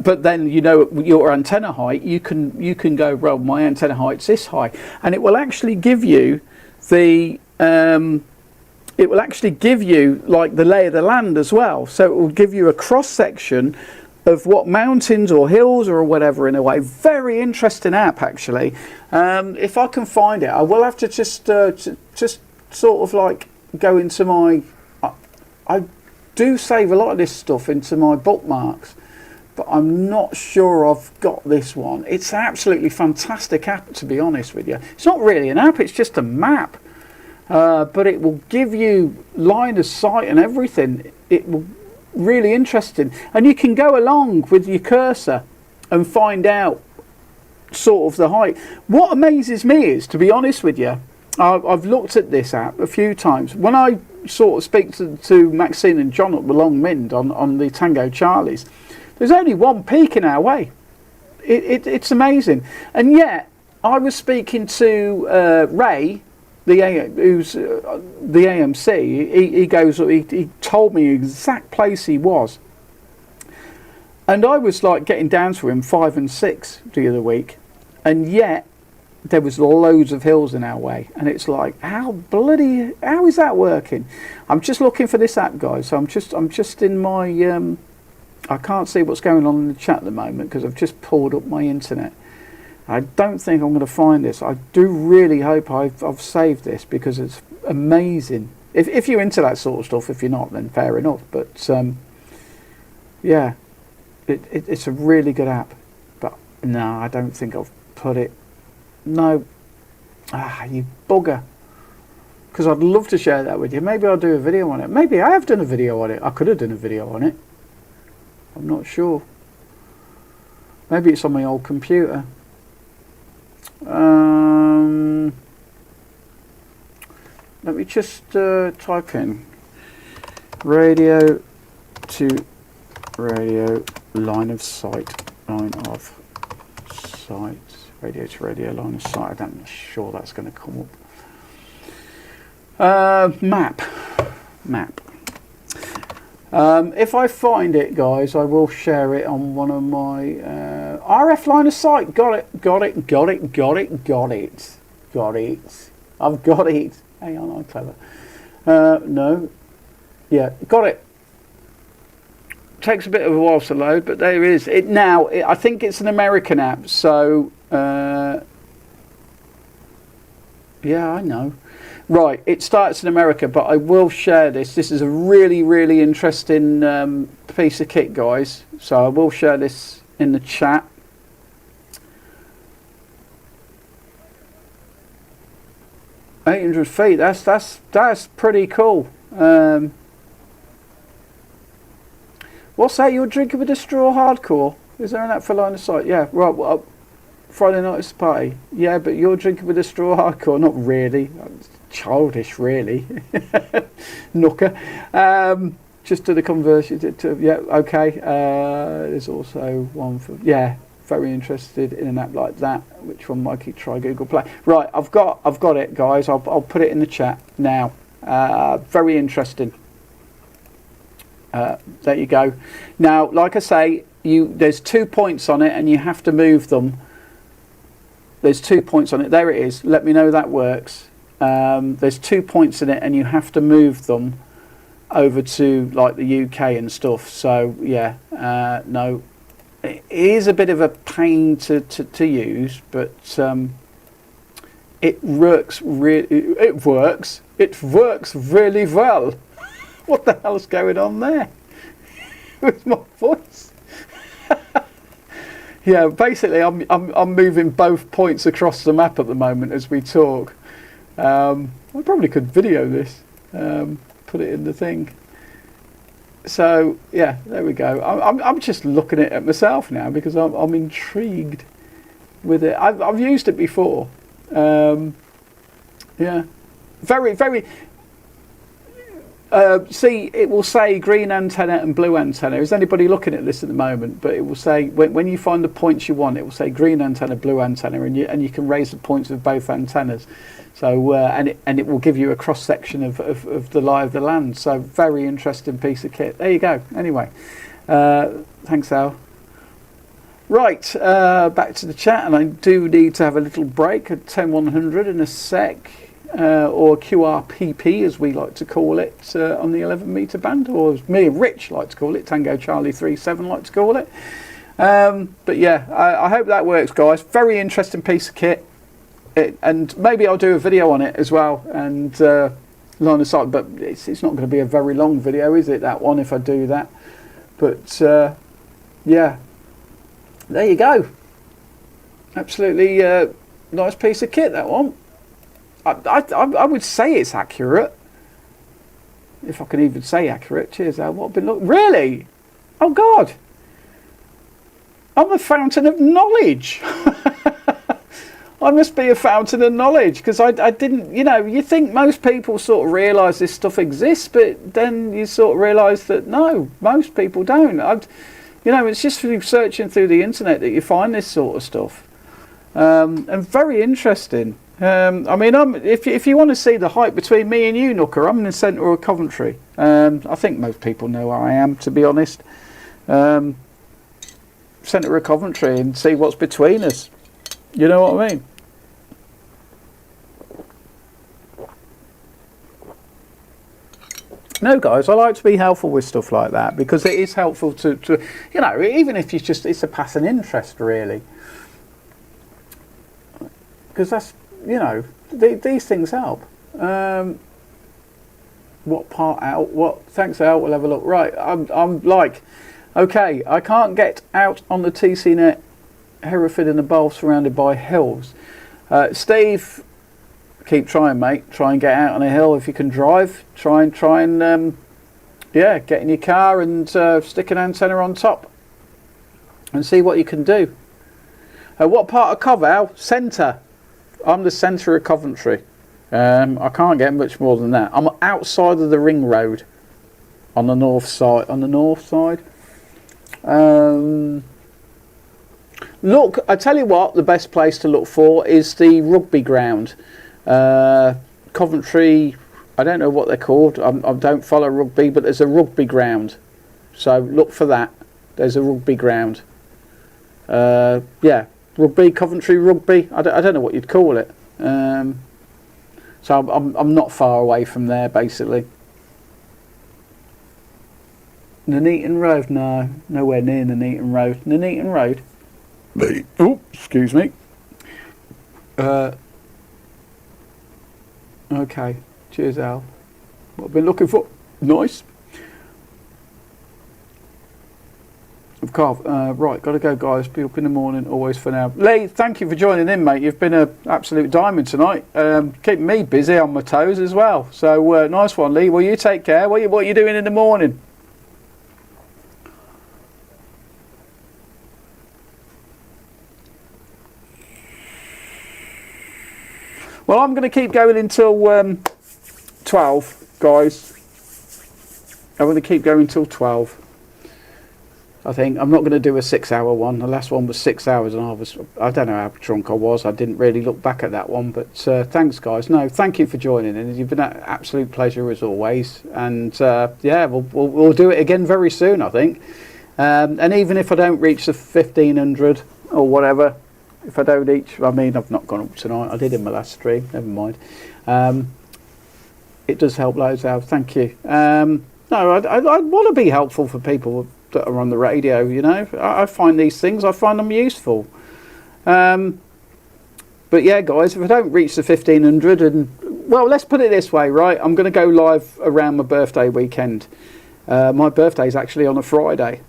but then you know your antenna height, you can go, well, my antenna height's this high, and it will actually give you the like the lay of the land as well. So it will give you a cross section of what mountains or hills or whatever, in a way. Very interesting app, actually. If I can find it, I will have to just sort of like go into my, I do save a lot of this stuff into my bookmarks, but I'm not sure I've got this one. It's an absolutely fantastic app, to be honest with you. It's not really an app, it's just a map, but it will give you line of sight and everything. It will really interesting, and you can go along with your cursor and find out sort of the height. What amazes me is, to be honest with you, I've looked at this app a few times. When I sort of speak to Maxine and John up the Long Mind on the Tango Charlies, there's only one peak in our way. It's amazing. And yet, I was speaking to Ray, who's the AMC. He goes. He told me the exact place he was, and I was like getting down to him 5 and 6 the other week, and yet there was loads of hills in our way, and it's like, how is that working? I'm just looking for this app, guys. So I'm just in my I can't see what's going on in the chat at the moment because I've just pulled up my internet. I don't think I'm going to find this. I do really hope I've saved this, because it's amazing. If you're into that sort of stuff, if you're not, then fair enough. But yeah, it's a really good app. But no, I don't think I've put it. No, you bugger. Because I'd love to share that with you. Maybe I'll do a video on it. Maybe I have done a video on it. I could have done a video on it. I'm not sure. Maybe it's on my old computer. Let me just type in radio to radio line of sight, radio to radio line of sight. I'm not sure that's going to come up. Map. If I find it, guys, I will share it on one of my RF line of sight. Got it. I've got it. Hang on, I'm clever. No. Yeah, got it. Takes a bit of a while to load, but there it is. I think it's an American app, so yeah, I know. Right, it starts in America, but I will share this. This is a really, really interesting piece of kit, guys. So I will share this in the chat. $800 feet. That's pretty cool. What's that? You're drinking with a straw hardcore? Is there an app for line of sight? Yeah. Right. Well, Friday night's party. Yeah, but you're drinking with a straw hardcore. Not really. Childish, really. Nooker. Just to the conversion to yeah. Okay. There's also one for very interested in an app like that. Which one might you try? Google Play. Right. I've got it, guys. I'll put it in the chat now. Very interesting. There you go. Now, like I say, there's 2 points on it, and you have to move them. There's 2 points on it. There it is. Let me know that works. There's 2 points in it, and you have to move them over to like the UK and stuff. So yeah, no, it is a bit of a pain to use, but it works really. It works really well. What the hell's going on there with my voice? Yeah, basically, I'm moving both points across the map at the moment as we talk. I probably could video this, put it in the thing. So yeah, there we go. I'm just looking at it myself now because I'm intrigued with it. I've used it before. Yeah, very. See, it will say green antenna and blue antenna. Is anybody looking at this at the moment? But it will say when you find the points you want, it will say green antenna, blue antenna, and you can raise the points of both antennas. So and it will give you a cross section of the lie of the land. So very interesting piece of kit. There you go. Anyway, thanks, Al. Right, back to the chat, and I do need to have a little break at 10100 in a sec. Or QRPP as we like to call it on the 11 metre band, or as me and Rich like to call it, Tango Charlie 37 like to call it. But yeah, I hope that works, guys. Very interesting piece of kit, and maybe I'll do a video on it as well, and line of sight, but it's not going to be a very long video, is it, that one, if I do that? But yeah, there you go. Absolutely nice piece of kit, that one. I would say it's accurate, if I can even say accurate. Cheers, Al. What been look? Really? Oh God! I'm a fountain of knowledge. I must be a fountain of knowledge, because I didn't. You know, you think most people sort of realise this stuff exists, but then you sort of realise that no, most people don't. You know, it's just through searching through the internet that you find this sort of stuff, and very interesting. I mean, if you want to see the height between me and you, Nooker, I'm in the centre of Coventry. I think most people know where I am, to be honest. Centre of Coventry, and see what's between us. You know what I mean? No, guys, I like to be helpful with stuff like that, because it is helpful to you know, even if it's a passing interest, really. Because that's, you know, these things help. What part out? What? Thanks, Al. We'll have a look. Right, I'm like, okay, I can't get out on the TC net, Hereford in the bowl surrounded by hills. Steve, keep trying, mate. Try and get out on a hill if you can drive. Try and yeah, get in your car and stick an antenna on top and see what you can do. What part of Cov, Al? Centre. I'm the centre of Coventry. I can't get much more than that. I'm outside of the ring road, on the north side. Look, I tell you what, the best place to look for is the rugby ground. Coventry, I don't know what they're called. I don't follow rugby, but there's a rugby ground. So look for that. There's a rugby ground. Yeah. Rugby, Coventry Rugby. I don't know what you'd call it. So I'm not far away from there, basically. Nuneaton Road? No, nowhere near Nuneaton Road. Nuneaton Road? Oh, excuse me. Okay, cheers, Al. What I've been looking for. Nice. Right, gotta go, guys. Be up in the morning, always for now. Lee, thank you for joining in, mate. You've been an absolute diamond tonight. Keeping me busy on my toes as well. So nice one, Lee. Well, you take care. What are you doing in the morning? Well, I'm going to keep going until 12, guys. I'm going to keep going until 12. I think I'm not going to do a 6-hour one. The last one was 6 hours, and I don't know how drunk I was. I didn't really look back at that one, but thanks, guys. No, thank you for joining in. You've been an absolute pleasure as always, and yeah, we'll do it again very soon, I think. And even if I don't reach the 1500 or whatever, if I don't reach, I mean, I've not gone up tonight. I did in my last stream. Never mind. It does help loads out. Thank you. No, I want to be helpful for people that are on the radio, you know. I find these things, I find them useful. But yeah, guys, if I don't reach the 1500, and well, let's put it this way, right? I'm going to go live around my birthday weekend. My birthday's actually on a Friday.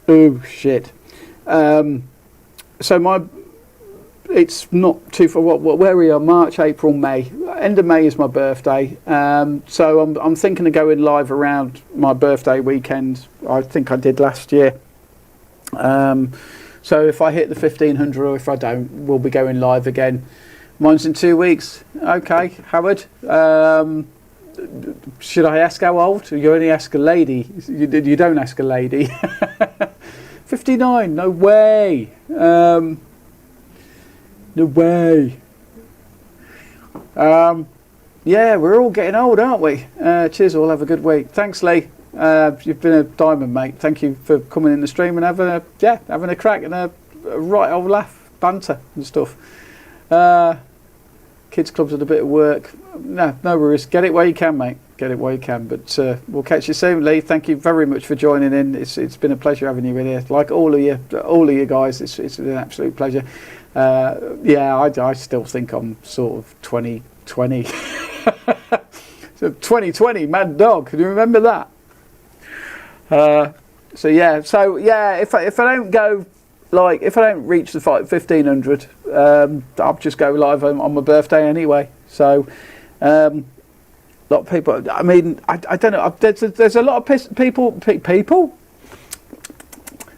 Oh shit. So it's not too far. Where we are, March, April, May. End of May is my birthday. So I'm thinking of going live around my birthday weekend. I think I did last year. So if I hit the 1500 or if I don't, we'll be going live again. Mine's in 2 weeks. Okay, Howard. Should I ask how old? You only ask a lady. You don't ask a lady. 59. No way. No way. Yeah, we're all getting old, aren't we? Cheers all. Have a good week. Thanks, Lee. You've been a diamond, mate. Thank you for coming in the stream and having a crack and a right old laugh, banter and stuff. Kids clubs and a bit of work. No worries. Get it where you can, mate. Get it where you can. But we'll catch you soon, Lee. Thank you very much for joining in. It's been a pleasure having you in here. Like all of you guys. It's been an absolute pleasure. I still think I'm sort of 2020. So 2020, mad dog. Can you remember that? If I don't go. Like, if I don't reach the 1500, I'll just go live on my birthday anyway. So, a lot of people. I mean, I don't know. There's a lot of people.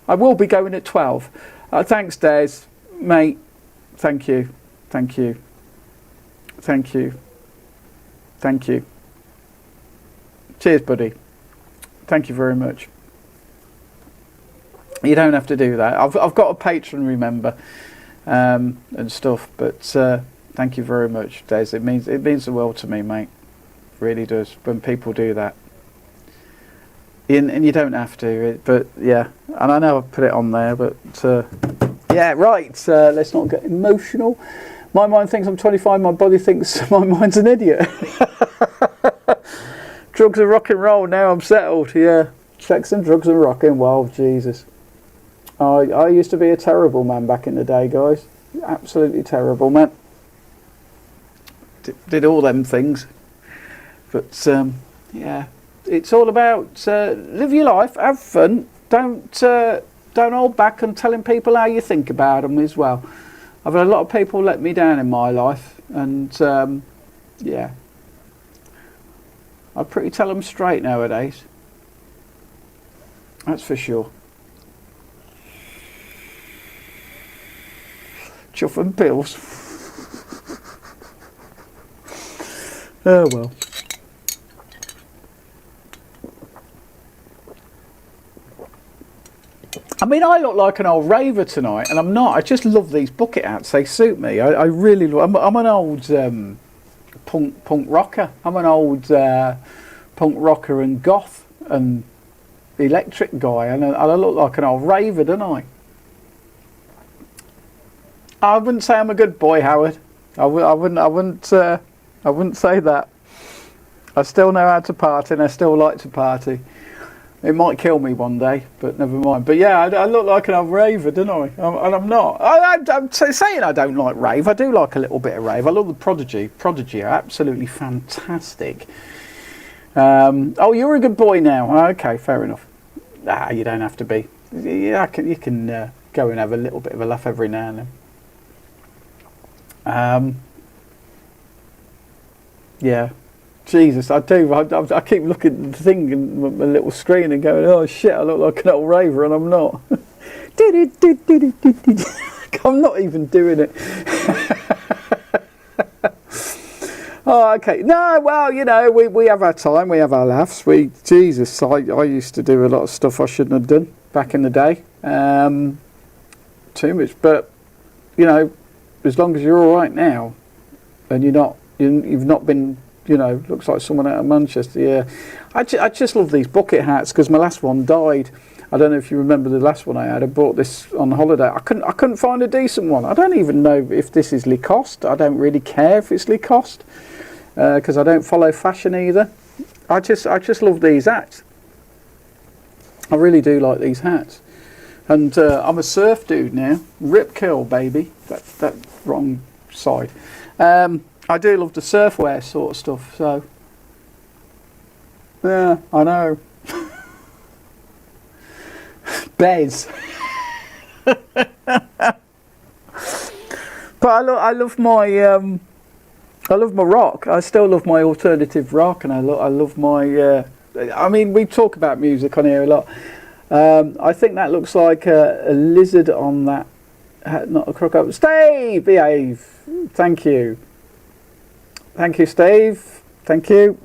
I will be going at 12. Thanks, Des, mate. Thank you. Cheers, buddy. Thank you very much. You don't have to do that. I've got a patron, remember, and stuff. But thank you very much, Des. It means the world to me, mate. It really does when people do that. And you don't have to, but yeah. And I know I've put it on there, but yeah, right. Let's not get emotional. My mind thinks I'm 25. My body thinks my mind's an idiot. Drugs and rock and roll. Now I'm settled. Yeah, sex and drugs and rock and roll. Jesus. I used to be a terrible man back in the day, guys. Absolutely terrible, man. Did all them things. But, yeah. It's all about live your life, have fun. Don't hold back on telling people how you think about them as well. I've had a lot of people let me down in my life. And, yeah. I pretty tell them straight nowadays. That's for sure. Chuff and pills. Oh well. I mean, I look like an old raver tonight, and I'm not. I just love these bucket hats. They suit me. I really love. I'm an old punk rocker. I'm an old punk rocker and goth and electric guy, and I look like an old raver, don't I? I wouldn't say I'm a good boy, Howard. I wouldn't say that. I still know how to party, and I still like to party. It might kill me one day, but never mind. But yeah, I look like an old raver, don't I? And I'm not. I'm saying I don't like rave. I do like a little bit of rave. I love the Prodigy. Prodigy are absolutely fantastic. Oh, you're a good boy now. Okay, fair enough. You don't have to be. Yeah, you can go and have a little bit of a laugh every now and then. Yeah, Jesus, I do. I keep looking at the thing in my little screen and going, "Oh shit, I look like an old raver," and I'm not. I'm not even doing it. Oh, okay. No, well, you know, we have our time, we have our laughs. Jesus, I used to do a lot of stuff I shouldn't have done back in the day. Too much, but you know. As long as you're all right now, and you've not been, you know, looks like someone out of Manchester. Yeah, I just love these bucket hats because my last one died. I don't know if you remember the last one I had. I bought this on holiday. I couldn't find a decent one. I don't even know if this is Lacoste. I don't really care if it's Lacoste because I don't follow fashion either. I just love these hats. I really do like these hats. And I'm a surf dude now. Rip curl, baby. That wrong side. I do love the surfwear sort of stuff. So, yeah, I know. Bez. But I love my rock. I still love my alternative rock, and I love my. I mean, we talk about music on here a lot. I think that looks like a lizard on that, not a crocodile. Steve, behave. Thank you. Thank you, Steve. Thank you.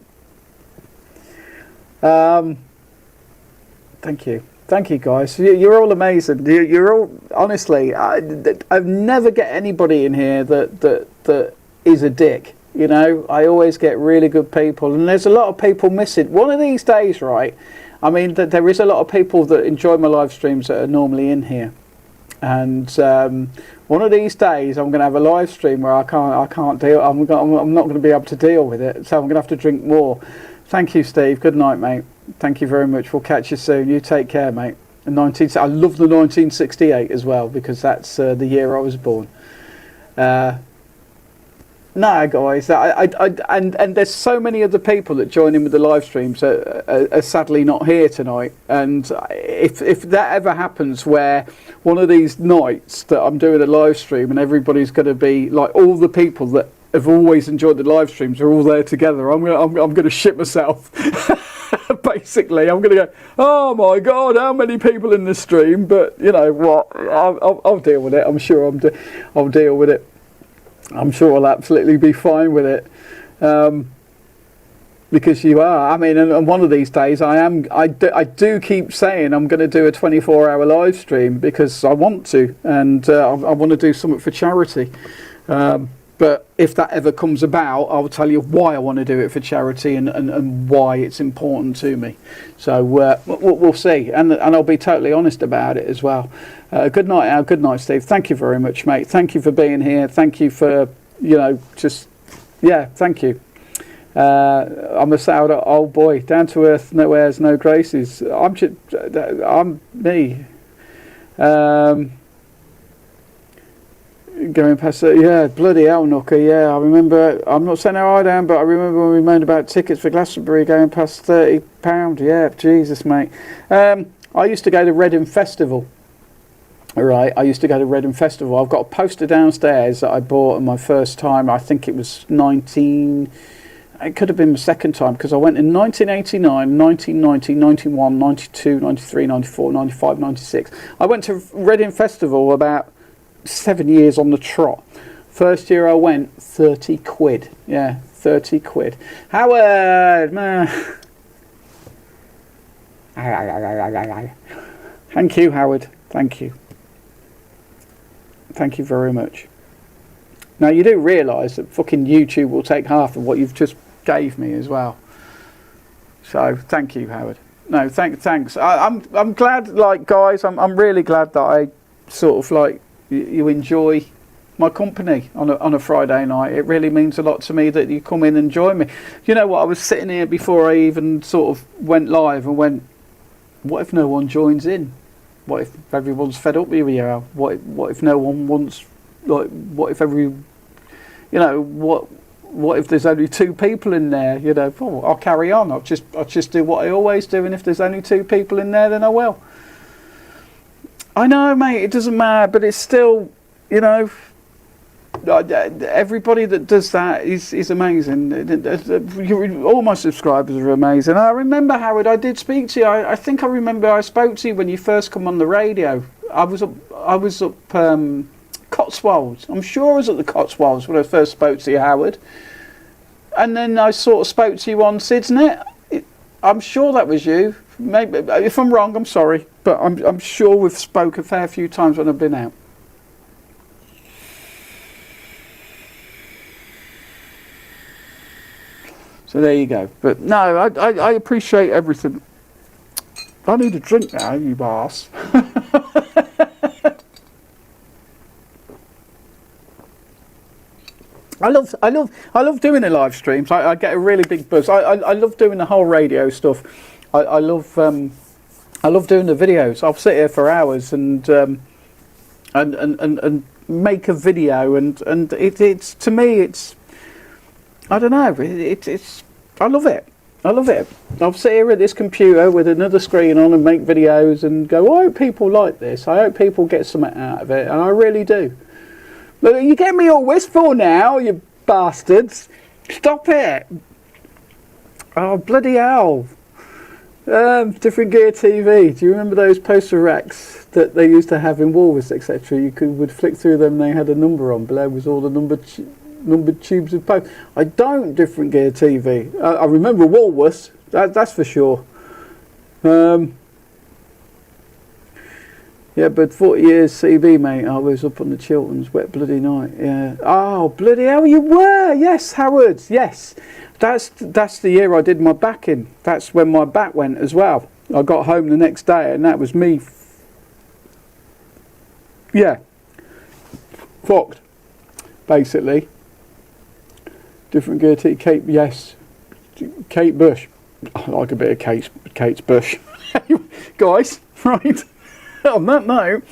Thank you. Thank you, guys. You're all amazing. You're all, honestly, I've never get anybody in here that is a dick. You know, I always get really good people, and there's a lot of people missing. One of these days, right? I mean, there is a lot of people that enjoy my live streams that are normally in here, and one of these days I'm going to have a live stream where I can't deal. I'm not going to be able to deal with it, so I'm going to have to drink more. Thank you, Steve. Good night, mate. Thank you very much. We'll catch you soon. You take care, mate. I love the 1968 as well, because that's the year I was born. No, guys, and there's so many other people that join in with the live streams are sadly not here tonight. And if that ever happens, where one of these nights that I'm doing a live stream and everybody's going to be like, all the people that have always enjoyed the live streams are all there together, I'm going to shit myself. Basically, I'm going to go, oh my God, how many people in this stream? But you know what? I'll deal with it. I'm sure I'll deal with it. I'm sure I'll absolutely be fine with it, because you are. I mean, and one of these days I do keep saying I'm going to do a 24-hour live stream because I want to, and I want to do something for charity. But if that ever comes about, I'll tell you why I want to do it for charity and why it's important to me. So we'll see, and I'll be totally honest about it as well. Good night, Al. Good night, Steve. Thank you very much, mate. Thank you for being here. Thank you for, thank you. I'm a sour old boy, down to earth, no airs, no graces. I'm me. Going past it, yeah, bloody hell, Nooker, yeah, I remember, I'm not saying how I down, but I remember when we moaned about tickets for Glastonbury going past £30, yeah, Jesus, mate. I used to go to Reading Festival, alright, I used to go to Reading Festival. I've got a poster downstairs that I bought on my first time. I think it was it could have been my second time, because I went in 1989, 1990, 91, 92, 93, 94, 95, 96. I went to Reading Festival about 7 years on the trot. First year I went, 30 quid. Yeah, 30 quid. Howard, man. Thank you, Howard. Thank you. Thank you very much. Now, you do realise that fucking YouTube will take half of what you've just gave me as well. So, thank you, Howard. No, thanks. I'm glad, like, guys, I'm really glad that I sort of, like, you enjoy my company on a Friday night. It really means a lot to me that you come in and join me. You know what, I was sitting here before I even sort of went live and went, what if no one joins in? What if everyone's fed up with you? What if no one wants, like, what if what if there's only two people in there? You know, I'll carry on. I'll just do what I always do, and if there's only two people in there, then I will. I know, mate, it doesn't matter, but it's still, you know, everybody that does that is amazing. All my subscribers are amazing. I remember, Howard, I did speak to you. I think I remember I spoke to you when you first come on the radio. I was up Cotswolds. I'm sure I was at the Cotswolds when I first spoke to you, Howard. And then I sort of spoke to you on Sidsnet. I'm sure that was you. Maybe if I'm wrong, I'm sorry, but I'm sure we've spoke a fair few times when I've been out. So there you go. But no, I appreciate everything. I need a drink now, you boss. I love doing the live streams. I get a really big buzz. I love doing the whole radio stuff. I love doing the videos. I'll sit here for hours and make a video, and it's to me, it's, I don't know, it's I love it. I love it. I'll sit here at this computer with another screen on and make videos and go, I hope people like this. I hope people get something out of it, and I really do. Look, you get me all wistful now, you bastards. Stop it. Oh, bloody hell. Different Gear TV. Do you remember those poster racks that they used to have in Woolworths, etc.? You would flick through them, they had a number on. Below was all the numbered tubes of post. I don't, Different Gear TV. I remember Woolworths, that's for sure. Yeah, but 40 years CV, mate. I was up on the Chilterns, wet bloody night. Yeah. Oh, bloody hell, you were. Yes, Howard. Yes. That's the year I did my back in. That's when my back went as well. I got home the next day, and that was me. Yeah. Fucked. Basically. Different gear to Kate. Yes. Kate Bush. I like a bit of Kate's Bush. Guys, right. On that note,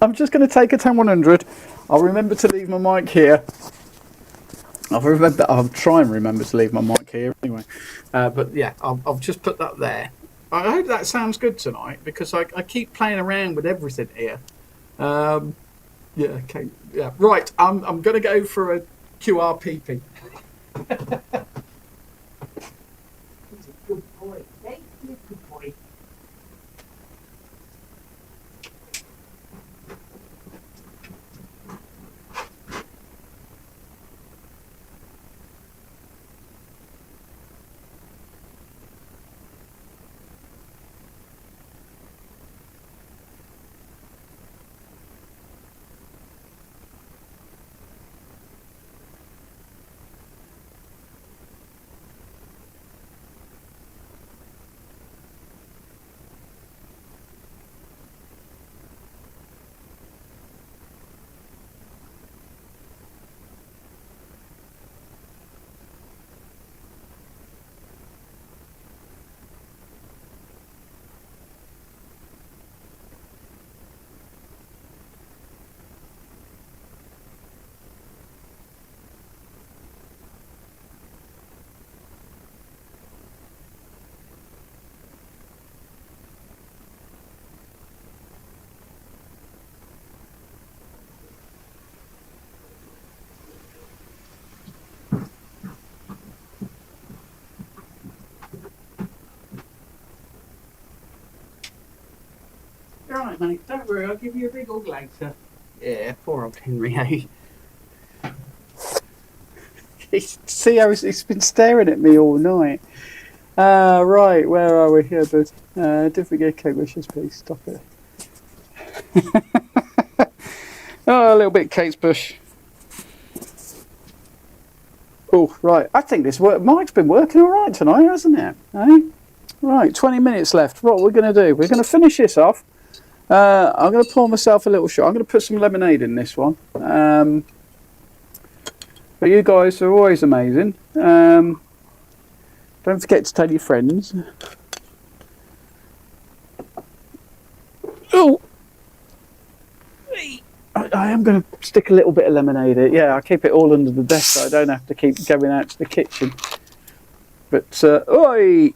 I'm just going to take a 10-100. I'll remember to leave my mic here. I'll try and remember to leave my mic here anyway. But yeah, I'll just put that there. I hope that sounds good tonight because I keep playing around with everything here. Yeah, okay. Yeah, right. I'm going to go for a QRPP. He's a good boy. Hey, he's a good boy. Right, mate, don't worry, I'll give you a big hug later. Yeah, poor old Henry, eh? See how he's been staring at me all night. Right, where are we here, bud? Different gear, Kate wishes, please stop it. Oh, a little bit Kate's Bush. Oh, right, I think this mic's been working all right tonight, hasn't it? Eh? Right, 20 minutes left. What we're going to do, we're going to finish this off. I'm going to pour myself a little shot. I'm going to put some lemonade in this one. But you guys are always amazing. Don't forget to tell your friends. Oh, I am going to stick a little bit of lemonade in. Yeah, I keep it all under the desk so I don't have to keep going out to the kitchen. But, oi!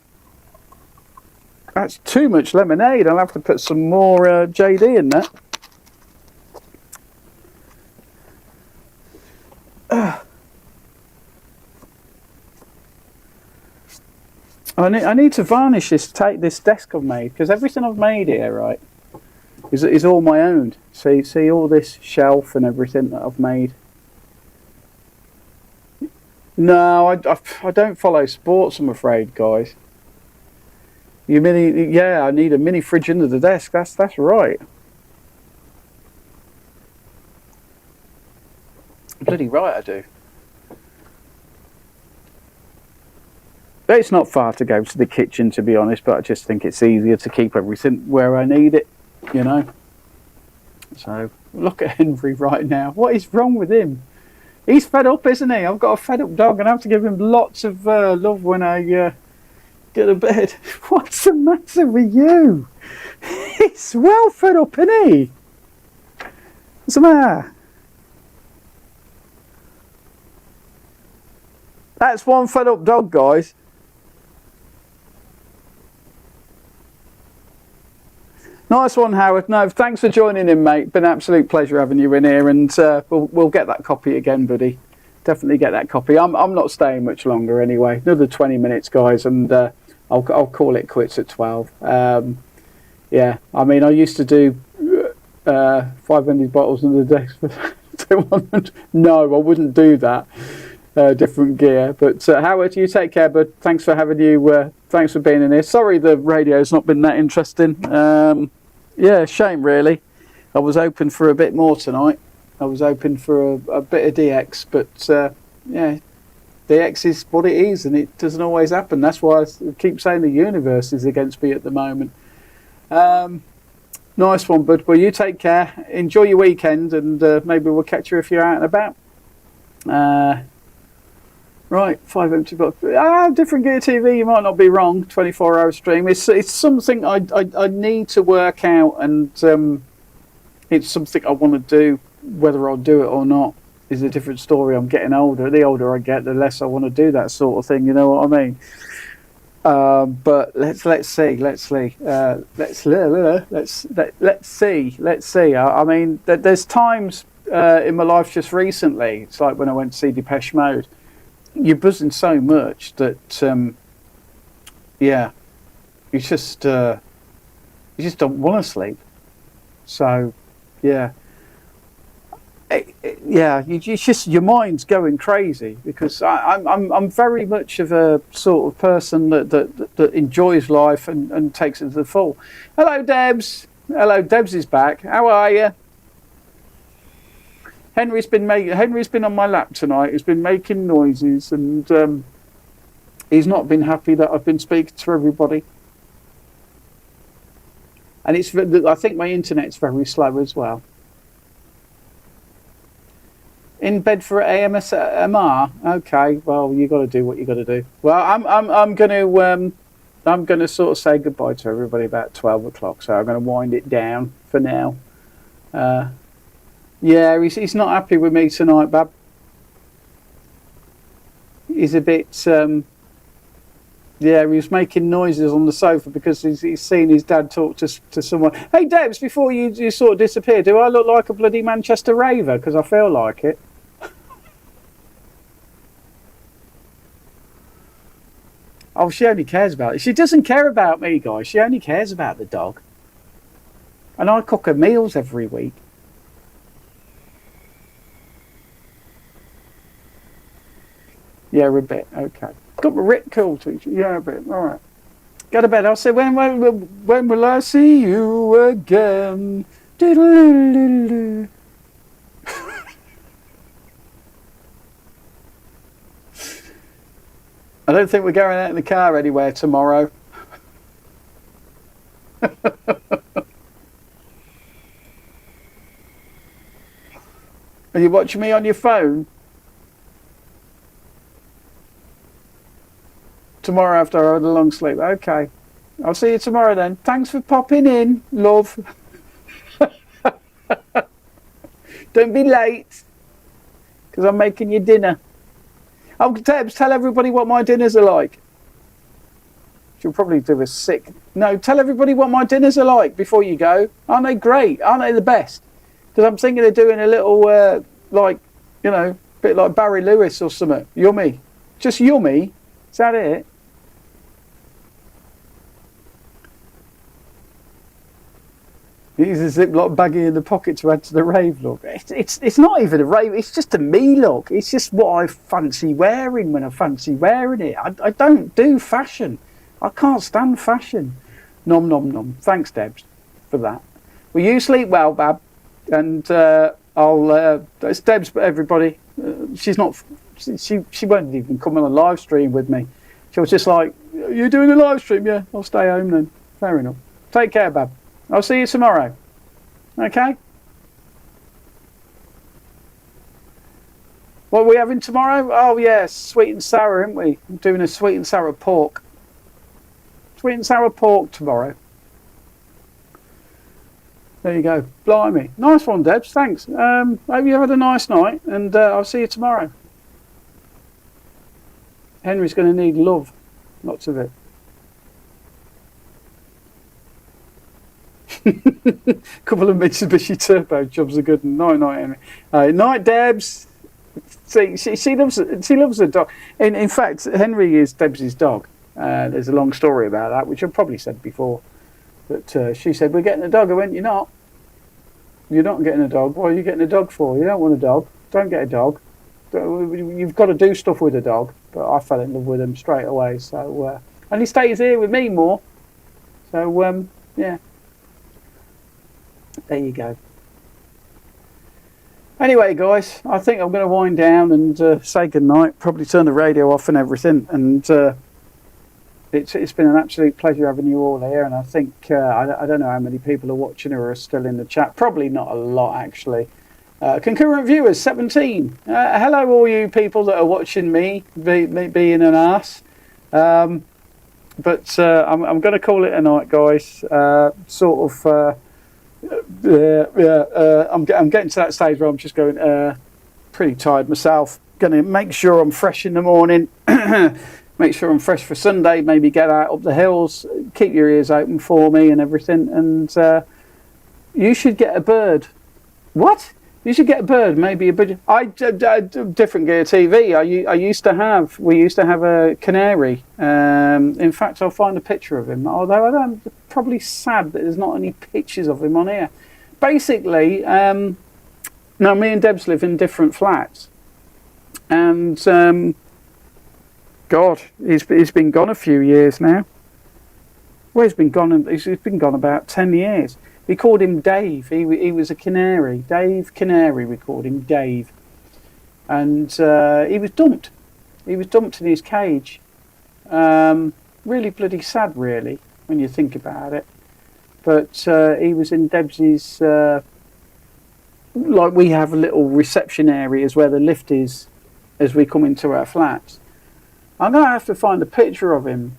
That's too much lemonade. I'll have to put some more JD in that. I need to varnish this desk I've made because everything I've made here, right, is all my own. See all this shelf and everything that I've made. No, I don't follow sports, I'm afraid, guys. Yeah, I need a mini fridge under the desk. That's right. Bloody right, I do. But it's not far to go to the kitchen, to be honest. But I just think it's easier to keep everything where I need it, you know. So look at Henry right now. What is wrong with him? He's fed up, isn't he? I've got a fed up dog, and I have to give him lots of love when I get to bed. What's the matter with you? He's well fed up, isn't he? What's the matter? That's one fed up dog, guys. Nice one, Howard. No, thanks for joining in, mate. Been an absolute pleasure having you in here, and we'll get that copy again, buddy. Definitely get that copy. I'm not staying much longer anyway. Another 20 minutes, guys, and I'll call it quits at 12. Yeah, I mean, I used to do 500 bottles on the desk for 200. No, I wouldn't do that. Different gear. But Howard, you take care, bud. Thanks for having you Thanks for being in here. Sorry the radio's not been that interesting. Yeah, shame really. I was hoping for a bit more tonight. I was hoping for a bit of DX, but yeah, DX is what it is, and it doesn't always happen. That's why I keep saying the universe is against me at the moment. Nice one, bud. Well, you take care. Enjoy your weekend, and maybe we'll catch you if you're out and about. Right, 5 empty box. Different Gear TV. You might not be wrong. 24-hour stream. It's something I need to work out, and it's something I want to do. Whether I'll do it or not is a different story. I'm getting older. The older I get, the less I want to do that sort of thing. You know what I mean? But let's see. Let's see. I mean, there's times in my life just recently. It's like when I went to see Depeche Mode. You're buzzing so much that yeah, you just don't want to sleep. So yeah. Yeah, you just your mind's going crazy because I'm very much of a sort of person that enjoys life and takes it to the full. Hello, Debs. Hello, Debs is back. How are you? Henry's been on my lap tonight. He's been making noises, and he's not been happy that I've been speaking to everybody. And I think my internet's very slow as well. In bed for AMR. Okay, well you got to do what you got to do. Well, I'm going to sort of say goodbye to everybody about 12 o'clock. So I'm going to wind it down for now. Yeah, he's not happy with me tonight, Bab. He's a bit. Yeah, he was making noises on the sofa because he's seen his dad talk to someone. Hey, Debs, before you sort of disappear, do I look like a bloody Manchester raver? Because I feel like it. Oh, she only cares about it. She doesn't care about me, guys. She only cares about the dog. And I cook her meals every week. Yeah, a bit. Okay. Got my Rick cool teacher. Yeah, a bit. All right. Go to bed. I'll say, when will I see you again? I don't think we're going out in the car anywhere tomorrow. Are you watching me on your phone? Tomorrow after I had a long sleep. Okay. I'll see you tomorrow then. Thanks for popping in, love. Don't be late, because I'm making you dinner. Oh, Debs, tell everybody what my dinners are like. She'll probably do a sick... No, tell everybody what my dinners are like before you go. Aren't they great? Aren't they the best? Because I'm thinking of doing a little, like, you know, bit like Barry Lewis or something. Yummy. Just yummy. Is that it? Use a Ziploc baggie in the pocket to add to the rave look. It's not even a rave, it's just a me look. It's just what I fancy wearing when I fancy wearing it. I don't do fashion. I can't stand fashion. Nom nom nom. Thanks, Debs, for that. Well, you sleep well, Bab. And it's Debs, everybody. She's not... She won't even come on a live stream with me. She was just like, you're doing a live stream? Yeah, I'll stay home then. Fair enough. Take care, Bab. I'll see you tomorrow. Okay? What are we having tomorrow? Oh, yes, sweet and sour, aren't we? I'm doing a sweet and sour pork. Sweet and sour pork tomorrow. There you go. Blimey. Nice one, Debs. Thanks. Hope you had a nice night, and I'll see you tomorrow. Henry's going to need love. Lots of it. Couple of Mitsubishi Turbo jobs are good. Night, Henry. Night, Debs. See, she loves the dog. In fact, Henry is Debs' dog. There's a long story about that, which I've probably said before. But she said, we're getting a dog. I went, you're not. You're not getting a dog. What are you getting a dog for? You don't want a dog. Don't get a dog. You've got to do stuff with a dog. But I fell in love with him straight away. So and he stays here with me more. So yeah, there you go. Anyway, guys, I think I'm going to wind down and say goodnight. Probably turn the radio off and everything. And it's been an absolute pleasure having you all here. And I think I don't know how many people are watching or are still in the chat. Probably not a lot, actually. Concurrent viewers, 17. Hello, all you people that are watching me being an arse. But I'm going to call it a night, guys. I'm getting to that stage where I'm just going pretty tired myself. Going to make sure I'm fresh in the morning. Make sure I'm fresh for Sunday. Maybe get out up the hills. Keep your ears open for me and everything. And you should get a bird. What? You should get a bird. Maybe a bird. Different gear TV. We used to have a canary. In fact, I'll find a picture of him. Although I'm probably sad that there's not any pictures of him on here. Basically, now me and Debs live in different flats, and God, he's been gone a few years now. Well, he's been gone about 10 years. We called him Dave. He was a canary. Dave Canary, we called him Dave. And he was dumped. He was dumped in his cage. Really bloody sad, really, when you think about it. But he was in Debs's... like we have little reception areas where the lift is as we come into our flats. I'm going to have to find a picture of him.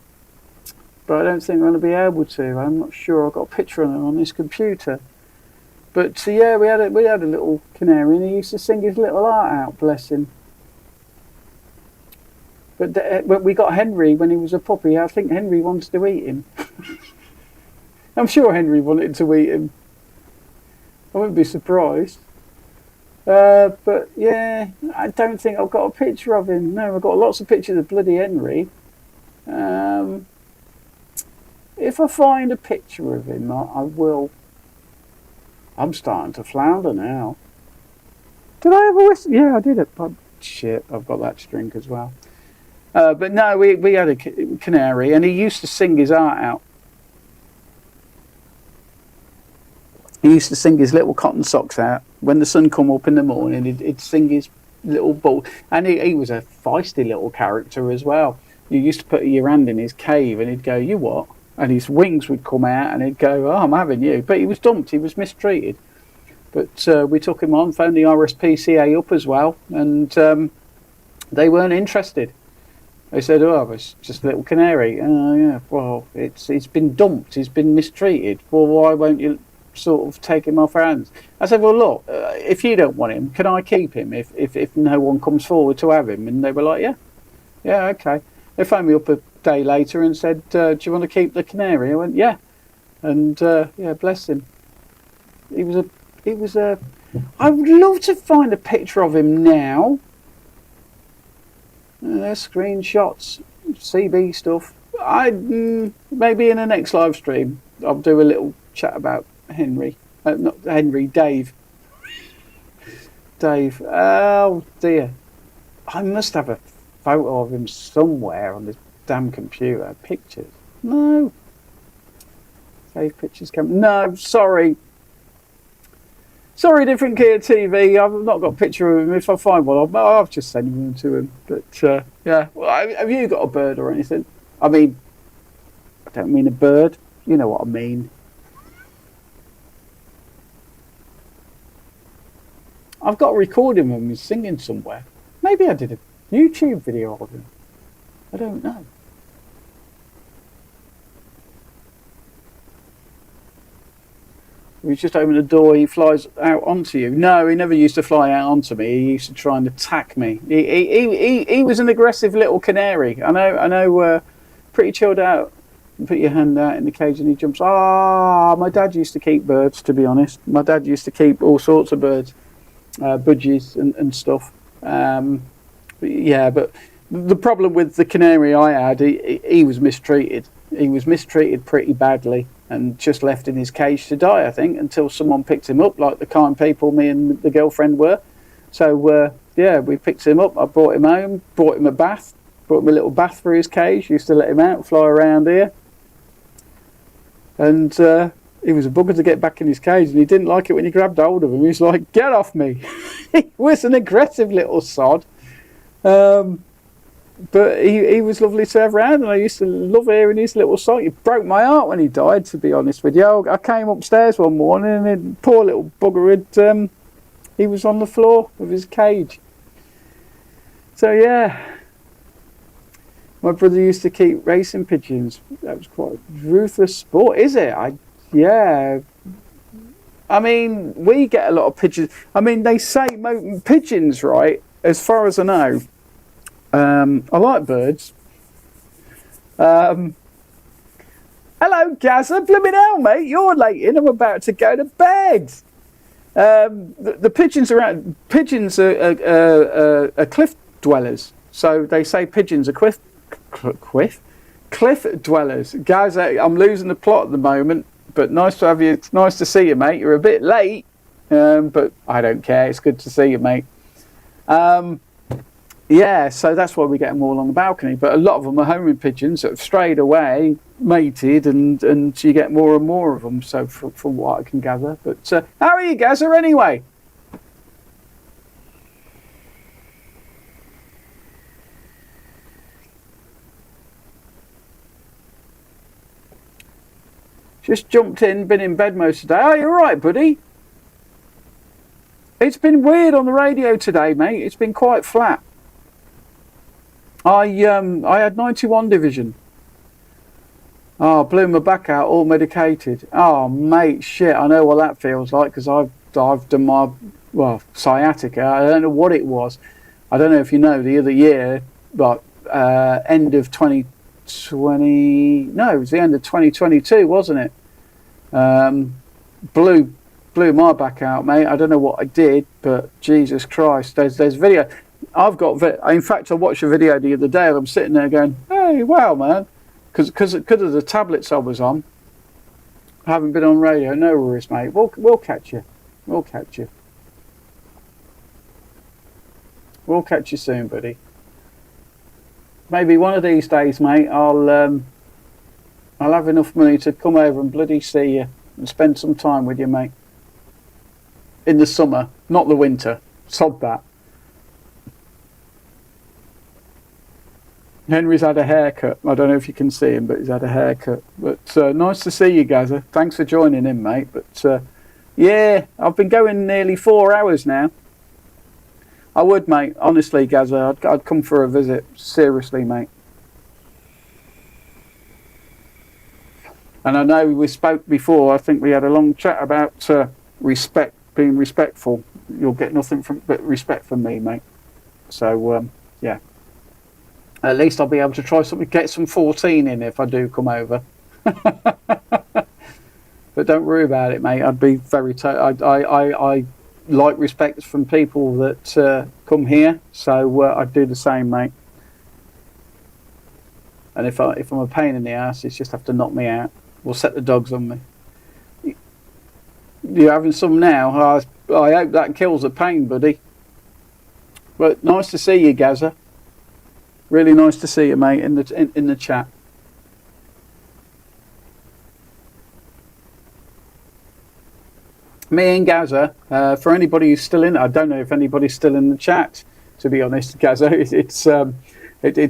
But I don't think I'm going to be able to. I'm not sure. I've got a picture of him on this computer. But yeah, we had a little canary, and he used to sing his little heart out. Bless him. But we got Henry when he was a puppy. I think Henry wanted to eat him. I'm sure Henry wanted to eat him. I wouldn't be surprised. But yeah, I don't think I've got a picture of him. No, I've got lots of pictures of bloody Henry. If I find a picture of him, I will. I'm starting to flounder now. Did I ever whistle? Yeah, I did it. But shit, I've got that to drink as well. But no, we had a canary, and he used to sing his heart out. He used to sing his little cotton socks out. When the sun come up in the morning, he'd sing his little ball. And he was a feisty little character as well. You used to put your hand in his cave, and he'd go, "You what?" And his wings would come out, and he'd go, "Oh, I'm having you." But he was dumped. He was mistreated. But we took him on, phoned the RSPCA up as well, and they weren't interested. They said, "Oh, it's just a little canary." "Oh, yeah, well, he's been dumped. He's been mistreated. Well, why won't you sort of take him off our hands?" I said, "Well, look, if you don't want him, can I keep him if no one comes forward to have him?" And they were like, yeah, okay. They phoned me up a day later and said, "Do you want to keep the canary?" I went, "Yeah." And yeah, bless him. He was a. I would love to find a picture of him now. There's screenshots, CB stuff. Maybe in the next live stream, I'll do a little chat about Henry. Not Henry, Dave. Dave. Oh dear. I must have a photo of him somewhere on this damn computer. Pictures. No. Save pictures. No, sorry. Sorry, different gear TV. I've not got a picture of him. If I find one, I'll just send one to him. But yeah. Well, have you got a bird or anything? I mean, I don't mean a bird. You know what I mean. I've got a recording of him singing somewhere. Maybe I did a YouTube video of him. I don't know. He just opened the door, he flies out onto you. No, he never used to fly out onto me. He used to try and attack me. He was an aggressive little canary. I know, pretty chilled out. You put your hand out in the cage and he jumps. My dad used to keep birds, to be honest. My dad used to keep all sorts of birds. Budgies and stuff. But the problem with the canary I had, he was mistreated. He was mistreated pretty badly and just left in his cage to die, I think, until someone picked him up, like the kind people me and the girlfriend were. So, we picked him up. I brought him home, brought him a bath, Brought him a little bath for his cage. Used to let him out, fly around here. And he was a bugger to get back in his cage, and he didn't like it when you grabbed hold of him. He was like, "Get off me!" He was an aggressive little sod. But he was lovely to have around, and I used to love hearing his little song. It broke my heart when he died, to be honest with you. I came upstairs one morning, and the poor little bugger had, he was on the floor of his cage. So yeah, my brother used to keep racing pigeons. That was quite a ruthless sport, is it? Yeah. I mean, we get a lot of pigeons. I mean, they say pigeons, right, as far as I know, I like birds. Hello, Gazza. Blimmin' hell, mate. You're late in. I'm about to go to bed. The pigeons are cliff dwellers. So they say pigeons are cliff dwellers. Gazza, I'm losing the plot at the moment, but nice to have you. It's nice to see you, mate. You're a bit late, but I don't care. It's good to see you, mate. Yeah, so that's why we get them all on the balcony. But a lot of them are homing pigeons that have strayed away, mated, and you get more and more of them. So from what I can gather. But how are you, Gazza, anyway? Just jumped in, been in bed most of the day. Oh, you're right, buddy. It's been weird on the radio today, mate. It's been quite flat. I had 91 division. Oh, blew my back out, all medicated. Oh, mate, shit, I know what that feels like, because I've done my, sciatica. I don't know what it was. I don't know if you know, the other year, but end of 2020, no, it was the end of 2022, wasn't it? Blew my back out, mate. I don't know what I did, but Jesus Christ, there's video. In fact, I watched a video the other day and I'm sitting there going, hey, wow, man. Because of the tablets I was on. I haven't been on radio. No worries, mate. We'll catch you. We'll catch you. We'll catch you soon, buddy. Maybe one of these days, mate, I'll have enough money to come over and bloody see you and spend some time with you, mate. In the summer, not the winter. Sod that. Henry's had a haircut. I don't know if you can see him, but he's had a haircut. But nice to see you, Gazza. Thanks for joining in, mate. But yeah, I've been going nearly 4 hours now. I would, mate. Honestly, Gazza, I'd come for a visit. Seriously, mate. And I know we spoke before. I think we had a long chat about respect, being respectful. You'll get nothing but respect from me, mate. So yeah. At least I'll be able to try something, get some 14 in if I do come over. But don't worry about it, mate. I'd be very. I like respect from people that come here, so I'd do the same, mate. And if I'm a pain in the ass, it's just have to knock me out. We'll set the dogs on me. You're having some now. I hope that kills the pain, buddy. But nice to see you, Gazza. Really nice to see you, mate, in the chat. Me and Gazza, for anybody who's still in, I don't know if anybody's still in the chat, to be honest, Gazza. It's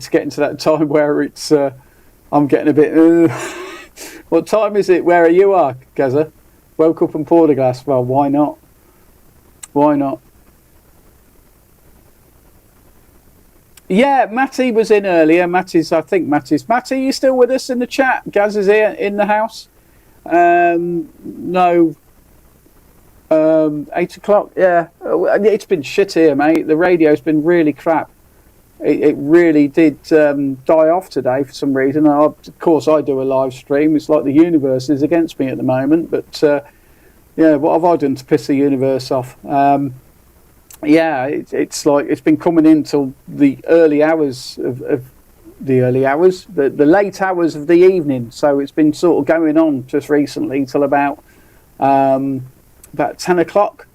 getting to that time where it's I'm getting a bit. What time is it where you are, Gazza? Woke up and poured a glass. Well, why not? Why not? Yeah, Matty was in earlier. Matty, you still with us in the chat? Gaz is here in the house. No. 8 o'clock. Yeah, it's been shit here, mate. The radio's been really crap. It really did die off today for some reason. Of course, I do a live stream. It's like the universe is against me at the moment. But yeah, what have I done to piss the universe off? Yeah, it's like it's been coming in till the early hours of the late hours of the evening. So it's been sort of going on just recently till about 10 o'clock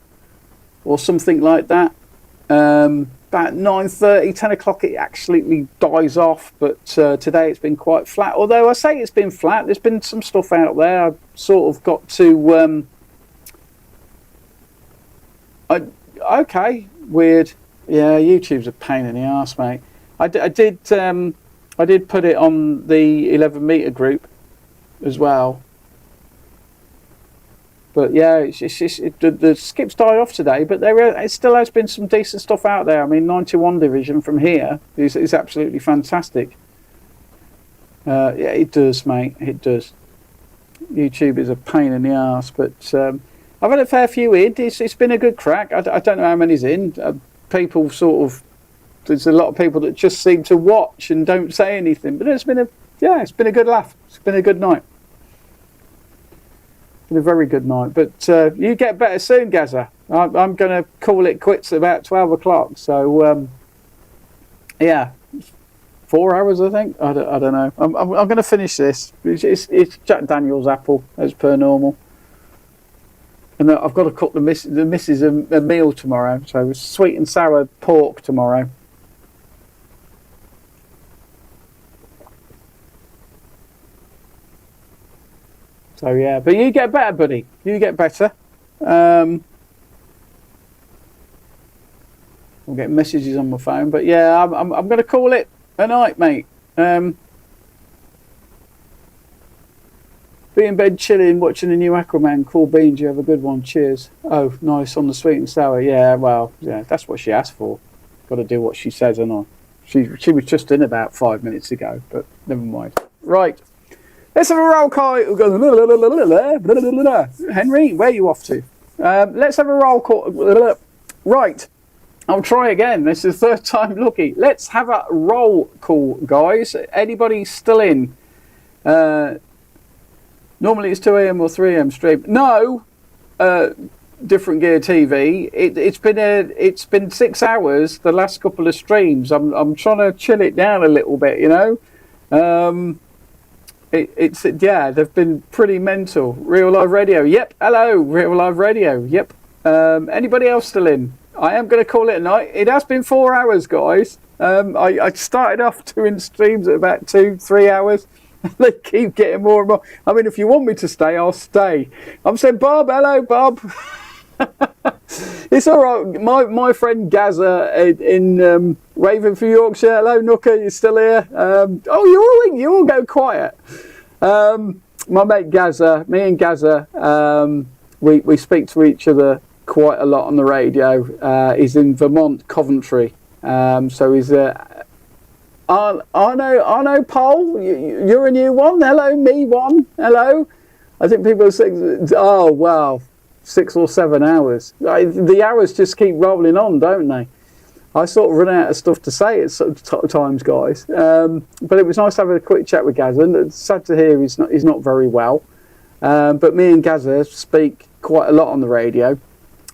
or something like that. About 9:30, 10 o'clock it absolutely dies off, but today it's been quite flat. Although I say it's been flat, there's been some stuff out there. I've sort of got to... okay, weird. Yeah, YouTube's a pain in the arse, mate. I did put it on the 11 metre group as well. But yeah, the skips died off today, but it still has been some decent stuff out there. I mean, 91 division from here is absolutely fantastic. Yeah, it does, mate. It does. YouTube is a pain in the arse, but I've had a fair few in. It's been a good crack. I don't know how many's in. People sort of... There's a lot of people that just seem to watch and don't say anything. But it's been a good laugh. It's been a good night. Been a very good night, but you get better soon, Gazza. I'm going to call it quits at about 12 o'clock. So, yeah, 4 hours, I think. I don't know. I'm going to finish this. It's Jack Daniel's apple, as per normal. And I've got to cook the missus a meal tomorrow. So sweet and sour pork tomorrow. So yeah, but you get better, buddy. You get better. I'm getting messages on my phone, but yeah, I'm going to call it a night, mate. Be in bed chilling, watching the new Aquaman. Cool beans. You have a good one. Cheers. Oh, nice on the sweet and sour. Yeah, well, yeah, that's what she asked for. Got to do what she says, and I. She was just in about 5 minutes ago, but never mind. Right. Let's have a roll call. Henry, where are you off to? Let's have a roll call. Right. I'll try again. This is the third time lucky. Let's have a roll call, guys. Anybody still in? Normally it's 2 a.m. or 3 a.m. stream. No. Different Gear TV. It's been 6 hours the last couple of streams. I'm trying to chill it down a little bit, you know. Yeah, they've been pretty mental. Real Live Radio. Yep. Hello, Real Live Radio. Yep. Anybody else still in? I am going to call it a night. It has been 4 hours, guys. I started off doing streams at about 2-3 hours. They keep getting more and more. I mean, if you want me to stay, I'll stay. I'm saying, Bob. Hello, Bob. It's all right. My friend Gazza in Raven for Yorkshire. Hello, Nooker. You still here? Oh, you all go quiet. My mate Gazza, me and Gazza, we speak to each other quite a lot on the radio. He's in Vermont, Coventry. So he's Arno Pole. You're a new one. Hello, me one. Hello. I think people are saying, oh wow. 6 or 7 hours. The hours just keep rolling on, don't they? I sort of run out of stuff to say at times, guys. But it was nice to have a quick chat with Gazza. And it's sad to hear he's not very well. But me and Gazza speak quite a lot on the radio.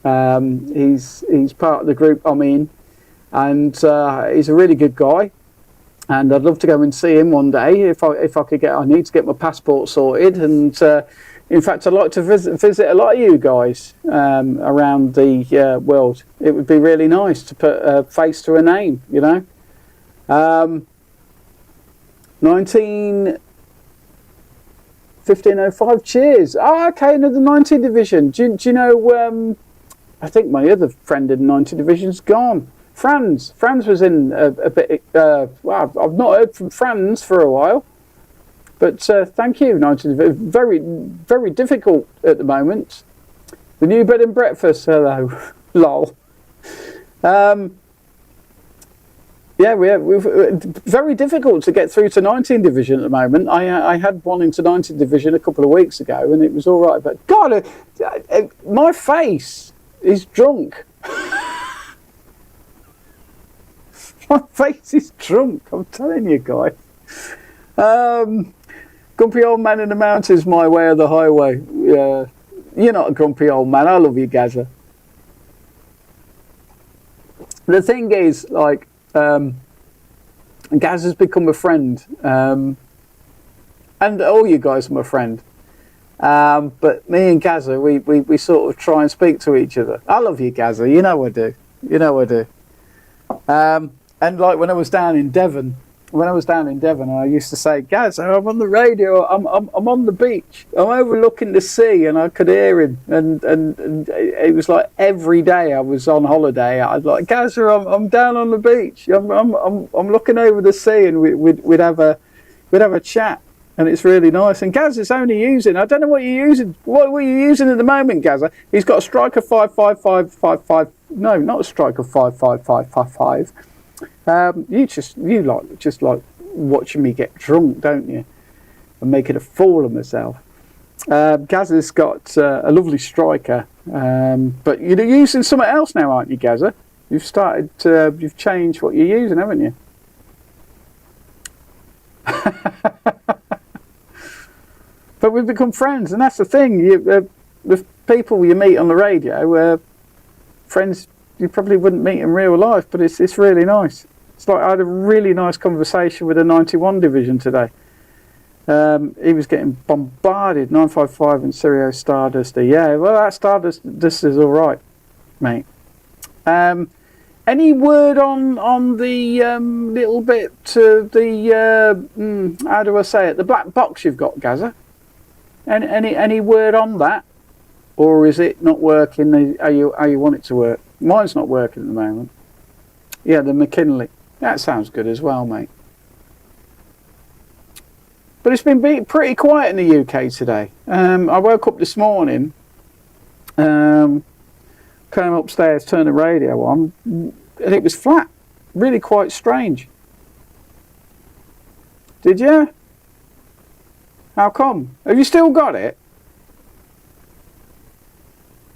He's part of the group I'm in, and he's a really good guy. And I'd love to go and see him one day if I could get. I need to get my passport sorted and. In fact, I'd like to visit a lot of you guys around the world. It would be really nice to put a face to a name, you know. 1505, cheers. Oh, okay, another 90 division. Do you know, I think my other friend in 90 division's gone. Franz was in a bit, well, I've not heard from Franz for a while. But thank you, 90. Very, very difficult at the moment. The new bed and breakfast, hello, lol. Yeah, we've very difficult to get through to 19 division at the moment. I had one into 19 division a couple of weeks ago, and it was all right. But God, my face is drunk. My face is drunk. I'm telling you, guys. Grumpy old man in the mountains, my way or the highway. Yeah, you're not a grumpy old man. I love you, Gazza. The thing is, like, Gazza's become a friend, and all you guys are my friend. But me and Gazza, we sort of try and speak to each other. I love you, Gazza. You know I do. You know I do. And like when I was down in Devon, I used to say, "Gaz, I'm on the radio. I'm on the beach. I'm overlooking the sea," and I could hear him. And it was like every day I was on holiday, I'd like, "Gaz, I'm down on the beach. I'm looking over the sea," and we'd have a chat. And it's really nice. And Gaz is only using, I don't know what you're using. What were you using at the moment, Gaz? He's got a Striker 55555. No, not a Striker 55555. You like watching me get drunk, don't you? And making a fool of myself. Gaz has got a lovely Striker. But you're using something else now, aren't you, Gazza? You've changed what you're using, haven't you? But we've become friends, and that's the thing. The people you meet on the radio, friends you probably wouldn't meet in real life, but it's really nice. It's like I had a really nice conversation with a 91 division today. He was getting bombarded, 955 and Sirio Stardust. Yeah, well, that Stardust is all right, mate. Any word on the little bit how do I say it? The black box you've got, Gazza? Any word on that, or is it not working? How you want it to work? Mine's not working at the moment. Yeah, the McKinley. That sounds good as well, mate. But it's been pretty quiet in the UK today. I woke up this morning, came upstairs, turned the radio on, and it was flat. Really quite strange. Did you? How come? Have you still got it?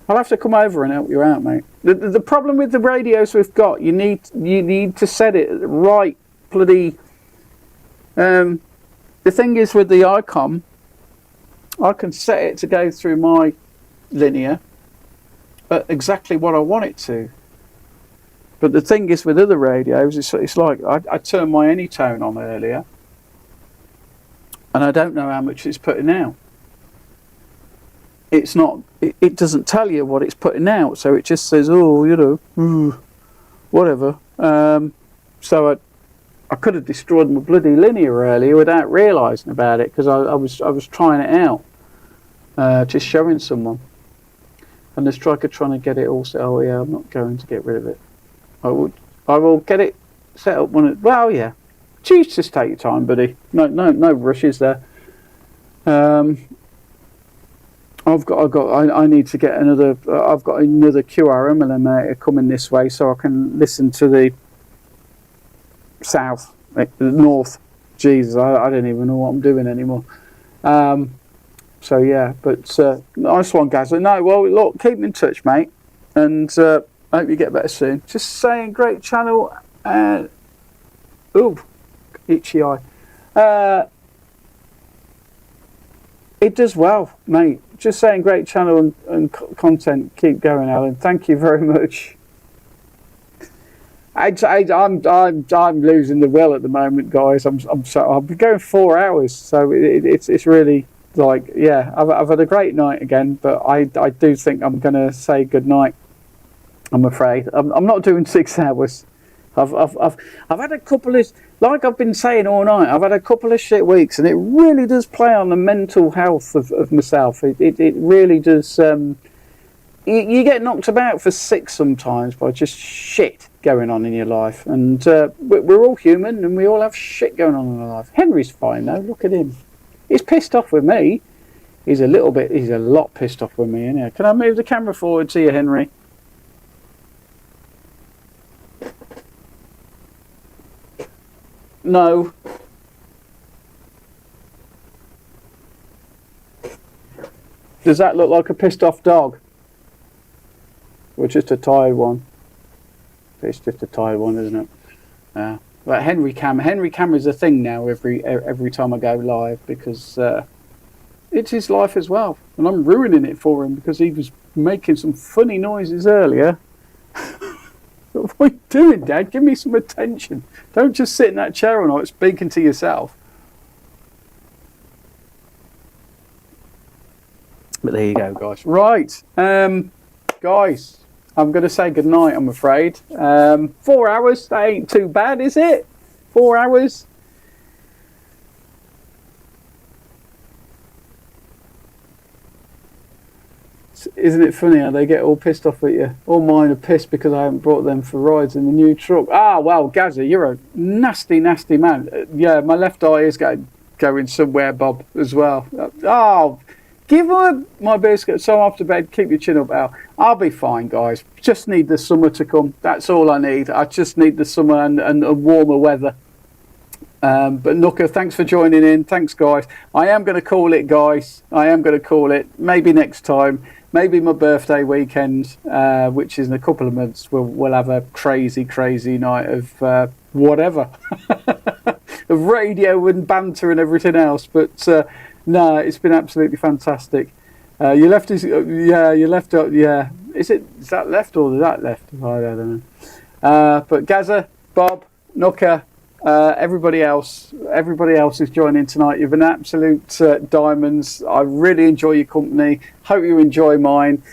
I'll have to come over and help you out, mate. The problem with the radios we've got, you need to set it right. Bloody. The thing is with the ICOM, I can set it to go through my linear at exactly what I want it to. But the thing is with other radios, it's like I turned my Anytone on earlier, and I don't know how much it's putting out. It's not. It doesn't tell you what it's putting out, so it just says, "Oh, whatever." So I could have destroyed my bloody linear earlier without realising about it, because I was trying it out, just showing someone, and the Striker trying to get it all set. Oh yeah, I'm not going to get rid of it. I will get it set up when it. Well, yeah. Just take your time, buddy. No rushes there. I need to get another. I've got another QRM eliminator coming this way, so I can listen to the south, the north. Jesus, I don't even know what I'm doing anymore. So yeah, but nice one, Gazza. No, well, look, keep in touch, mate, and I hope you get better soon. Just saying, great channel. Ooh. Itchy eye. It does well, mate. Just saying, great channel and content. Keep going, Alan. Thank you very much. I'm losing the will at the moment, guys. I've been going 4 hours, so it's really like, yeah. I've had a great night again, but I do think I'm gonna say good night. I'm afraid I'm not doing 6 hours. I've had a couple of, like I've been saying all night, I've had a couple of shit weeks, and it really does play on the mental health of myself. It really does. You get knocked about for 6 sometimes by just shit going on in your life, and we're all human, and we all have shit going on in our life. Henry's fine though. Look at him. He's pissed off with me. He's a lot pissed off with me. Anyhow, can I move the camera forward to you, Henry? No. Does that look like a pissed off dog? Or just a tired one? It's just a tired one, isn't it? But Henry Cam is a thing now every time I go live, because it's his life as well, and I'm ruining it for him because he was making some funny noises earlier. What are you doing, Dad? Give me some attention. Don't just sit in that chair all night speaking to yourself. But there you go, guys. Right, guys, I'm going to say goodnight, I'm afraid. 4 hours, that ain't too bad, is it? 4 hours? Isn't it funny how they get all pissed off at you? All mine are pissed because I haven't brought them for rides in the new truck. Ah, well, Gazza, you're a nasty, nasty man. Yeah, my left eye is going somewhere, Bob, as well. Oh, give my biscuit. So I'm off to bed. Keep your chin up, Al. I'll be fine, guys. Just need the summer to come. That's all I need. I just need the summer and warmer weather. But Nooker, thanks for joining in. Thanks, guys. I am going to call it, guys. I am going to call it. Maybe next time. Maybe my birthday weekend, which is in a couple of months. We'll have a crazy, crazy night of whatever, of radio and banter and everything else. But no, it's been absolutely fantastic. You left is you left up. Yeah, is that left or is that left? I don't know. But Gazza, Bob, Nooker. Everybody else is joining tonight. You've been absolute diamonds. I really enjoy your company. Hope you enjoy mine.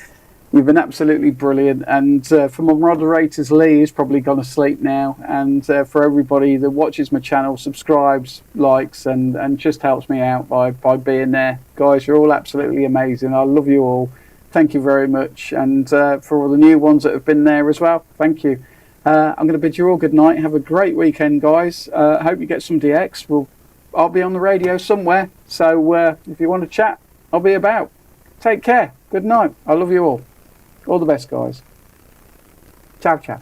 You've been absolutely brilliant. And for my moderators, Lee is probably gone to sleep now. And for everybody that watches my channel, subscribes, likes, and just helps me out by being there. Guys, you're all absolutely amazing. I love you all. Thank you very much. And for all the new ones that have been there as well, thank you. I'm going to bid you all good night. Have a great weekend, guys. Hope you get some DX. I'll be on the radio somewhere. So if you want to chat, I'll be about. Take care. Good night. I love you all. All the best, guys. Ciao, ciao.